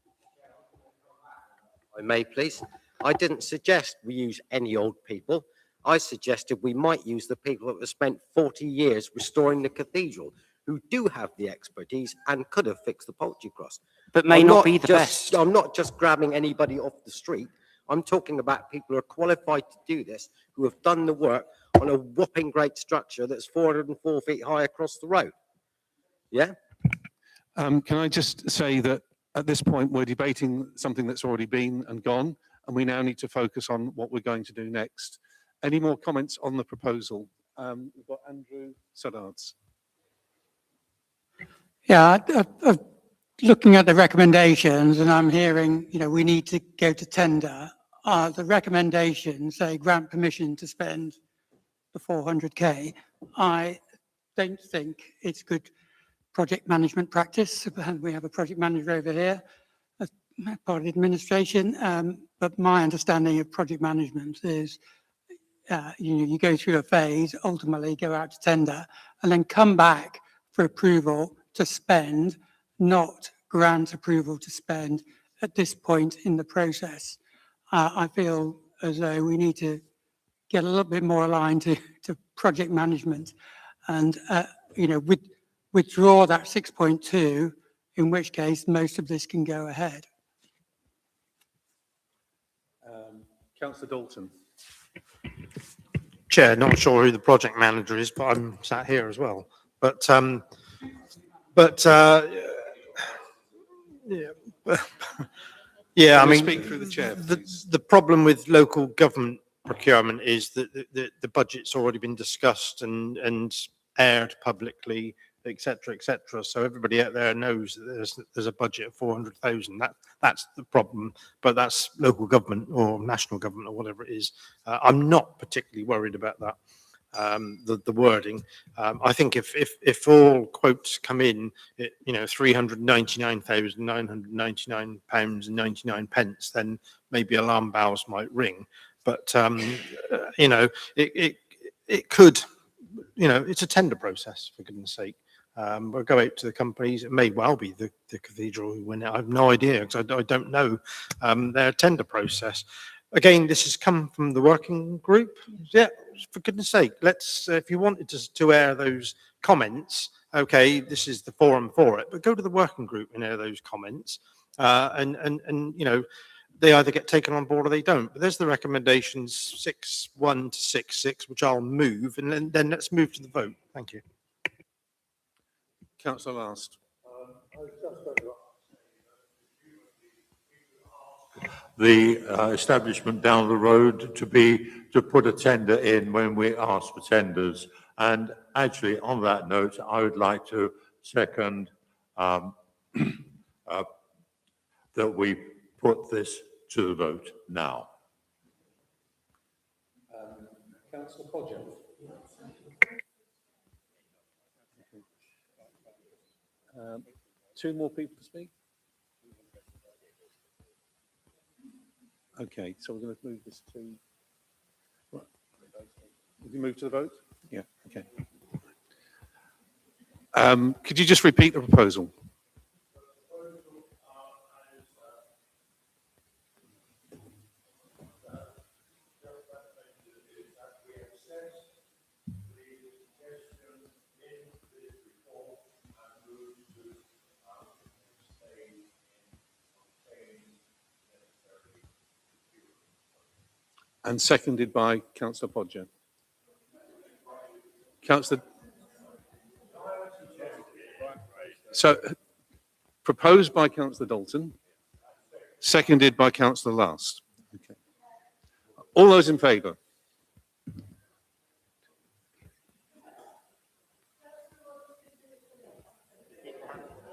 I may, please. I didn't suggest we use any old people. I suggested we might use the people that have spent 40 years restoring the cathedral, who do have the expertise and could have fixed the poultry cross. But may not be the best. I'm not just grabbing anybody off the street. I'm talking about people who are qualified to do this, who have done the work on a whopping great structure that's 404 feet high across the road. Yeah? Can I just say that at this point, we're debating something that's already been and gone, and we now need to focus on what we're going to do next. Any more comments on the proposal? We've got Andrew Suddards. Yeah, looking at the recommendations, and I'm hearing, you know, we need to go to tender. The recommendations say grant permission to spend the 400K. I don't think it's good project management practice. We have a project manager over here as part of the administration, but my understanding of project management is you go through a phase, ultimately go out to tender, and then come back for approval to spend, not grant approval to spend at this point in the process. I feel as though we need to get a little bit more aligned to project management and, withdraw that 6.2, in which case most of this can go ahead. Councillor Dalton. Chair, not sure who the project manager is, but I'm sat here as well. Yeah, I mean, speak through the chair, the problem with local government procurement is that the budget's already been discussed and aired publicly, et cetera, so everybody out there knows that there's a budget of 400,000. That's the problem, but that's local government or national government or whatever it is. I'm not particularly worried about that. The wording. I think if all quotes come in, £399,999.99, then maybe alarm bells might ring. But it could, it's a tender process, for goodness sake. We'll go out to the companies. It may well be the cathedral who win it. I have no idea because I don't know their tender process. Again, this has come from the working group. Yeah, for goodness sake, let's, if you wanted to air those comments, okay, this is the forum for it, but go to the working group and air those comments. They either get taken on board or they don't. But there's the recommendations 6.1 to 6.6, which I'll move, and then let's move to the vote. Thank you. Councillor Last. The establishment down the road to put a tender in when we ask for tenders. And actually, on that note, I would like to second that we put this to the vote now. Councillor Podger. Two more people to speak? Okay, so we're going to move this to... Did you move to the vote? Yeah, okay. Could you just repeat the proposal? And seconded by Councillor Podger. Councillor... So, proposed by Councillor Dalton, seconded by Councillor Last. Okay. All those in favour?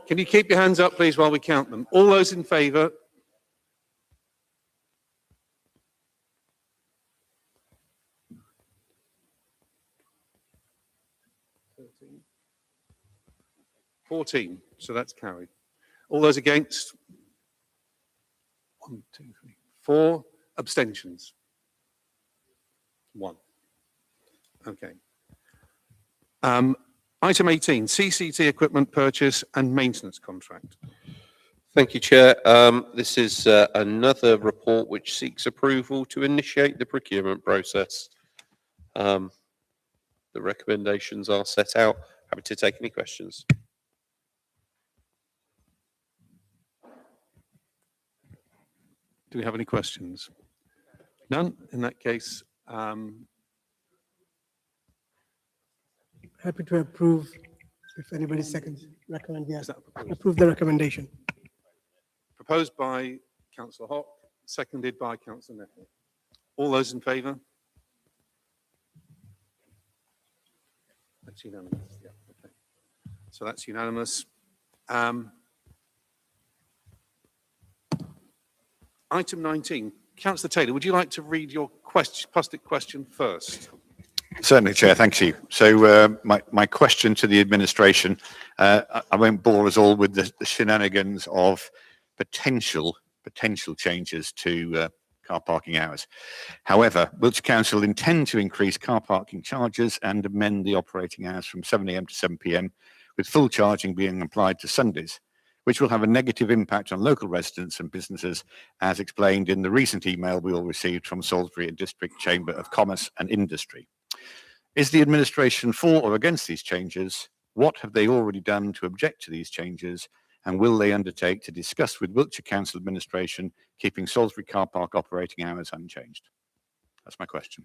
Can you keep your hands up, please, while we count them? All those in favour? 14, so that's carried. All those against? 1, 2, 3, 4. Abstentions? 1. Okay. Item 18, CCT equipment purchase and maintenance contract. Thank you, Chair. This is another report which seeks approval to initiate the procurement process. The recommendations are set out. Happy to take any questions. Do we have any questions? None? In that case, happy to approve if anybody seconds, recommend, yes. Approve the recommendation. proposed by Councillor Hock, seconded by Councillor Nettle. All those in favour? That's unanimous. Yeah, okay. So that's unanimous. Item 19. Councillor Taylor, would you like to read your post-it question first? Certainly, Chair, thank you. So my question to the administration, I won't bore us all with the shenanigans of potential changes to car parking hours. However, Wiltshire Council intend to increase car parking charges and amend the operating hours from 7 a.m. to 7 p.m, with full charging being applied to Sundays, which will have a negative impact on local residents and businesses, as explained in the recent email we all received from Salisbury and District Chamber of Commerce and Industry. Is the administration for or against these changes? What have they already done to object to these changes? And will they undertake to discuss with Wiltshire Council administration keeping Salisbury car park operating hours unchanged? That's my question.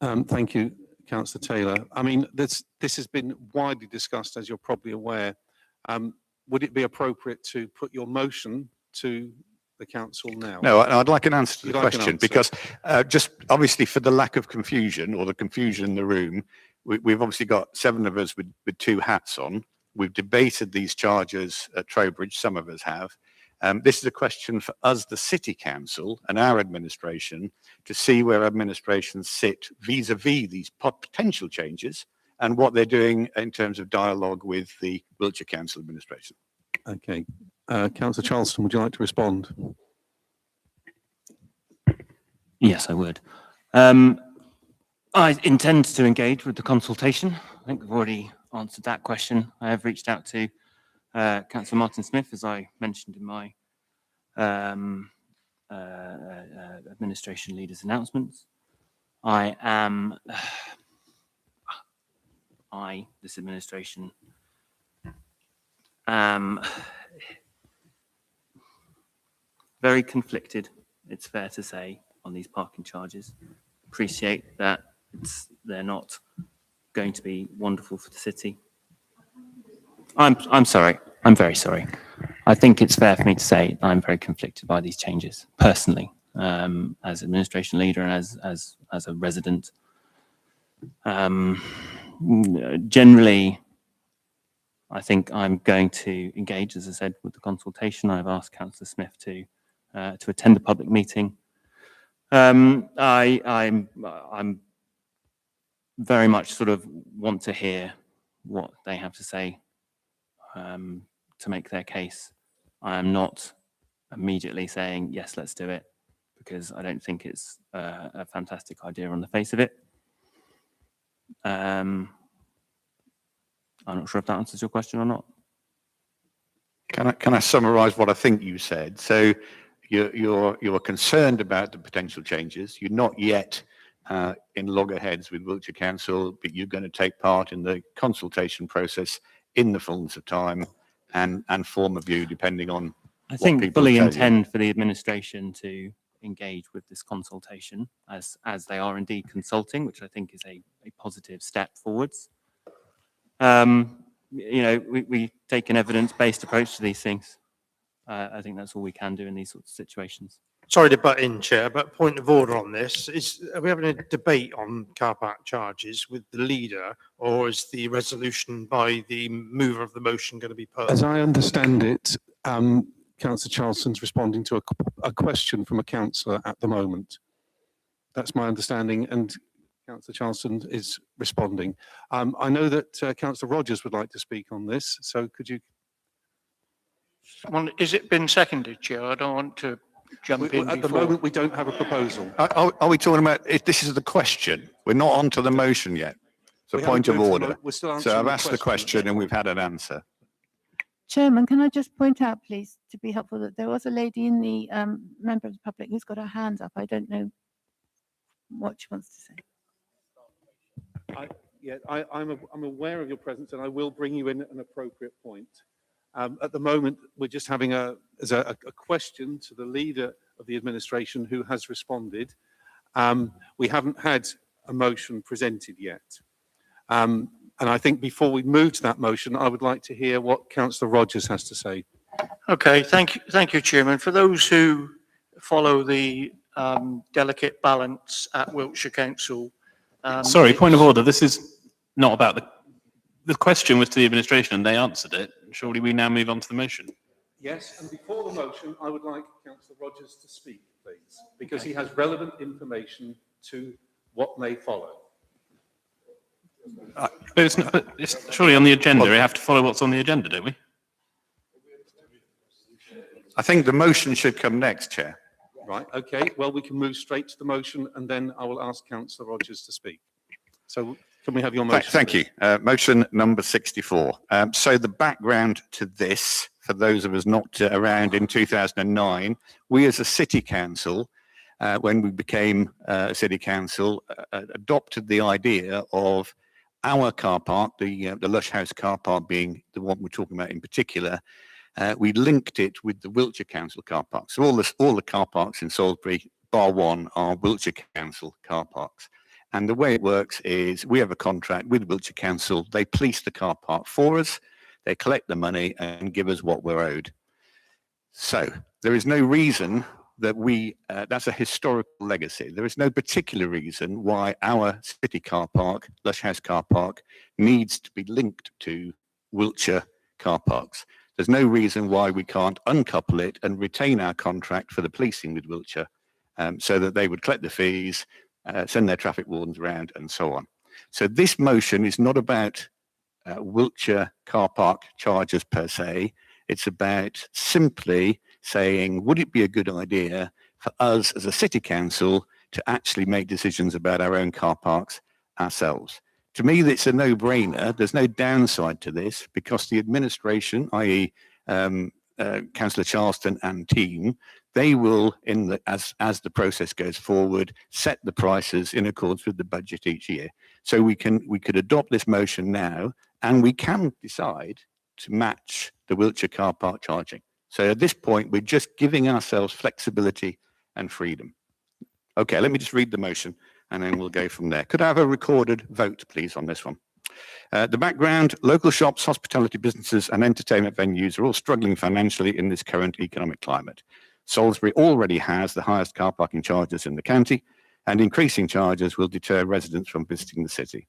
Thank you, Councillor Taylor. I mean, this has been widely discussed, as you're probably aware. Would it be appropriate to put your motion to the council now? No, I'd like an answer to the You'd like an question, answer? because just obviously for the lack of confusion or the confusion in the room, we've obviously got 7 of us with 2 hats on. We've debated these charges at Trowbridge, some of us have. This is a question for us, the City Council and our administration, to see where administrations sit vis-a-vis these potential changes and what they're doing in terms of dialogue with the Wiltshire Council administration. Okay. Councillor Charleston, would you like to respond? Yes, I would. I intend to engage with the consultation. I think we've already answered that question. I have reached out to Councillor Martin Smith, as I mentioned in my administration leader's announcements. This administration, very conflicted, it's fair to say, on these parking charges. Appreciate that they're not going to be wonderful for the city. I'm sorry. I'm very sorry. I think it's fair for me to say I'm very conflicted by these changes personally, as administration leader and as a resident. Generally, I think I'm going to engage, as I said, with the consultation. I've asked Councillor Smith to attend the public meeting. I'm very much sort of want to hear what they have to say to make their case. I am not immediately saying, yes, let's do it, because I don't think it's a fantastic idea on the face of it. I'm not sure if that answers your question or not. Can I summarise what I think you said? So you're concerned about the potential changes. You're not yet in loggerheads with Wiltshire Council, but you're going to take part in the consultation process in the fullness of time and form a view depending on I think fully intend for the administration to engage with this consultation as they are indeed consulting, which I think is a positive step forwards. You know, we take an evidence-based approach to these things. I think that's all we can do in these sorts of situations. Sorry to butt in, Chair, but point of order on this is: are we having a debate on car park charges with the leader, or is the resolution by the mover of the motion going to be put? As I understand it, Councillor Charleston's responding to a question from a councillor at the moment. That's my understanding, and Councillor Charleston is responding. I know that Councillor Rogers would like to speak on this, so could you? Well, is it been seconded, Chair? I don't want to jump in At the moment, we don't have a proposal. Are we talking about, if this is the question? We're not onto the motion yet. It's a point of order. So I've asked the question and we've had an answer. Chairman, can I just point out, please, to be helpful, that there was a lady in the member of the public who's got her hands up. I don't know what she wants to say. I'm aware of your presence, and I will bring you in at an appropriate point. At the moment, we're just having a question to the leader of the administration who has responded. We haven't had a motion presented yet. And I think before we move to that motion, I would like to hear what Councillor Rogers has to say. Okay, thank you, Chairman. For those who follow the delicate balance at Wiltshire Council. Sorry, point of order. This is not about the question was to the administration and they answered it. Surely we now move on to the motion. Yes, and before the motion, I would like Councillor Rogers to speak, please, because he has relevant information to what may follow. But it's surely on the agenda. We have to follow what's on the agenda, don't we? I think the motion should come next, Chair. Right, okay, well, we can move straight to the motion and then I will ask Councillor Rogers to speak. So can we have your motion? Thank you. Motion number 64. So the background to this, for those of us not around in 2009, we as a city council, when we became a city council, adopted the idea of our car park, the Lush House car park being the one we're talking about in particular. We linked it with the Wiltshire Council car park. So all the car parks in Salisbury, bar one, are Wiltshire Council car parks. And the way it works is we have a contract with Wiltshire Council. They police the car park for us. They collect the money and give us what we're owed. So there is no reason that that's a historical legacy. There is no particular reason why our city car park, Lush House car park, needs to be linked to Wiltshire car parks. There's no reason why we can't uncouple it and retain our contract for the policing with Wiltshire, so that they would collect the fees, send their traffic wardens around and so on. So this motion is not about Wiltshire car park charges per se. It's about simply saying, would it be a good idea for us as a city council to actually make decisions about our own car parks ourselves? To me, it's a no-brainer. There's no downside to this because the administration, i.e. Councillor Charleston and team, they will, as the process goes forward, set the prices in accordance with the budget each year. So we could adopt this motion now, and we can decide to match the Wiltshire car park charging. So at this point, we're just giving ourselves flexibility and freedom. Okay, let me just read the motion, and then we'll go from there. Could I have a recorded vote, please, on this one? The background: local shops, hospitality businesses and entertainment venues are all struggling financially in this current economic climate. Salisbury already has the highest car parking charges in the county, and increasing charges will deter residents from visiting the city.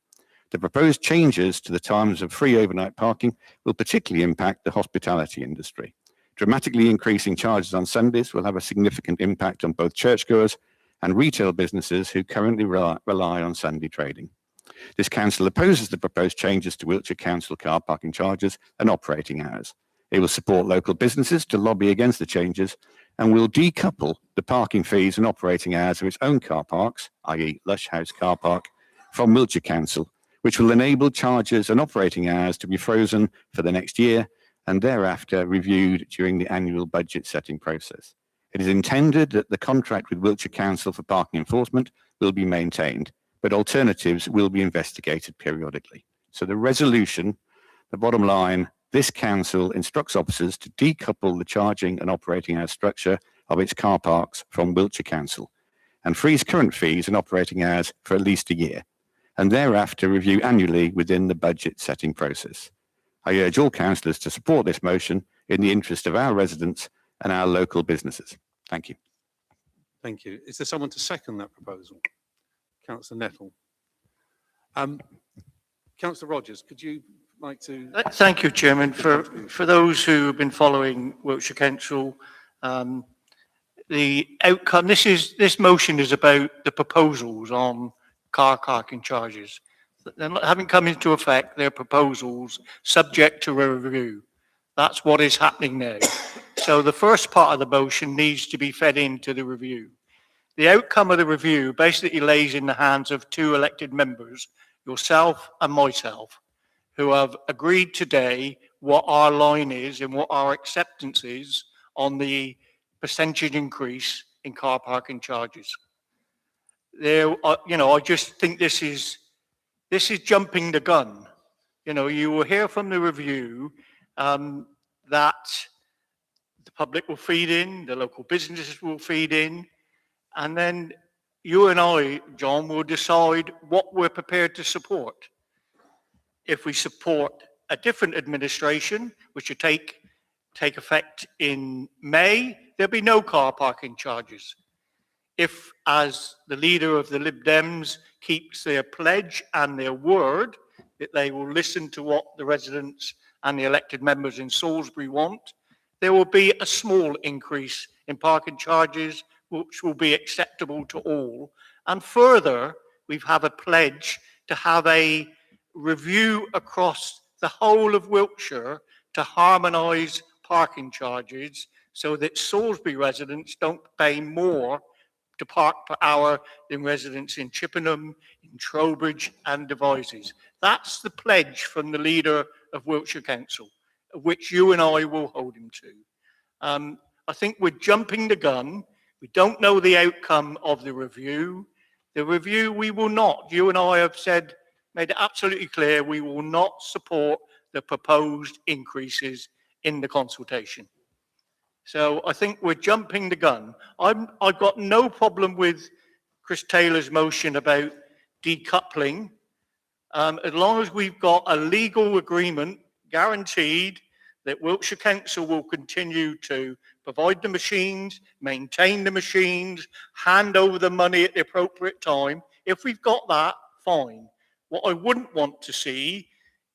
The proposed changes to the times of free overnight parking will particularly impact the hospitality industry. Dramatically increasing charges on Sundays will have a significant impact on both churchgoers and retail businesses who currently rely on Sunday trading. This council opposes the proposed changes to Wiltshire Council car parking charges and operating hours. It will support local businesses to lobby against the changes and will decouple the parking fees and operating hours of its own car parks, i.e. Lush House car park, from Wiltshire Council, which will enable charges and operating hours to be frozen for the next year and thereafter reviewed during the annual budget setting process. It is intended that the contract with Wiltshire Council for parking enforcement will be maintained, but alternatives will be investigated periodically. So the resolution, the bottom line, this council instructs officers to decouple the charging and operating hours structure of its car parks from Wiltshire Council and freeze current fees and operating hours for at least a year, and thereafter review annually within the budget setting process. I urge all councillors to support this motion in the interest of our residents and our local businesses. Thank you. Thank you. Is there someone to second that proposal? Councillor Nettle. Councillor Rogers, could you like to? Thank you, Chairman. For those who have been following Wiltshire Council, the outcome, this motion is about the proposals on car parking charges. They haven't come into effect, they're proposals subject to a review. That's what is happening now. So the first part of the motion needs to be fed into the review. The outcome of the review basically lays in the hands of two elected members, yourself and myself, who have agreed today what our line is and what our acceptance is on the percentage increase in car parking charges. I just think this is jumping the gun. You will hear from the review that the public will feed in, the local businesses will feed in, and then you and I, John, will decide what we're prepared to support. If we support a different administration, which will take effect in May, there'll be no car parking charges. If, as the leader of the Lib Dems keeps their pledge and their word, that they will listen to what the residents and the elected members in Salisbury want, there will be a small increase in parking charges, which will be acceptable to all. And further, we have a pledge to have a review across the whole of Wiltshire to harmonise parking charges so that Salisbury residents don't pay more to park per hour than residents in Chippenham, in Trowbridge and Devizes. That's the pledge from the leader of Wiltshire Council, which you and I will hold him to. I think we're jumping the gun. We don't know the outcome of the review. The review, we will not. You and I have said, made it absolutely clear, we will not support the proposed increases in the consultation. So I think we're jumping the gun. I've got no problem with Chris Taylor's motion about decoupling, as long as we've got a legal agreement guaranteed that Wiltshire Council will continue to provide the machines, maintain the machines, hand over the money at the appropriate time. If we've got that, fine. What I wouldn't want to see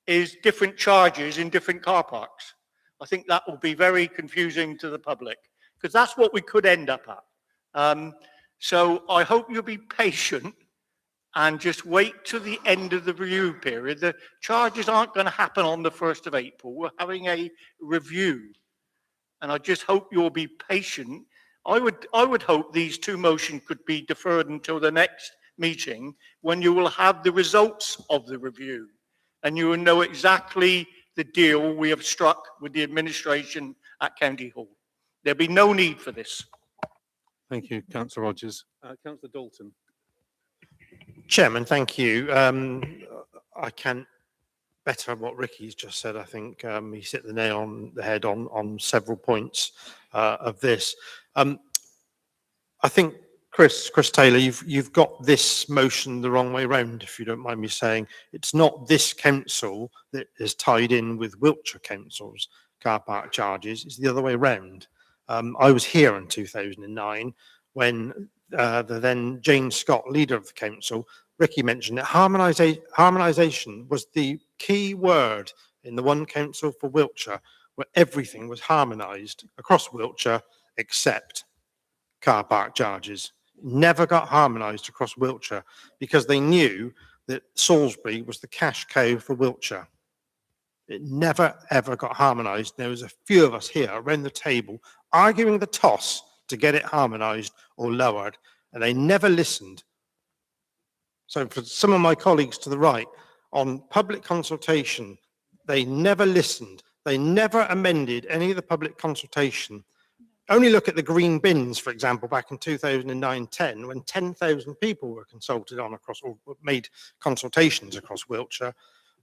is different charges in different car parks. I think that will be very confusing to the public, because that's what we could end up at. So I hope you'll be patient and just wait to the end of the review period. The charges aren't going to happen on the 1st of April. We're having a review. And I just hope you'll be patient. I would hope these two motions could be deferred until the next meeting, when you will have the results of the review and you will know exactly the deal we have struck with the administration at County Hall. There'll be no need for this. Thank you, Councillor Rogers. Councillor Dalton. Chairman, thank you. I can't better what Ricky's just said. I think he's hit the nail on the head on several points of this. I think, Chris Taylor, you've got this motion the wrong way round, if you don't mind me saying. It's not this council that is tied in with Wiltshire Council's car park charges. It's the other way round. I was here in 2009 when the then James Scott, leader of the council, Ricky mentioned that harmonisation was the key word in the one council for Wiltshire, where everything was harmonised across Wiltshire except car park charges. Never got harmonised across Wiltshire because they knew that Salisbury was the cash cow for Wiltshire. It never, ever got harmonised. There was a few of us here around the table arguing the toss to get it harmonised or lowered, and they never listened. So for some of my colleagues to the right, on public consultation, they never listened. They never amended any of the public consultation. Only look at the green bins, for example, back in 2009-10, when 10,000 people were consulted on across, or made consultations across Wiltshire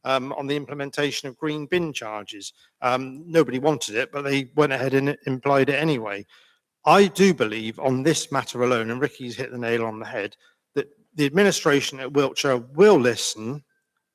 on the implementation of green bin charges. Nobody wanted it, but they went ahead and implied it anyway. I do believe on this matter alone, and Ricky's hit the nail on the head, that the administration at Wiltshire will listen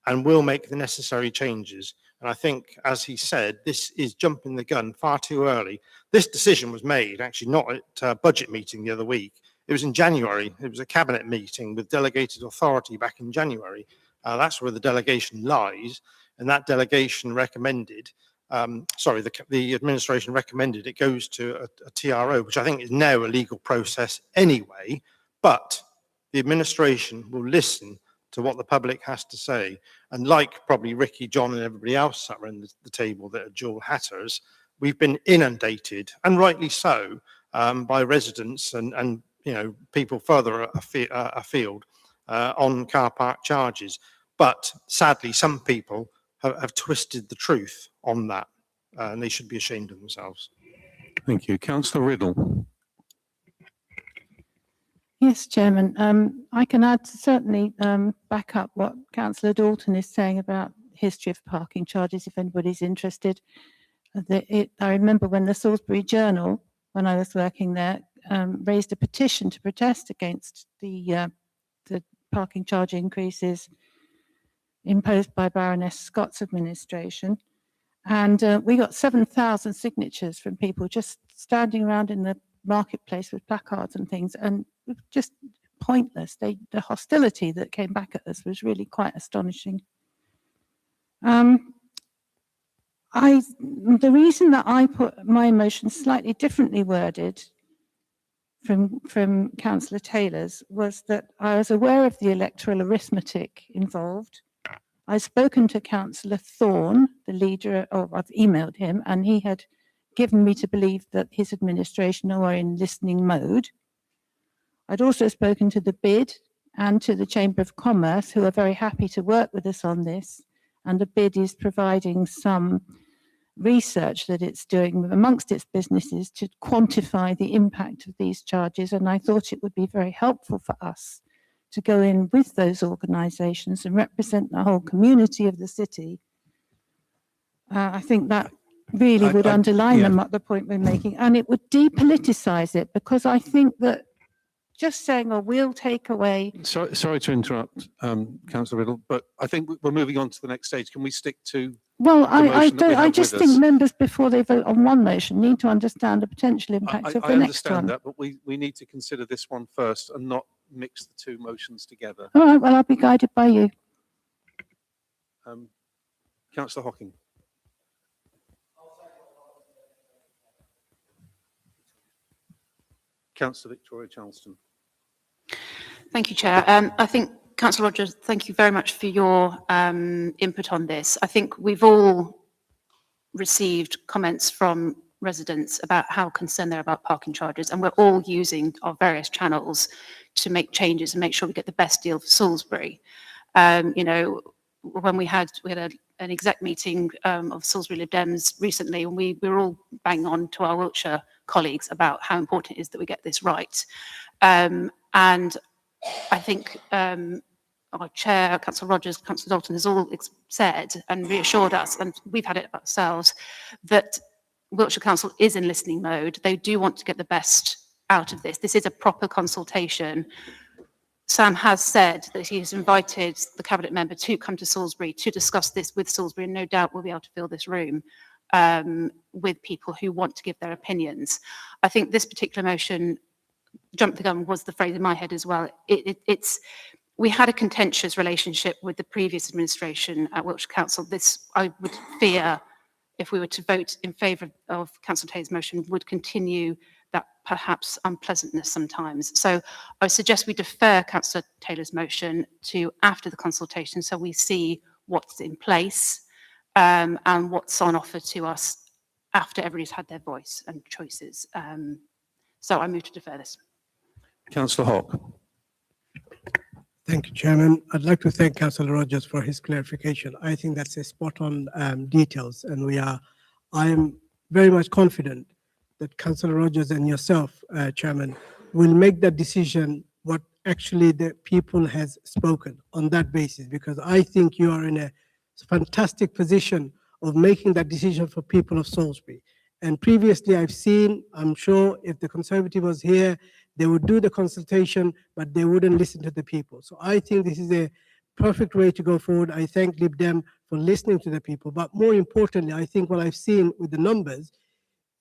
and will make the necessary changes. And I think, as he said, this is jumping the gun far too early. This decision was made, actually not at a budget meeting the other week. It was in January. It was a cabinet meeting with delegated authority back in January. That's where the delegation lies. And that delegation recommended, the administration recommended it goes to a TRO, which I think is now a legal process anyway. But the administration will listen to what the public has to say. And like probably Ricky, John and everybody else sat around the table that are dual hatters, we've been inundated, and rightly so, by residents and people further afield on car park charges. But sadly, some people have twisted the truth on that, and they should be ashamed of themselves. Thank you. Councillor Riddle. Yes, Chairman. I can certainly back up what Councillor Dalton is saying about history of parking charges, if anybody's interested. I remember when the Salisbury Journal, when I was working there, raised a petition to protest against the parking charge increases imposed by Baroness Scott's administration. And we got 7,000 signatures from people just standing around in the marketplace with placards and things, and just pointless. The hostility that came back at us was really quite astonishing. The reason that I put my motion slightly differently worded from Councillor Taylor's was that I was aware of the electoral arithmetic involved, I've spoken to Councillor Thorne, the leader, or I've emailed him, and he had given me to believe that his administration are in listening mode. I'd also spoken to the BID and to the Chamber of Commerce, who are very happy to work with us on this. And the BID is providing some research that it's doing amongst its businesses to quantify the impact of these charges. And I thought it would be very helpful for us to go in with those organisations and represent the whole community of the city. I think that really would underline the point we're making, and it would depoliticise it, because I think that just saying, oh, we'll take away. Sorry to interrupt, Councillor Riddle, but I think we're moving on to the next stage. Can we stick to? Well, the motion that we I have just with think us? members, before they vote on one motion, need to understand the potential impact of the I next one. understand that, but we need to consider this one first and not mix the two motions together. All right, well, I'll be guided by you. Councillor Hocking. Councillor Victoria Charleston. Thank you, Chair. I think, Councillor Rogers, thank you very much for your input on this. I think we've all received comments from residents about how concerned they're about parking charges, and we're all using our various channels to make changes and make sure we get the best deal for Salisbury. You know, when we had an exec meeting of Salisbury Lib Dems recently, and we were all banging on to our Wiltshire colleagues about how important it is that we get this right. And I think our chair, Councillor Rogers, Councillor Dalton, has all said and reassured us, and we've had it ourselves, that Wiltshire Council is in listening mode. They do want to get the best out of this. This is a proper consultation. Sam has said that he has invited the cabinet member to come to Salisbury to discuss this with Salisbury, and no doubt we'll be able to fill this room with people who want to give their opinions. I think this particular motion, jump the gun was the phrase in my head as well. We had a contentious relationship with the previous administration at Wiltshire Council. This, I would fear, if we were to vote in favour of Councillor Taylor's motion, would continue that perhaps unpleasantness sometimes. So I suggest we defer Councillor Taylor's motion to after the consultation, so we see what's in place and what's on offer to us after everybody's had their voice and choices. So I move to defer this. Councillor Hawke. Thank you, Chairman. I'd like to thank Councillor Rogers for his clarification. I think that's a spot on details, and I am very much confident that Councillor Rogers and yourself, Chairman, will make that decision what actually the people has spoken on that basis, because I think you are in a fantastic position of making that decision for people of Salisbury. And previously I've seen, I'm sure if the Conservative was here, they would do the consultation, but they wouldn't listen to the people. So I think this is a perfect way to go forward. I thank Lib Dem for listening to the people. But more importantly, I think what I've seen with the numbers,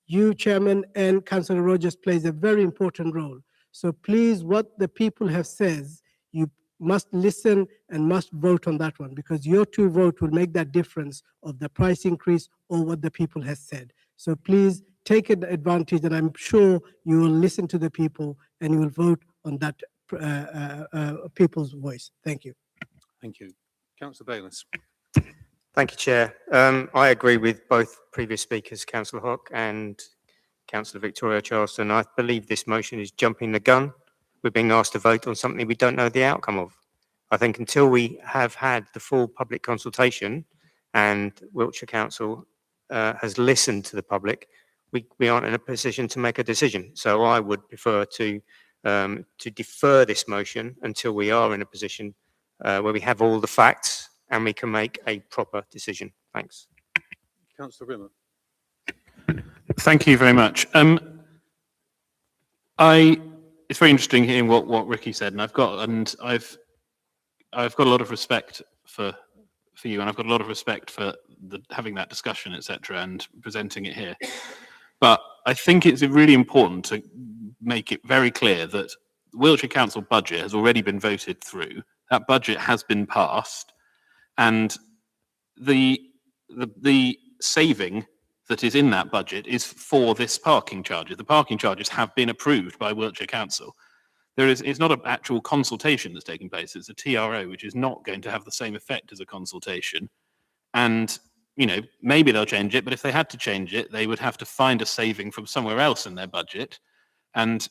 you, Chairman, and Councillor Rogers plays a very important role. So please, what the people have said, you must listen and must vote on that one, because your two votes will make that difference of the price increase or what the people has said. So please take advantage, and I'm sure you will listen to the people and you will vote on that people's voice. Thank you. Thank you. Councillor Bayliss. Thank you, Chair. I agree with both previous speakers, Councillor Hock and Councillor Victoria Charleston. I believe this motion is jumping the gun. We're being asked to vote on something we don't know the outcome of. I think until we have had the full public consultation and Wiltshire Council has listened to the public, we aren't in a position to make a decision. So I would prefer to defer this motion until we are in a position where we have all the facts and we can make a proper decision. Thanks. Councillor Rimmer. Thank you very much. It's very interesting hearing what Ricky said, and I've got a lot of respect for you, and I've got a lot of respect for having that discussion, etc., and presenting it here. But I think it's really important to make it very clear that the Wiltshire Council budget has already been voted through. That budget has been passed, and the saving that is in that budget is for this parking charges. The parking charges have been approved by Wiltshire Council. It's not an actual consultation that's taking place. It's a TRO, which is not going to have the same effect as a consultation. And, you know, maybe they'll change it, but if they had to change it, they would have to find a saving from somewhere else in their budget. And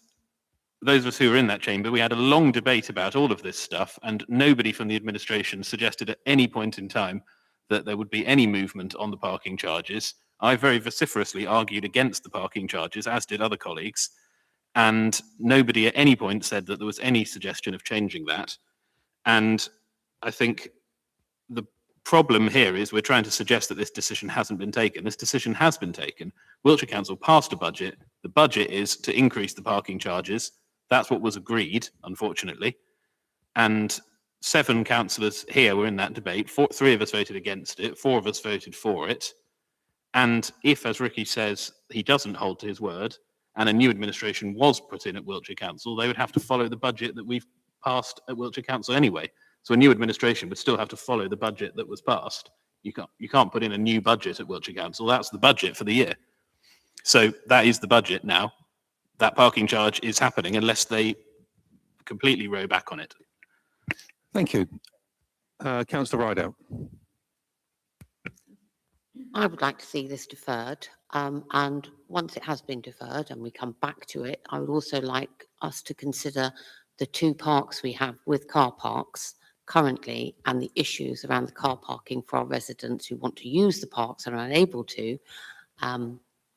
those of us who were in that chamber, we had a long debate about all of this stuff, and nobody from the administration suggested at any point in time that there would be any movement on the parking charges. I very vociferously argued against the parking charges, as did other colleagues, and nobody at any point said that there was any suggestion of changing that. And I think the problem here is we're trying to suggest that this decision hasn't been taken. This decision has been taken. Wiltshire Council passed a budget. The budget is to increase the parking charges. That's what was agreed, unfortunately. And 7 councillors here were in that debate. 3 of us voted against it. 4 of us voted for it. And if, as Ricky says, he doesn't hold to his word, and a new administration was put in at Wiltshire Council, they would have to follow the budget that we've passed at Wiltshire Council anyway. So a new administration would still have to follow the budget that was passed. You can't put in a new budget at Wiltshire Council. That's the budget for the year. So that is the budget now. That parking charge is happening unless they completely row back on it. Thank you. Councillor Rideout. I would like to see this deferred, and once it has been deferred and we come back to it, I would also like us to consider the 2 parks we have with car parks currently and the issues around the car parking for our residents who want to use the parks and are unable to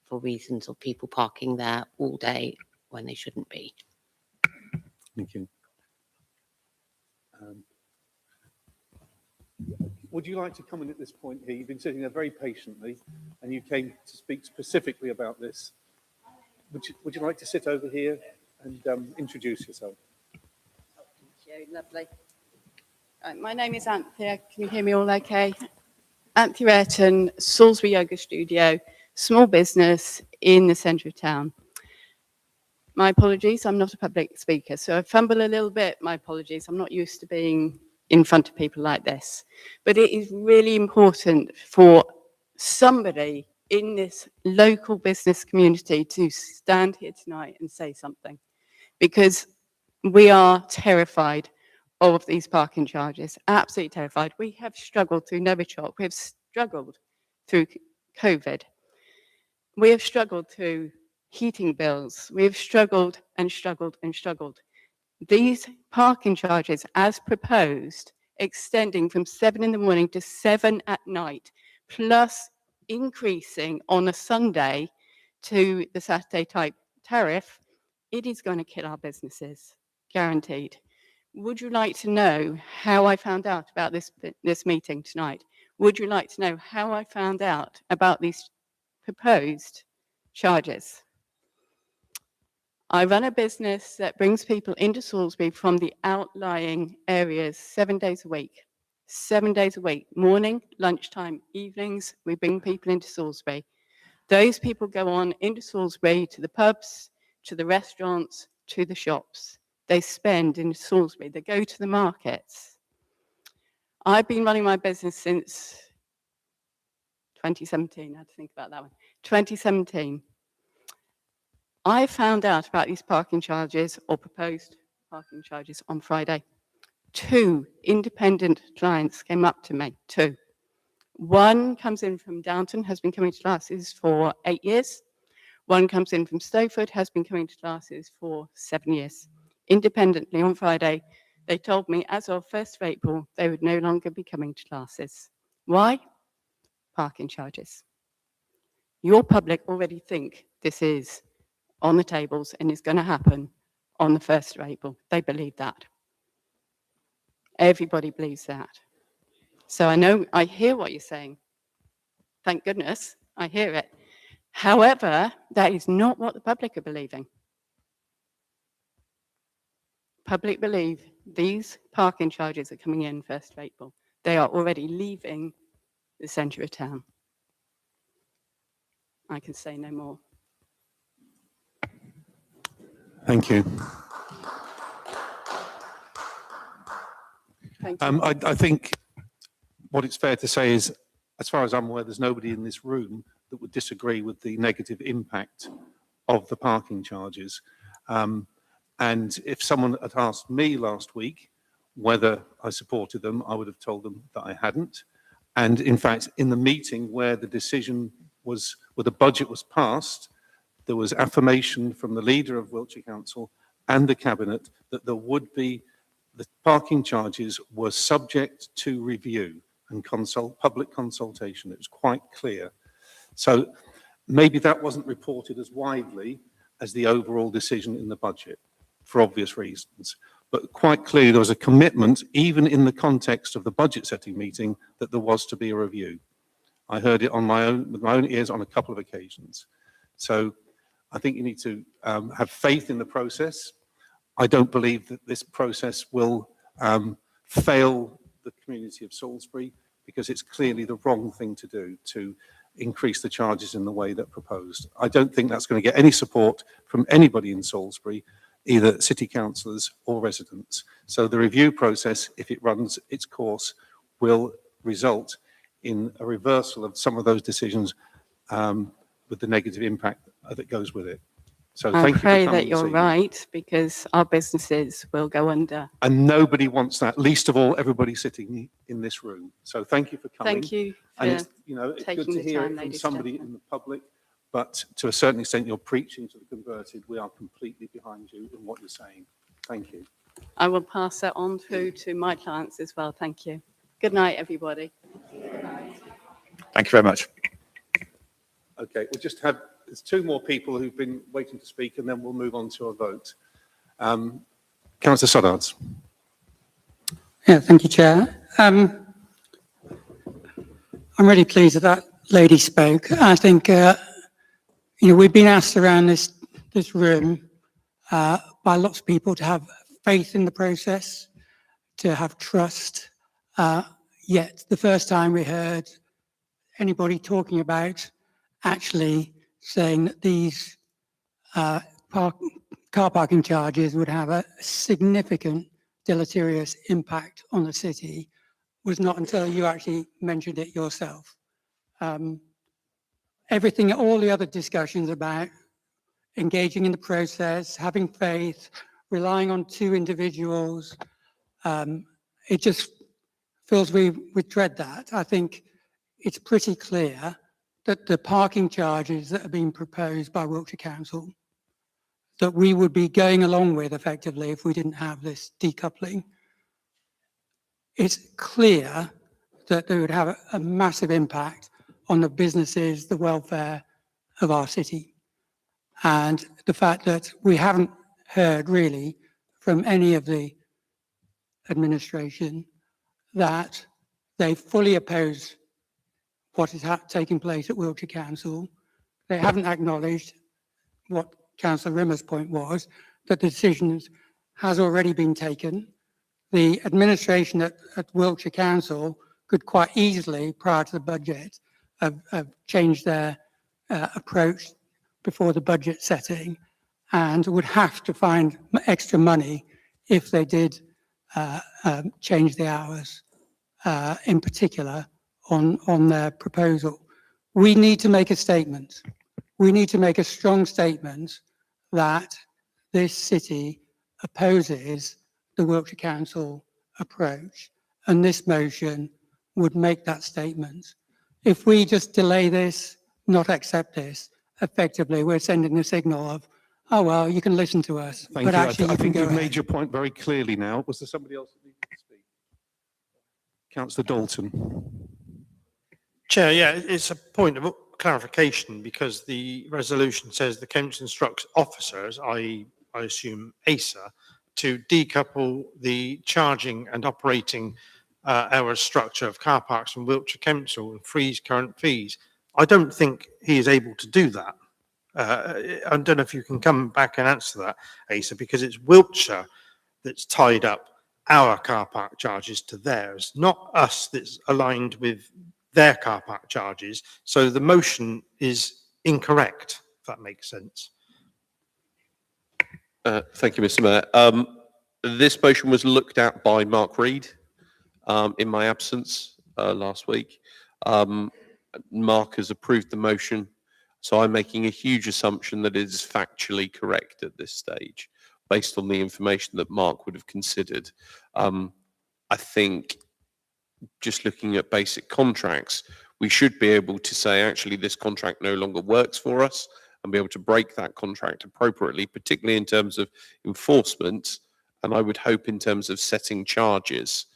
for reasons of people parking there all day when they shouldn't be. Thank you. Would you like to comment at this point here? You've been sitting there very patiently and you came to speak specifically about this. Would you like to sit over here and introduce yourself? Thank you, lovely. My name is Anthea. Can you hear me all okay? Anthea Ayrton, Salisbury Yoga Studio, small business in the centre of town. My apologies, I'm not a public speaker, so I fumble a little bit. My apologies, I'm not used to being in front of people like this. But it is really important for somebody in this local business community to stand here tonight and say something, because we are terrified of these parking charges, absolutely terrified. We have struggled through Novichok, we have struggled through COVID, we have struggled through heating bills, we have struggled and struggled and struggled. These parking charges, as proposed, extending from 7 in the morning to 7 at night, plus increasing on a Sunday to the Saturday type tariff, it is going to kill our businesses, guaranteed. Would you like to know how I found out about this meeting tonight? Would you like to know how I found out about these proposed charges? I run a business that brings people into Salisbury from the outlying areas 7 days a week. 7 days a week, morning, lunchtime, evenings, we bring people into Salisbury. Those people go on into Salisbury to the pubs, to the restaurants, to the shops. They spend in Salisbury, they go to the markets. I've been running my business since 2017, I had to think about that one. 2017. I found out about these parking charges or proposed parking charges on Friday. 2 independent clients came up to me, 2. One comes in from Downton, has been coming to classes for 8 years. One comes in from Stowford, has been coming to classes for 7 years. Independently on Friday, they told me as of 1st of April, they would no longer be coming to classes. Why? Parking charges. Your public already think this is on the tables and is going to happen on the 1st of April. They believe that. Everybody believes that. So I hear what you're saying. Thank goodness, I hear it. However, that is not what the public are believing. Public believe these parking charges are coming in 1st of April. They are already leaving the centre of town. I can say no more. Thank you. Thank you. I think what it's fair to say is, as far as I'm aware, there's nobody in this room that would disagree with the negative impact of the parking charges. And if someone had asked me last week whether I supported them, I would have told them that I hadn't. And in fact, in the meeting where the decision was, where the budget was passed, there was affirmation from the leader of Wiltshire Council and the Cabinet that there would be, the parking charges were subject to review and public consultation. It was quite clear. So maybe that wasn't reported as widely as the overall decision in the budget, for obvious reasons. But quite clearly there was a commitment, even in the context of the budget setting meeting, that there was to be a review. I heard it on my own, with my own ears on a couple of occasions. So I think you need to have faith in the process. I don't believe that this process will fail the community of Salisbury, because it's clearly the wrong thing to do, to increase the charges in the way that proposed. I don't think that's going to get any support from anybody in Salisbury, either city councillors or residents. So the review process, if it runs its course, will result in a reversal of some of those decisions with the negative impact that goes with it. So I thank you for pray coming that this you're evening. right, because our businesses will go under. And nobody wants that, least of all everybody sitting in this room. So thank you for coming. Thank you And for it's, you know, it's good taking to the hear time, it from ladies and somebody gentlemen. in the public, but to a certain extent you're preaching to the converted. We are completely behind you in what you're saying. Thank you. I will pass that on through to my clients as well. Thank you. Good night, everybody. Thank you very much. Okay, we'll just have, there's two more people who've been waiting to speak, and then we'll move on to a vote. Councillor Soddards. Yeah, thank you, Chair. I'm really pleased that that lady spoke. I think, we've been asked around this room by lots of people to have faith in the process, to have trust. Yet the first time we heard anybody talking about actually saying that these car parking charges would have a significant deleterious impact on the city was not until you actually mentioned it yourself. Everything, all the other discussions about engaging in the process, having faith, relying on two individuals, it just fills me with dread that. I think it's pretty clear that the parking charges that are being proposed by Wiltshire Council, that we would be going along with effectively if we didn't have this decoupling, it's clear that they would have a massive impact on the businesses, the welfare of our city. And the fact that we haven't heard really from any of the administration that they fully oppose what is taking place at Wiltshire Council. They haven't acknowledged what Councillor Rimmer's point was, that the decision has already been taken. The administration at Wiltshire Council could quite easily, prior to the budget, have changed their approach before the budget setting, and would have to find extra money if they did change the hours, in particular on their proposal. We need to make a statement. We need to make a strong statement that this city opposes the Wiltshire Council approach, and this motion would make that statement. If we just delay this, not accept this, effectively we're sending a signal of, oh well, you can listen to us, Thank but you. actually I think you you've can go made your point very clearly now. Was there somebody else that needed to speak? Councillor Dalton. Chair, yeah, it's a point of clarification, because the resolution says the council instructs officers, i.e. I assume ASA, to decouple the charging and operating hours structure of car parks from Wiltshire Council and freeze current fees. I don't think he is able to do that. I don't know if you can come back and answer that, ASA, because it's Wiltshire that's tied up our car park charges to theirs, not us that's aligned with their car park charges. So the motion is incorrect, if that makes sense. Thank you, Mr. Mayor. This motion was looked at by Mark Reed in my absence last week. Mark has approved the motion, so I'm making a huge assumption that it is factually correct at this stage. based on the information that Mark would have considered. I think just looking at basic contracts, we should be able to say, actually, this contract no longer works for us, and be able to break that contract appropriately, particularly in terms of enforcement, and I would hope in terms of setting charges,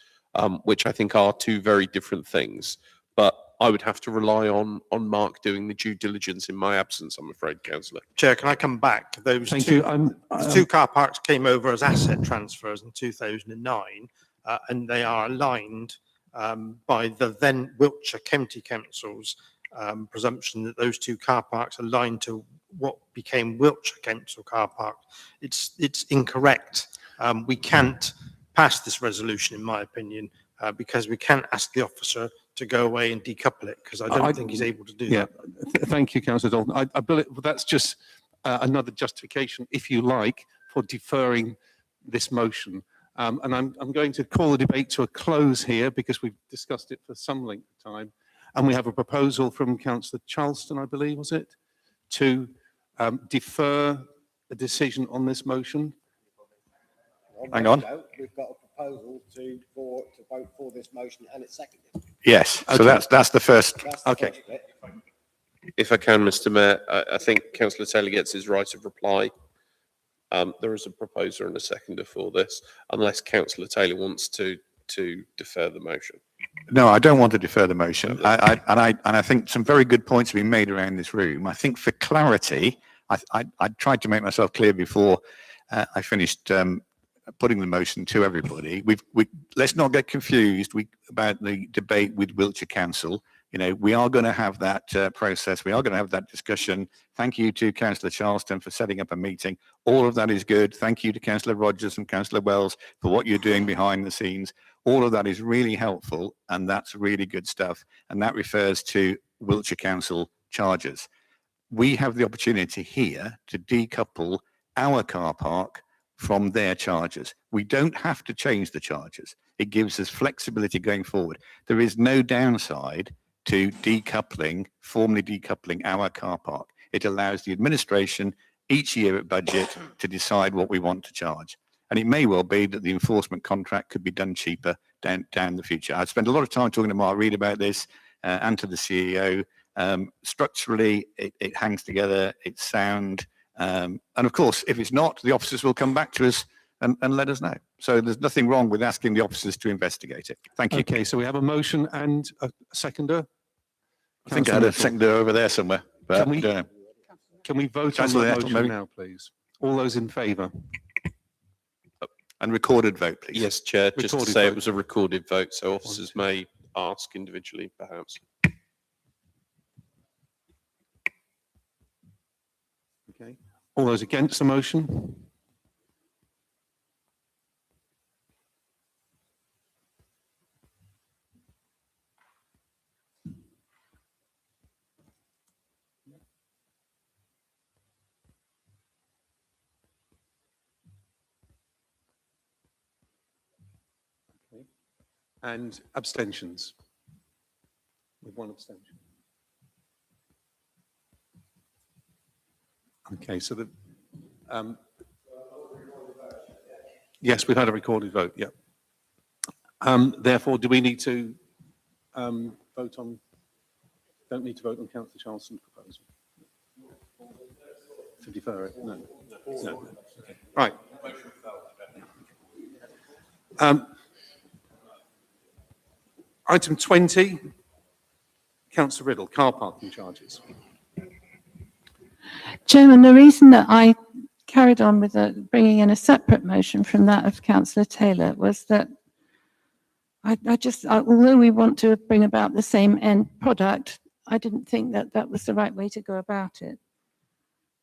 which I think are two very different things. But I would have to rely on Mark doing the due diligence in my absence, I'm afraid, Councillor. Chair, can I come back? Those Thank two, you. the two car parks came over as asset transfers in 2009, and they are aligned by the then Wiltshire County Council's presumption that those two car parks aligned to what became Wiltshire Council car park. It's incorrect. We can't pass this resolution, in my opinion, because we can't ask the officer to go away and decouple it, because I don't think he's able to do that. Thank you, Councillor Dalton. I believe that's just another justification, if you like, for deferring this motion. And I'm going to call the debate to a close here because we've discussed it for some length of time. And we have a proposal from Councillor Charleston, I believe, was it, to defer a decision on this motion. Hang on. We've got a proposal to vote for this motion, and it's seconded. Yes, so Okay. that's the first. That's the Okay. first bit. If I can, Mr. Mayor, I think Councillor Taylor gets his right of reply. There is a proposer and a seconder for this, unless Councillor Taylor wants to defer the motion. No, I don't want to defer the motion. I think some very good points have been made around this room. I think for clarity, I tried to make myself clear before I finished putting the motion to everybody. Let's not get confused about the debate with Wiltshire Council. You know, we are going to have that process. We are going to have that discussion. Thank you to Councillor Charleston for setting up a meeting. All of that is good. Thank you to Councillor Rogers and Councillor Wells for what you're doing behind the scenes. All of that is really helpful, and that's really good stuff. And that refers to Wiltshire Council charges. We have the opportunity here to decouple our car park from their charges. We don't have to change the charges. It gives us flexibility going forward. There is no downside to formally decoupling our car park. It allows the administration each year at budget to decide what we want to charge. And it may well be that the enforcement contract could be done cheaper down the future. I've spent a lot of time talking to Mark Reed about this and to the CEO. Structurally, it hangs together, it's sound. And of course, if it's not, the officers will come back to us and let us know. So there's nothing wrong with asking the officers to investigate it. Thank you. Okay, so we have a motion and a seconder. I think I had a seconder over there somewhere. But Can we- I don't know. Can we vote on Councillor the Ethel, motion maybe? now, please? All those in favour? And recorded vote, please. Yes, Chair, just to Recorded say vote. it was a recorded vote, so officers may ask individually, perhaps. Okay. All those against the motion? Okay. And abstentions? With one abstention. Okay, so yes, we've had a recorded vote, yeah. Therefore, do we need to vote on, don't need to vote on Councillor Charleston's proposal? To defer it? No. No. Okay. Right. Item 20, Councillor Riddle, car parking charges. Chairman, the reason that I carried on with bringing in a separate motion from that of Councillor Taylor was that although we want to bring about the same end product, I didn't think that that was the right way to go about it.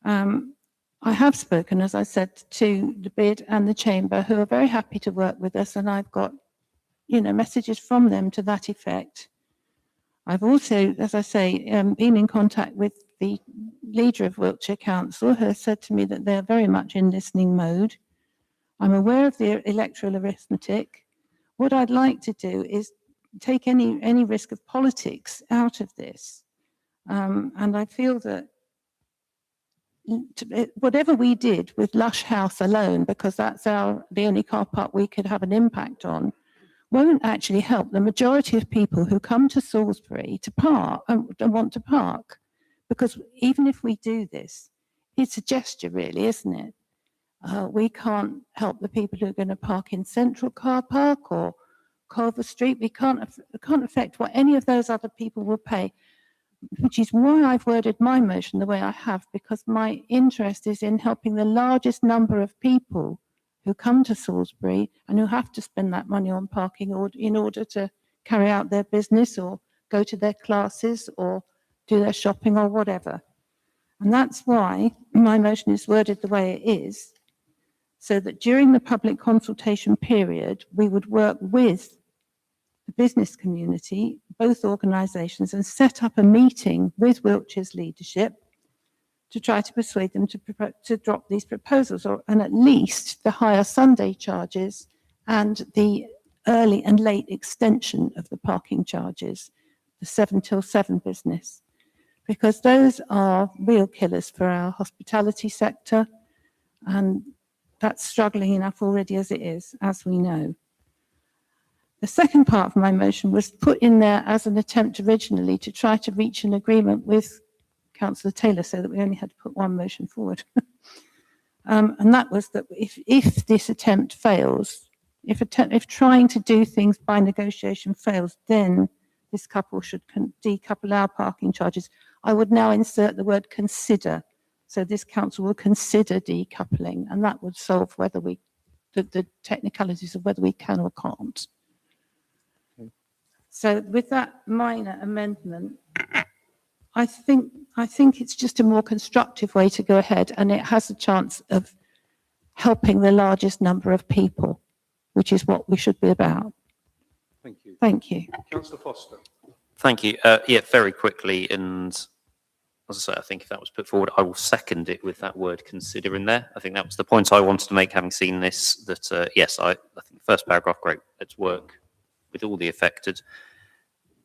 I have spoken, as I said, to the bid and the chamber, who are very happy to work with us, and I've got, messages from them to that effect. I've also, as I say, been in contact with the leader of Wiltshire Council, who has said to me that they're very much in listening mode. I'm aware of the electoral arithmetic. What I'd like to do is take any risk of politics out of this. And I feel that, whatever we did with Lush House alone, because that's the only car park we could have an impact on, won't actually help the majority of people who come to Salisbury to park and want to park. Because even if we do this, it's a gesture really, isn't it? We can't help the people who are going to park in Central Car Park or Culver Street. We can't affect what any of those other people will pay, which is why I've worded my motion the way I have, because my interest is in helping the largest number of people who come to Salisbury and who have to spend that money on parking in order to carry out their business or go to their classes or do their shopping or whatever. And that's why my motion is worded the way it is, so that during the public consultation period, we would work with the business community, both organisations, and set up a meeting with Wiltshire's leadership to try to persuade them to drop these proposals, and at least the higher Sunday charges and the early and late extension of the parking charges, the 7 till 7 business, because those are real killers for our hospitality sector, and that's struggling enough already as it is, as we know. The second part of my motion was put in there as an attempt originally to try to reach an agreement with Councillor Taylor, so that we only had to put one motion forward. And that was that if this attempt fails, if trying to do things by negotiation fails, then this couple should decouple our parking charges. I would now insert the word consider. So this council will consider decoupling, and that would solve whether the technicalities of whether we can or can't. So with that minor amendment, I think it's just a more constructive way to go ahead, and it has a chance of helping the largest number of people, which is what we should be about. Thank you. Thank you. Councillor Foster. Thank you. Yeah, very quickly, and as I say, I think if that was put forward, I will second it with that word consider in there. I think that was the point I wanted to make, having seen this, that yes, I think the first paragraph, great, let's work with all the affected.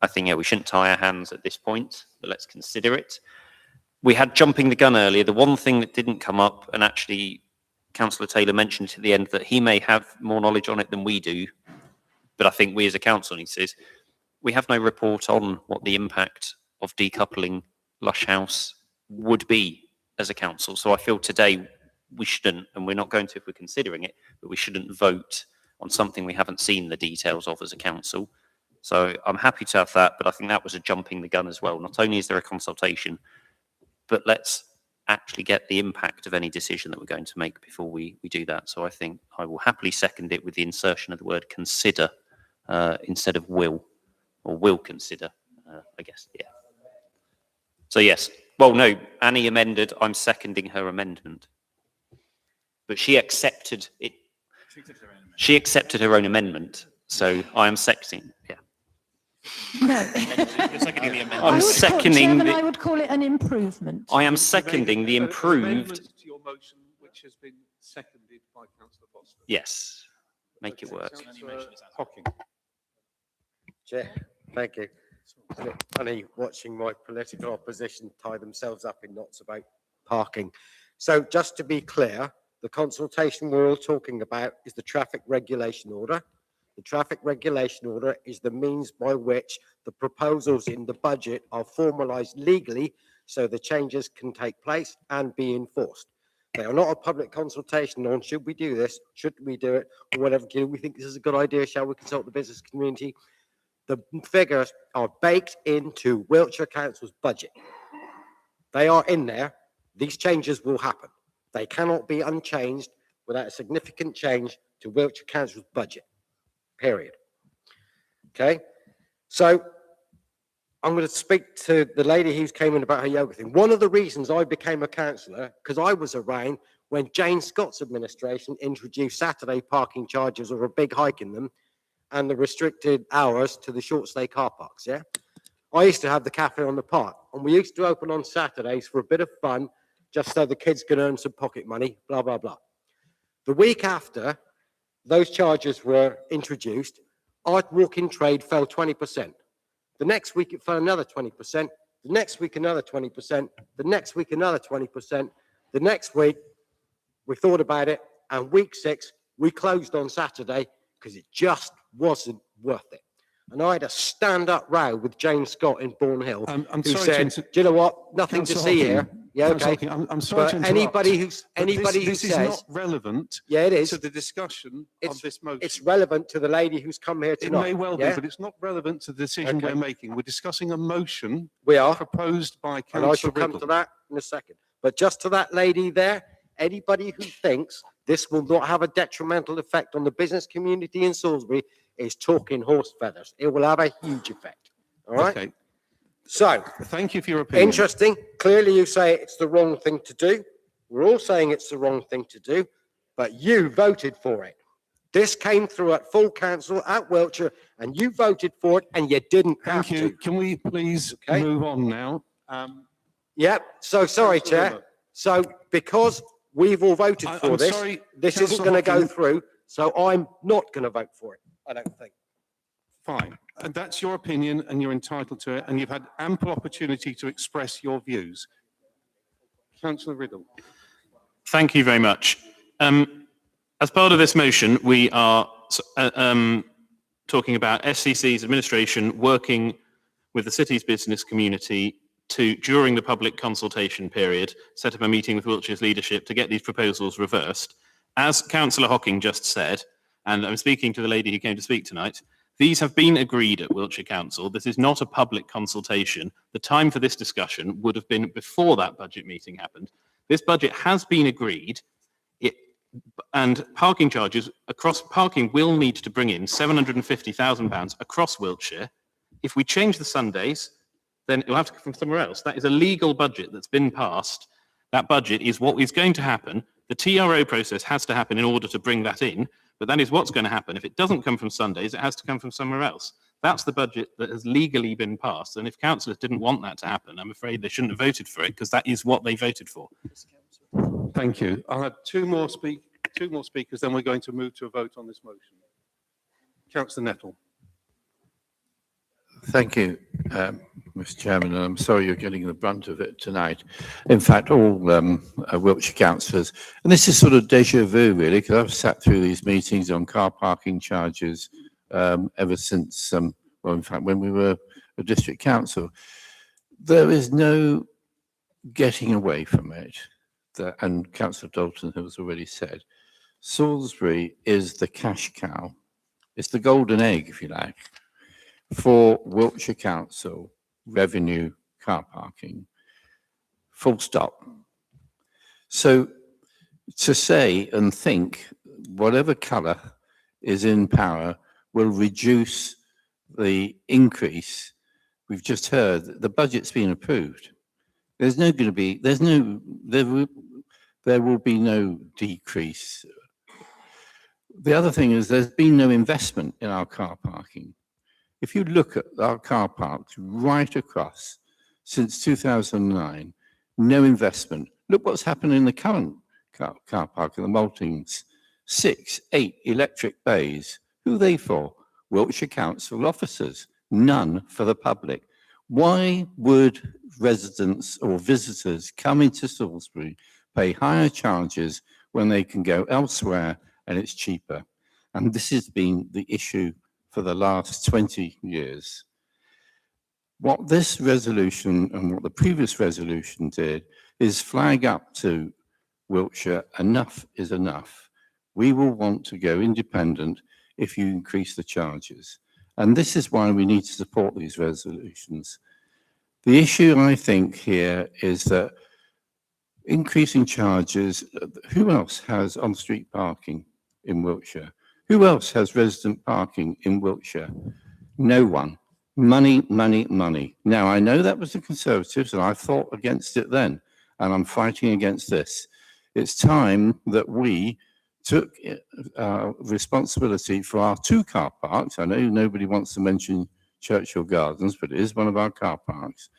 I think, yeah, we shouldn't tie our hands at this point, but let's consider it. We had jumping the gun earlier. The one thing that didn't come up, and actually Councillor Taylor mentioned at the end that he may have more knowledge on it than we do, but I think we as a council need to, we have no report on what the impact of decoupling Lush House would be as a council. So I feel today we shouldn't, and we're not going to if we're considering it, but we shouldn't vote on something we haven't seen the details of as a council. So I'm happy to have that, but I think that was a jumping the gun as well. Not only is there a consultation, but let's actually get the impact of any decision that we're going to make before we do that. So I think I will happily second it with the insertion of the word consider instead of will, or will consider, I guess, yeah. So yes, well, no, Annie amended, I'm seconding her amendment. But she accepted it. She accepted her own amendment, so I am seconding, yeah. No. I'm seconding Chairman, I would call it an improvement. I am seconding the improved. Amendment to your motion, which has been seconded by Councillor Foster. Yes, make it work. Hocking. Chair, thank you. Isn't it funny watching my political opposition tie themselves up in knots about parking? So just to be clear, the consultation we're all talking about is the traffic regulation order. The traffic regulation order is the means by which the proposals in the budget are formalised legally so the changes can take place and be enforced. They are not a public consultation on should we do this, should we do it, or whatever. We think this is a good idea, shall we consult the business community? The figures are baked into Wiltshire Council's budget. They are in there. These changes will happen. They cannot be unchanged without a significant change to Wiltshire Council's budget. Period. Okay, so I'm going to speak to the lady who came in about her yoga thing. One of the reasons I became a councillor, because I was around when Jane Scott's administration introduced Saturday parking charges or a big hike in them and the restricted hours to the short stay car parks, yeah? I used to have the cafe on the park, and we used to open on Saturdays for a bit of fun, just so the kids could earn some pocket money, blah, blah, blah. The week after those charges were introduced, our walk-in trade fell 20%. The next week it fell another 20%. The next week another 20%. The next week another 20%. The next week, we thought about it, and week 6, we closed on Saturday because it just wasn't worth it. And I had a stand-up row with James Scott in Bourne Hill, I'm who sorry said, to do you know what? Nothing to Councillor see Hocking, here. Yeah, Councillor okay. Hocking, I'm sorry to But interrupt. anybody who This is says, not relevant yeah, it is. to the discussion of this motion. It's relevant to the lady who's come here It tonight. may well be, yeah? but it's not relevant to the decision Okay. we're making. We're discussing a motion We are. proposed by And I Councillor shall come Riddle. to that in a second. But just to that lady there, anybody who thinks this will not have a detrimental effect on the business community in Salisbury is talking horse feathers. It will have a huge effect. All right? Okay. So, thank you for your opinion. interesting. Clearly, you say it's the wrong thing to do. We're all saying it's the wrong thing to do, but you voted for it. This came through at full council at Wiltshire, and you voted for it, and you didn't have Thank you. to. Can we please Okay. move on now? Yep. So sorry, Councillor Chair. So because we've all voted for I'm this, sorry, this isn't Councillor going to go Hocking. through. So I'm not going to vote for it. I don't think. Fine. And that's your opinion, and you're entitled to it, and you've had ample opportunity to express your views. Councillor Riddle. Thank you very much. As part of this motion, we are talking about SCC's administration working with the city's business community to, during the public consultation period, set up a meeting with Wiltshire's leadership to get these proposals reversed. As Councillor Hocking just said, and I'm speaking to the lady who came to speak tonight, these have been agreed at Wiltshire Council. This is not a public consultation. The time for this discussion would have been before that budget meeting happened. This budget has been agreed, and parking charges across parking will need to bring in £750,000 across Wiltshire. If we change the Sundays, then it will have to come from somewhere else. That is a legal budget that's been passed. That budget is what is going to happen. The TRO process has to happen in order to bring that in, but that is what's going to happen. If it doesn't come from Sundays, it has to come from somewhere else. That's the budget that has legally been passed. And if councillors didn't want that to happen, I'm afraid they shouldn't have voted for it, because that is what they voted for. Thank you. I'll have two more speakers, then we're going to move to a vote on this motion. Councillor Nettle. Thank you, Mr. Chairman, and I'm sorry you're getting the brunt of it tonight. In fact, all Wiltshire councillors, and this is sort of déjà vu really, because I've sat through these meetings on car parking charges ever since, well, in fact, when we were a district council. There is no getting away from it, and Councillor Dalton has already said, Salisbury is the cash cow. It's the golden egg, if you like, for Wiltshire Council revenue car parking, full stop. So to say and think whatever colour is in power will reduce the increase, we've just heard the budget's been approved. There's no going to be, there will be no decrease. The other thing is there's been no investment in our car parking. If you look at our car parks right across since 2009, no investment. Look what's happened in the current car park in the Maltings. 6, 8 electric bays. Who are they for? Wiltshire Council officers. None for the public. Why would residents or visitors come into Salisbury, pay higher charges when they can go elsewhere and it's cheaper? And this has been the issue for the last 20 years. What this resolution and what the previous resolution did is flag up to Wiltshire, enough is enough. We will want to go independent if you increase the charges. And this is why we need to support these resolutions. The issue, I think, here is that increasing charges, who else has on-street parking in Wiltshire? Who else has resident parking in Wiltshire? No one. Money, money, money. Now, I know that was the Conservatives, and I fought against it then, and I'm fighting against this. It's time that we took responsibility for our 2 car parks. I know nobody wants to mention Churchill Gardens, but it is one of our car parks.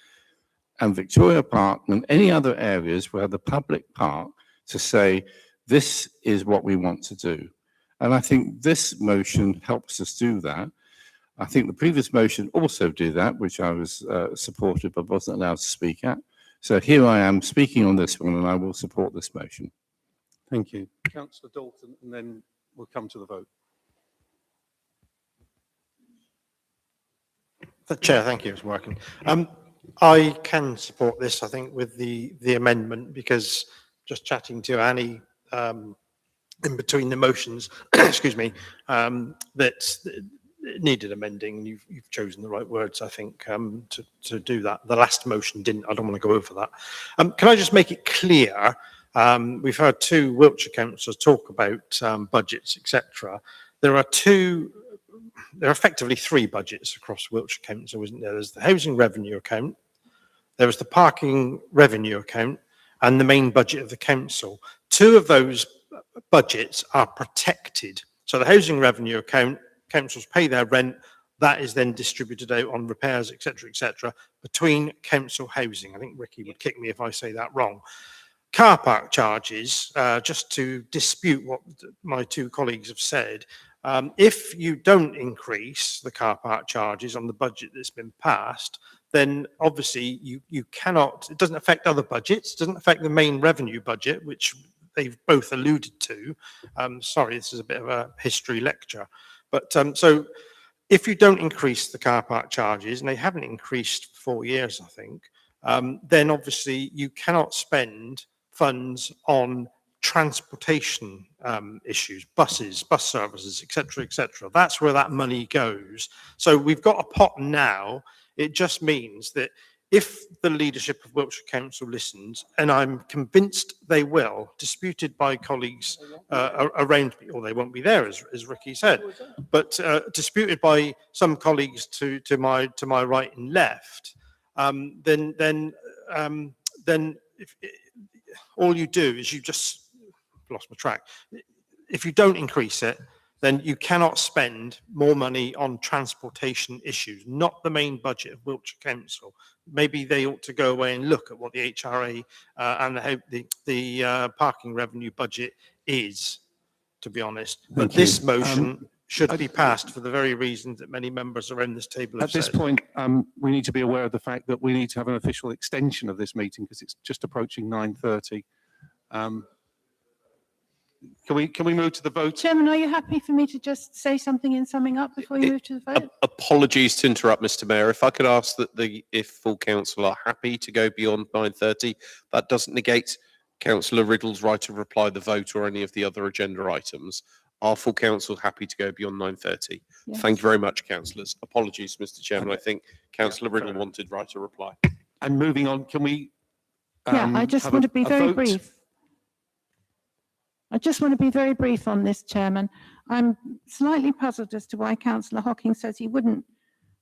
And Victoria Park and any other areas where the public park, to say, this is what we want to do. And I think this motion helps us do that. I think the previous motion also did that, which I was supportive but wasn't allowed to speak at. So here I am speaking on this one, and I will support this motion. Thank you. Councillor Dalton, and then we'll come to the vote. Chair, thank you, it's working. I can support this, I think, with the amendment, because just chatting to Annie in between the motions, excuse me, that it needed amending. You've chosen the right words, I think, to do that. The last motion didn't. I don't want to go over that. Can I just make it clear? We've heard two Wiltshire councillors talk about budgets, etc. There are effectively three budgets across Wiltshire Council, isn't there? There's the housing revenue account, there is the parking revenue account, and the main budget of the council. Two of those budgets are protected. So the housing revenue account, councils pay their rent, that is then distributed out on repairs, etc., between council housing. I think Ricky would kick me if I say that wrong. Car park charges, just to dispute what my two colleagues have said, if you don't increase the car park charges on the budget that's been passed, then obviously you cannot, it doesn't affect other budgets, it doesn't affect the main revenue budget, which they've both alluded to. Sorry, this is a bit of a history lecture. But so if you don't increase the car park charges, and they haven't increased for 4 years, I think, then obviously you cannot spend funds on transportation issues, buses, bus services, etc. That's where that money goes. So we've got a pot now. It just means that if the leadership of Wiltshire Council listens, and I'm convinced they will, disputed by colleagues around me, or they won't be there, as Ricky said, but disputed by some colleagues to my right and left, then if, all you do is you just lost my track. If you don't increase it, then you cannot spend more money on transportation issues, not the main budget of Wiltshire Council. Maybe they ought to go away and look at what the HRA and the parking revenue budget is, to be honest. But this motion should be passed for the very reasons that many members around this table have At this said. point, we need to be aware of the fact that we need to have an official extension of this meeting because it's just approaching 9:30. Can we move to the vote? Chairman, are you happy for me to just say something in summing up before you move to the vote? Apologies to interrupt, Mr. Mayor. If I could ask that if full council are happy to go beyond 9:30, that doesn't negate Councillor Riddle's right to reply the vote or any of the other agenda items. Are full council happy to go beyond 9:30? Yes. Thank you very much, councillors. Apologies, Mr. Chairman. I think Councillor Riddle wanted right to reply. And moving on, can we? Yeah, I just want to be very brief. I just want to be very brief on this, Chairman. I'm slightly puzzled as to why Councillor Hocking says he wouldn't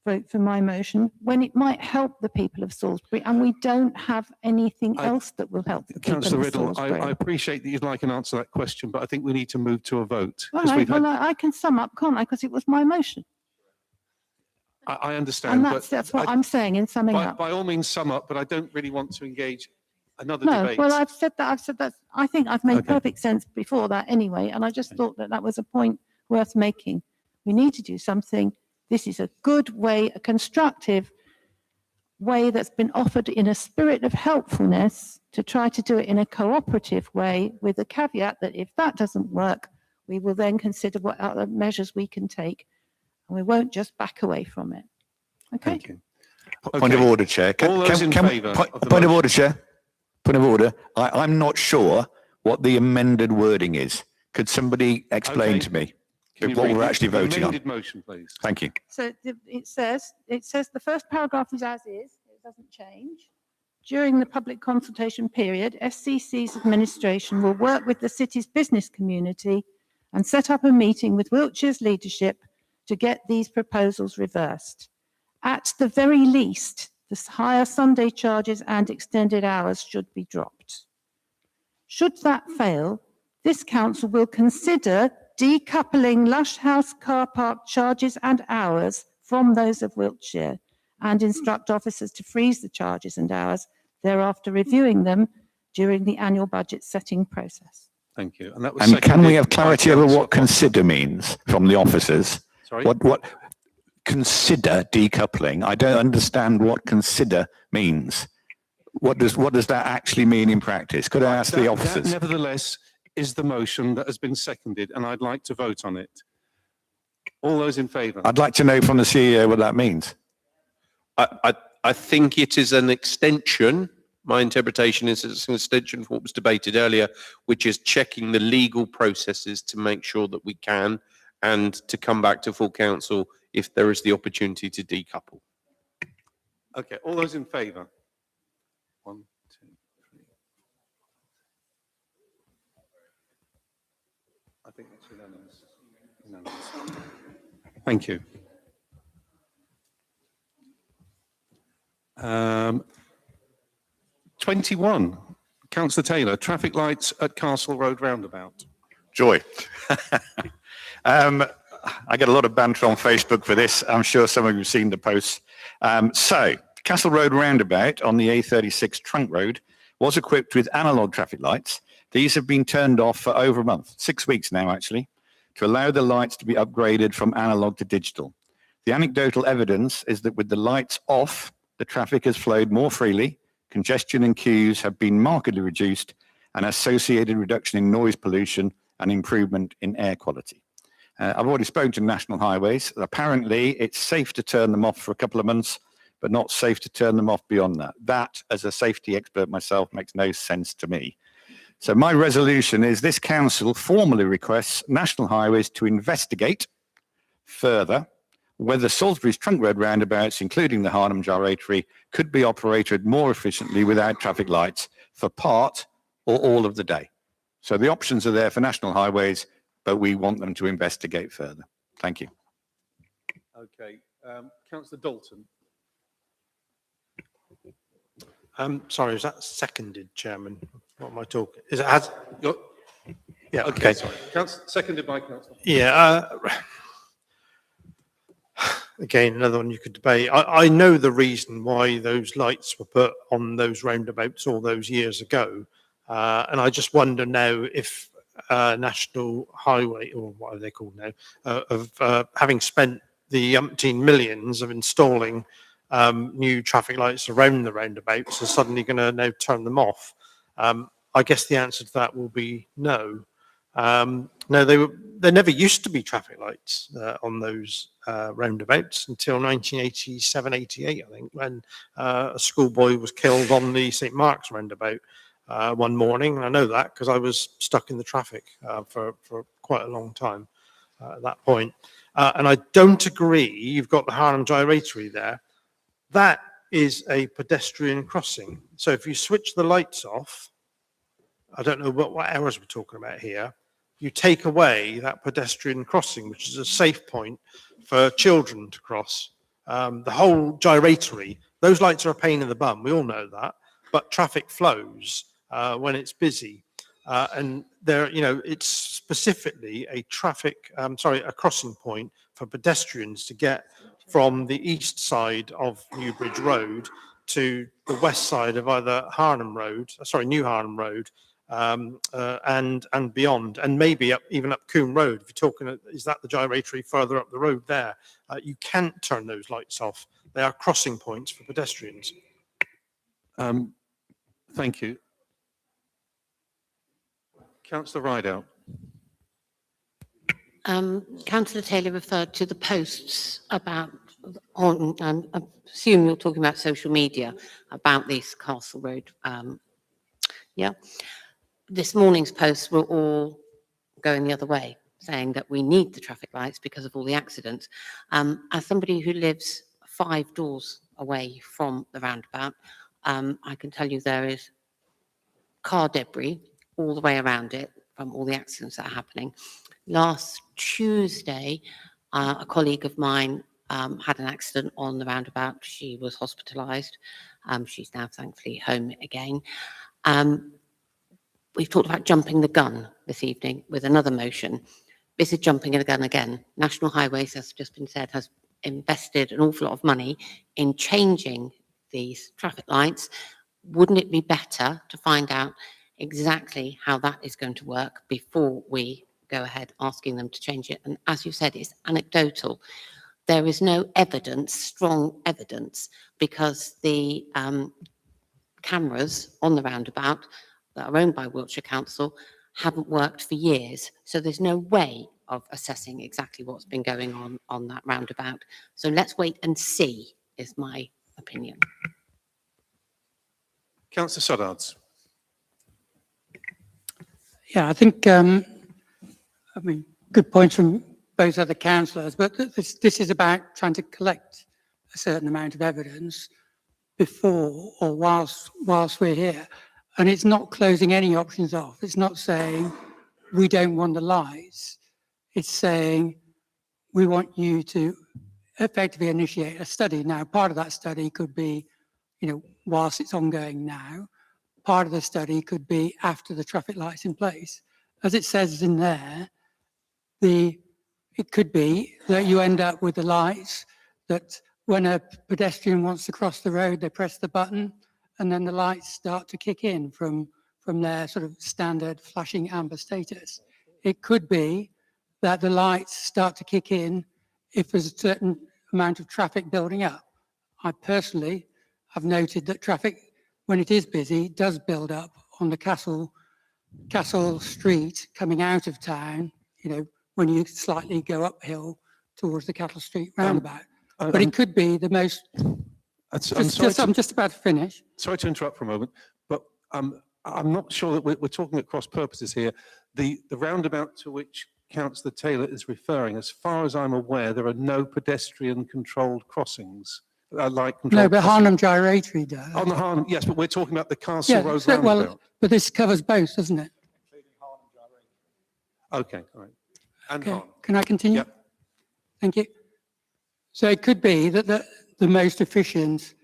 vote for my motion when it might help the people of Salisbury, and we don't have anything else that will help the people Councillor of Riddle, Salisbury. I appreciate that you'd like an answer to that question, but I think we need to move to a vote. All 'cause right, we've had- well, I can sum up, can't I? Because it was my motion. I understand. And but that's what I'm saying in summing up. by all means, sum up, but I don't really want to engage another No, debate. well, I've said that. I think I've made perfect sense before that anyway, and I just thought that that was a point worth making. We need to do something. This is a good way, a constructive way that's been offered in a spirit of helpfulness to try to do it in a cooperative way, with the caveat that if that doesn't work, we will then consider what other measures we can take, and we won't just back away from it. Okay? Thank you. Point of order, Chair. All those in favour Point of the of motion? order, Chair. Point of order. I'm not sure what the amended wording is. Could somebody explain Okay. to me Can you what read we're the actually voting on? amended motion, please. Thank you. So it says the first paragraph is as is, it doesn't change. During the public consultation period, SCC's administration will work with the city's business community and set up a meeting with Wiltshire's leadership to get these proposals reversed. At the very least, the higher Sunday charges and extended hours should be dropped. Should that fail, this council will consider decoupling Lush House car park charges and hours from those of Wiltshire and instruct officers to freeze the charges and hours, thereafter reviewing them during the annual budget setting process. Thank you. And that was And can we seconded have by clarity over Councillor what consider means from the officers? Sorry? What consider decoupling? I don't understand what consider means. What does that actually mean in practice? Could I ask the That officers? nevertheless is the motion that has been seconded, and I'd like to vote on it. All those in favour? I'd like to know from the CEO what that means. I think it is an extension. My interpretation is it's an extension of what was debated earlier, which is checking the legal processes to make sure that we can, and to come back to full council if there is the opportunity to decouple. Okay, all those in favour? 1, 2, 3. I think that's unanimous. Unanimous. Thank you. 21, Councillor Taylor, traffic lights at Castle Road roundabout. Joy. I get a lot of banter on Facebook for this. I'm sure some of you have seen the posts. So, Castle Road roundabout on the A36 trunk road was equipped with analogue traffic lights. These have been turned off for over a month, 6 weeks now actually, to allow the lights to be upgraded from analogue to digital. The anecdotal evidence is that with the lights off, the traffic has flowed more freely, congestion and queues have been markedly reduced, and associated reduction in noise pollution and improvement in air quality. I've already spoken to National Highways. Apparently, it's safe to turn them off for a couple of months, but not safe to turn them off beyond that. That, as a safety expert myself, makes no sense to me. So my resolution is this council formally requests National Highways to investigate further whether Salisbury's trunk road roundabouts, including the Harnham Gyratory, could be operated more efficiently without traffic lights for part or all of the day. So the options are there for National Highways, but we want them to investigate further. Thank you. Okay, Councillor Dalton. Sorry, is that seconded, Chairman? What am I talking? Is it has? Yeah. Okay, sorry. Seconded by Councillor. Yeah. Again, another one you could debate. I know the reason why those lights were put on those roundabouts all those years ago, and I just wonder now if National Highway, or what are they called now, of having spent the umpteen millions of installing new traffic lights around the roundabouts, are suddenly going to now turn them off. I guess the answer to that will be no. No, there never used to be traffic lights on those roundabouts until 1987, 88, I think, when a schoolboy was killed on the St. Mark's roundabout one morning. And I know that because I was stuck in the traffic for quite a long time at that point. And I don't agree, you've got the Harnham Gyratory there. That is a pedestrian crossing. So if you switch the lights off, I don't know what hours we're talking about here, you take away that pedestrian crossing, which is a safe point for children to cross. The whole gyratory, those lights are a pain in the bum, we all know that, but traffic flows when it's busy. And there, it's specifically a a crossing point for pedestrians to get from the east side of Newbridge Road to the west side of either New Harnham Road, and beyond, and maybe even up Coombe Road. If you're talking, is that the gyratory further up the road there? You can't turn those lights off. They are crossing points for pedestrians. Thank you. Councillor Rideout. Councillor Taylor referred to the posts about, and I assume you're talking about social media, about this Castle Road. This morning's posts were all going the other way, saying that we need the traffic lights because of all the accidents. As somebody who lives 5 doors away from the roundabout, I can tell you there is car debris all the way around it from all the accidents that are happening. Last Tuesday, a colleague of mine had an accident on the roundabout. She was hospitalised. She's now thankfully home again. We've talked about jumping the gun this evening with another motion. This is jumping the gun again. National Highways, as just been said, has invested an awful lot of money in changing these traffic lights. Wouldn't it be better to find out exactly how that is going to work before we go ahead asking them to change it? And as you said, it's anecdotal. There is no evidence, strong evidence, because the cameras on the roundabout that are owned by Wiltshire Council haven't worked for years. So there's no way of assessing exactly what's been going on that roundabout. So let's wait and see, is my opinion. Councillor Soddards. Yeah, I think, good points from both other councillors, but this is about trying to collect a certain amount of evidence before or whilst we're here. And it's not closing any options off. It's not saying we don't want the lights. It's saying we want you to effectively initiate a study. Now, part of that study could be, whilst it's ongoing now. Part of the study could be after the traffic light's in place. As it says in there, it could be that you end up with the lights that when a pedestrian wants to cross the road, they press the button and then the lights start to kick in from their sort of standard flashing amber status. It could be that the lights start to kick in if there's a certain amount of traffic building up. I personally have noted that traffic, when it is busy, does build up on the Castle Street coming out of town, when you slightly go uphill towards the Cattle Street roundabout. But it could be the most... I'm just about to finish. Sorry to interrupt for a moment, but I'm not sure that we're talking at cross purposes here. The roundabout to which Councillor Taylor is referring, as far as I'm aware, there are no pedestrian-controlled crossings. No, but Harnham Gyratory does. On the Harnham, yes, but we're talking about the Castle Road roundabout. Well, but this covers both, doesn't it? Okay, all right. And Okay. Harnham. Can I continue? Yep. Thank you. So it could be that the most efficient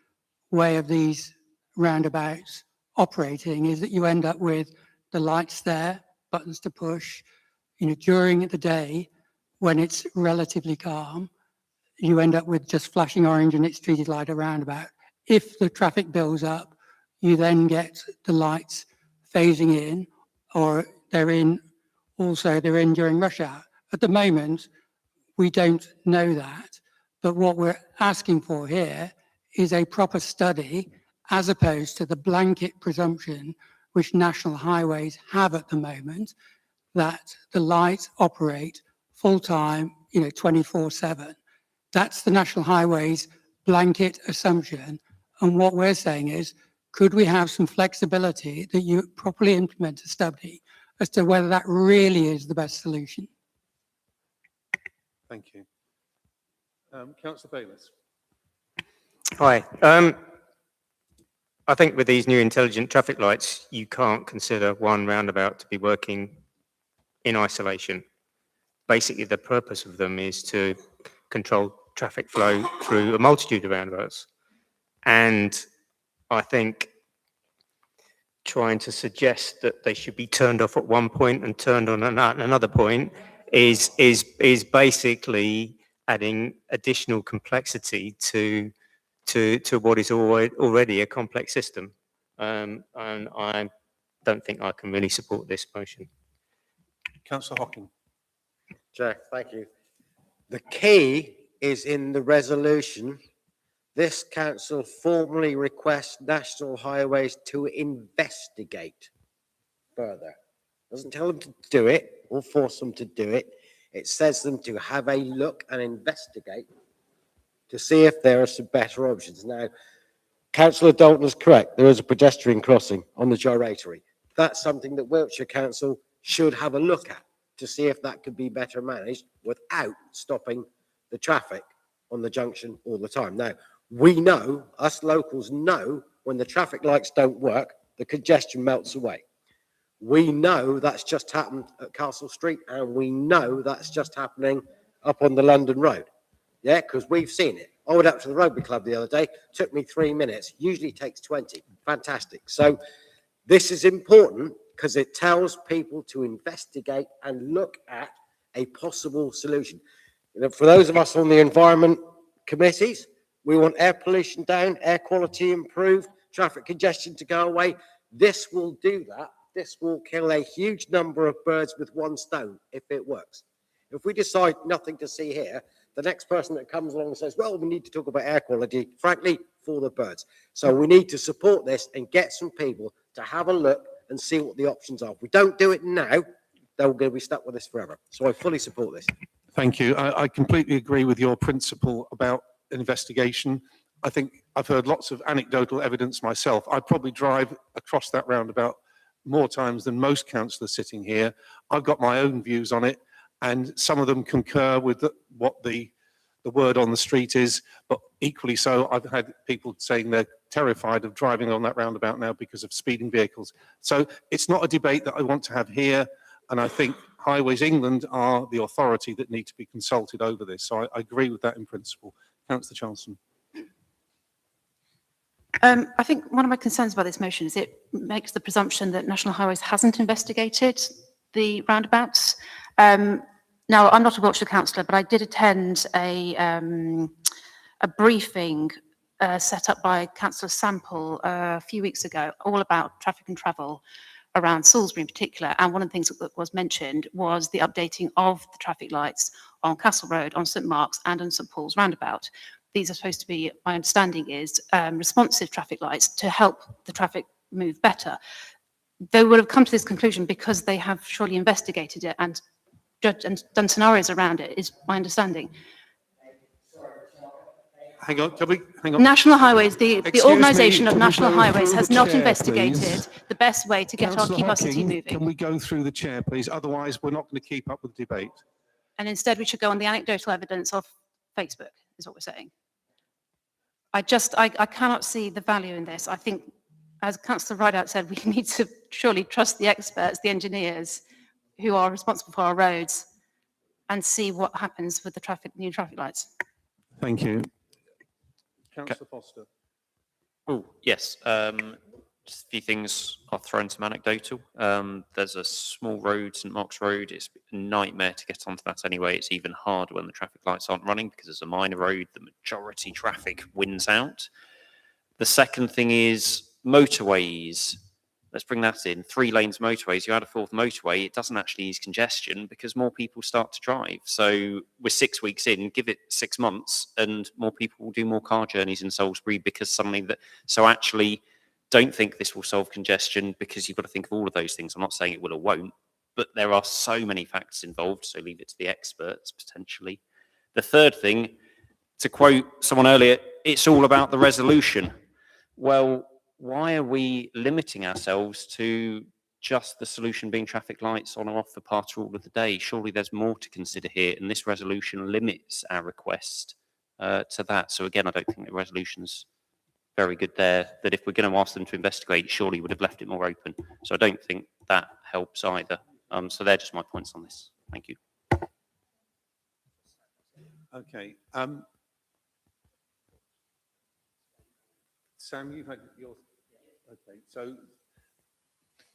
way of these roundabouts operating is that you end up with the lights there, buttons to push, during the day when it's relatively calm, you end up with just flashing orange and it's treated like a roundabout. If the traffic builds up, you then get the lights phasing in, or they're in during rush hour. At the moment, we don't know that, but what we're asking for here is a proper study as opposed to the blanket presumption which national highways have at the moment, that the lights operate full-time, 24/7. That's the National Highways blanket assumption. And what we're saying is, could we have some flexibility that you properly implement a study as to whether that really is the best solution? Thank you. Councillor Bayliss. Hi. I think with these new intelligent traffic lights, you can't consider one roundabout to be working in isolation. Basically, the purpose of them is to control traffic flow through a multitude of roundabouts. And I think trying to suggest that they should be turned off at one point and turned on at another point is basically adding additional complexity to what is already a complex system. And I don't think I can really support this motion. Councillor Hocking. Chair, thank you. The key is in the resolution. This council formally requests National Highways to investigate further. Doesn't tell them to do it or force them to do it. It says them to have a look and investigate to see if there are some better options. Now, Councillor Dalton is correct. There is a pedestrian crossing on the Gyratory. That's something that Wiltshire Council should have a look at to see if that could be better managed without stopping the traffic on the junction all the time. Now, we know, us locals know, when the traffic lights don't work, the congestion melts away. We know that's just happened at Castle Street, and we know that's just happening up on the London Road. Yeah, because we've seen it. I went up to the Rugby Club the other day, took me 3 minutes, usually takes 20. Fantastic. So this is important because it tells people to investigate and look at a possible solution. For those of us on the environment committees, we want air pollution down, air quality improved, traffic congestion to go away. This will do that. This will kill a huge number of birds with one stone if it works. If we decide nothing to see here, the next person that comes along and says, well, we need to talk about air quality, frankly, for the birds. So we need to support this and get some people to have a look and see what the options are. If we don't do it now, then we're going to be stuck with this forever. So I fully support this. Thank you. I completely agree with your principle about investigation. I think I've heard lots of anecdotal evidence myself. I probably drive across that roundabout more times than most councillors sitting here. I've got my own views on it, and some of them concur with what the word on the street is, but equally so, I've had people saying they're terrified of driving on that roundabout now because of speeding vehicles. So it's not a debate that I want to have here, and I think Highways England are the authority that need to be consulted over this. So I agree with that in principle. Councillor Charleston. I think one of my concerns about this motion is it makes the presumption that National Highways hasn't investigated the roundabouts. Now, I'm not a Wiltshire councillor, but I did attend a briefing set up by Councillor Sample a few weeks ago, all about traffic and travel around Salisbury in particular. And one of the things that was mentioned was the updating of the traffic lights on Castle Road, on St Mark's and on St Paul's roundabout. These are supposed to be, my understanding is, responsive traffic lights to help the traffic move better. They would have come to this conclusion because they have surely investigated it and judged and done scenarios around it, is my understanding. Hang on, can we, hang on. National Highways, the organisation of can we National go Highways through has the not chair, investigated please? the best way to get Councillor keep our city Hocking, moving. Can we go through the chair, please? Otherwise, we're not going to keep up with the debate. And instead we should go on the anecdotal evidence of Facebook, is what we're saying. I cannot see the value in this. I think, as Councillor Rideout said, we need to surely trust the experts, the engineers who are responsible for our roads, and see what happens with the new traffic lights. Thank you. Councillor Foster. Oh, yes. Just a few things. I'll throw in some anecdotal. There's a small road, St Mark's Road. It's a nightmare to get onto that anyway. It's even harder when the traffic lights aren't running because it's a minor road. The majority traffic wins out. The second thing is motorways. Let's bring that in. 3 lanes motorways. You add a 4th motorway, it doesn't actually ease congestion because more people start to drive. So we're 6 weeks in, give it 6 months and more people will do more car journeys in Salisbury because suddenly that, so actually don't think this will solve congestion because you've got to think of all of those things. I'm not saying it will or won't, but there are so many factors involved. So leave it to the experts potentially. The third thing, to quote someone earlier, it's all about the resolution. Well, why are we limiting ourselves to just the solution being traffic lights on or off for part or all of the day? Surely there's more to consider here, and this resolution limits our request to that. So again, I don't think the resolution's very good there, that if we're going to ask them to investigate, surely would have left it more open. So I don't think that helps either. So they're just my points on this. Thank you. Okay. Sam, you've had your... Okay, so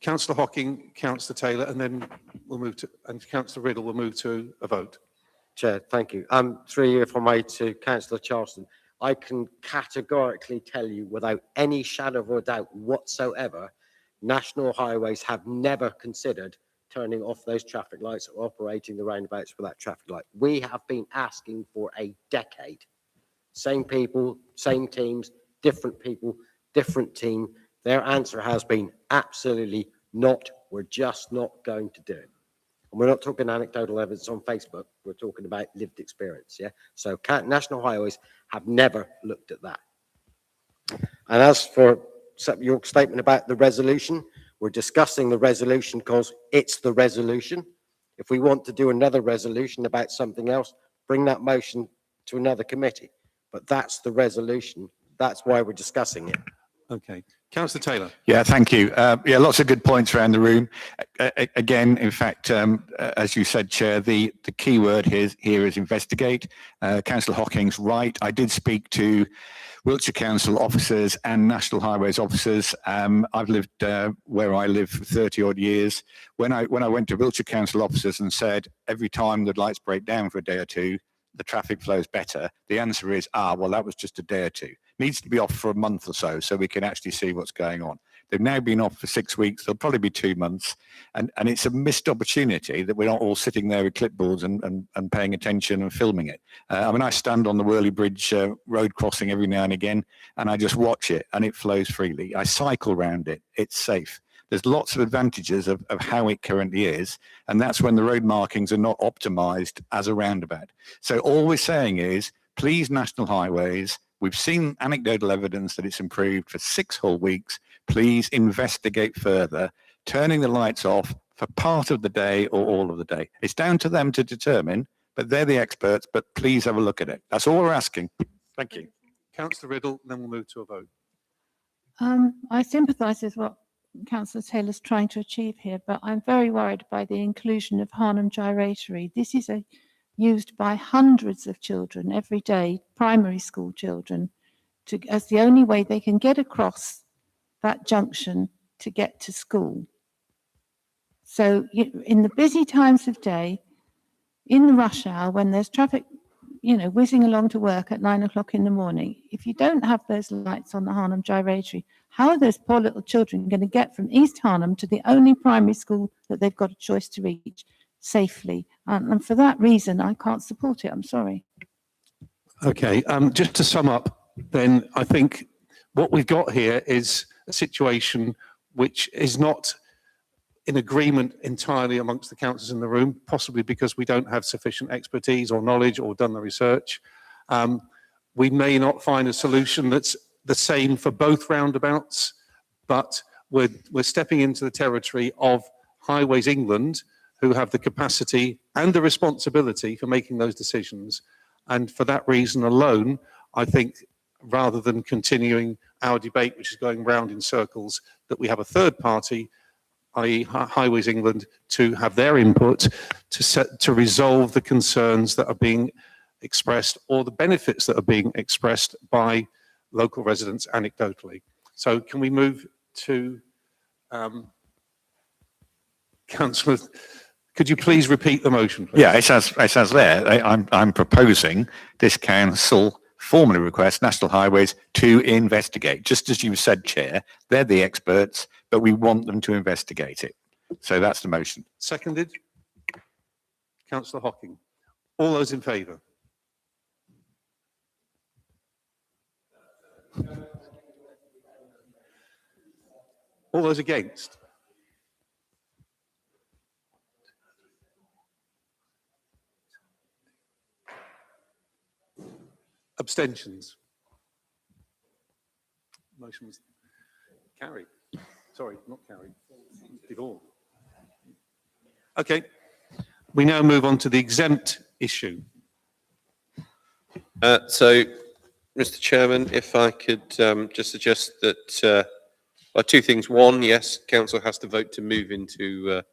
Councillor Hocking, Councillor Taylor, and then we'll move to, and Councillor Riddle will move to a vote. Chair, thank you. Through you, if I may, to Councillor Charleston, I can categorically tell you without any shadow of a doubt whatsoever, National Highways have never considered turning off those traffic lights or operating the roundabouts without traffic light. We have been asking for a decade. Same people, same teams, different people, different team. Their answer has been absolutely not. We're just not going to do it. And we're not talking anecdotal evidence on Facebook. We're talking about lived experience. Yeah. So National Highways have never looked at that. And as for your statement about the resolution, we're discussing the resolution because it's the resolution. If we want to do another resolution about something else, bring that motion to another committee. But that's the resolution. That's why we're discussing it. Okay. Councillor Taylor. Yeah, thank you. Yeah, lots of good points around the room. Again, in fact, as you said, Chair, the key word here is investigate. Councillor Hocking's right. I did speak to Wiltshire Council officers and National Highways officers. I've lived where I live for 30 odd years. When I went to Wiltshire Council officers and said, every time the lights break down for a day or two, the traffic flows better, the answer is, well, that was just a day or two. Needs to be off for a month or so we can actually see what's going on. They've now been off for 6 weeks. They'll probably be 2 months. And it's a missed opportunity that we're not all sitting there with clipboards and paying attention and filming it. I mean, I stand on the Whirley Bridge road crossing every now and again, and I just watch it, and it flows freely. I cycle round it. It's safe. There's lots of advantages of how it currently is, and that's when the road markings are not optimized as a roundabout. So all we're saying is, please, National Highways, we've seen anecdotal evidence that it's improved for 6 whole weeks. Please investigate further, turning the lights off for part of the day or all of the day. It's down to them to determine, but they're the experts, but please have a look at it. That's all we're asking. Thank you. Councillor Riddle, then we'll move to a vote. I sympathise with what Councillor Taylor's trying to achieve here, but I'm very worried by the inclusion of Harnham Gyratory. This is used by hundreds of children every day, primary school children, as the only way they can get across that junction to get to school. So in the busy times of day, in the rush hour, when there's traffic, whizzing along to work at 9 o'clock in the morning, if you don't have those lights on the Harnham Gyratory, how are those poor little children going to get from East Harnham to the only primary school that they've got a choice to reach safely? And for that reason, I can't support it. I'm sorry. Okay, just to sum up, then I think what we've got here is a situation which is not in agreement entirely amongst the councillors in the room, possibly because we don't have sufficient expertise or knowledge or done the research. We may not find a solution that's the same for both roundabouts, but we're stepping into the territory of Highways England, who have the capacity and the responsibility for making those decisions. And for that reason alone, I think rather than continuing our debate, which is going round in circles, that we have a third party, i.e. Highways England, to have their input to resolve the concerns that are being expressed or the benefits that are being expressed by local residents anecdotally. So can we move to Councillor, could you please repeat the motion, please? Yeah, it says there, I'm proposing this council formally request National Highways to investigate. Just as you said, Chair, they're the experts, but we want them to investigate it. So that's the motion. Seconded. Councillor Hocking. All those in favour? All those against? Abstentions? Motion was carried. Sorry, not carried. Devolved. Okay. We now move on to the exempt issue. So, Mr. Chairman, if I could just suggest that two things. One, yes, council has to vote to move into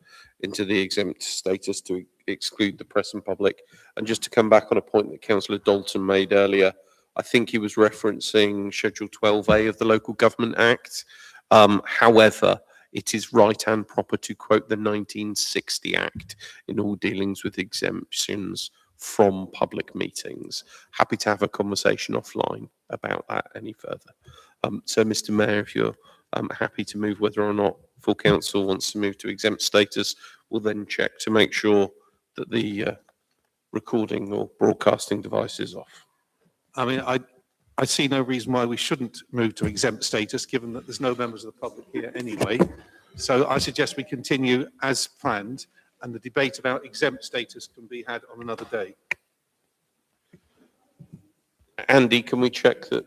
the exempt status to exclude the press and public. And just to come back on a point that Councillor Dalton made earlier, I think he was referencing Schedule 12A of the Local Government Act. However, it is right and proper to quote the 1960 Act in all dealings with exemptions from public meetings. Happy to have a conversation offline about that any further. So, Mr. Mayor, if you're happy to move whether or not full council wants to move to exempt status, we'll then check to make sure that the recording or broadcasting device is off. I mean, I see no reason why we shouldn't move to exempt status, given that there's no members of the public here anyway. So I suggest we continue as planned, and the debate about exempt status can be had on another day. Andy, can we check that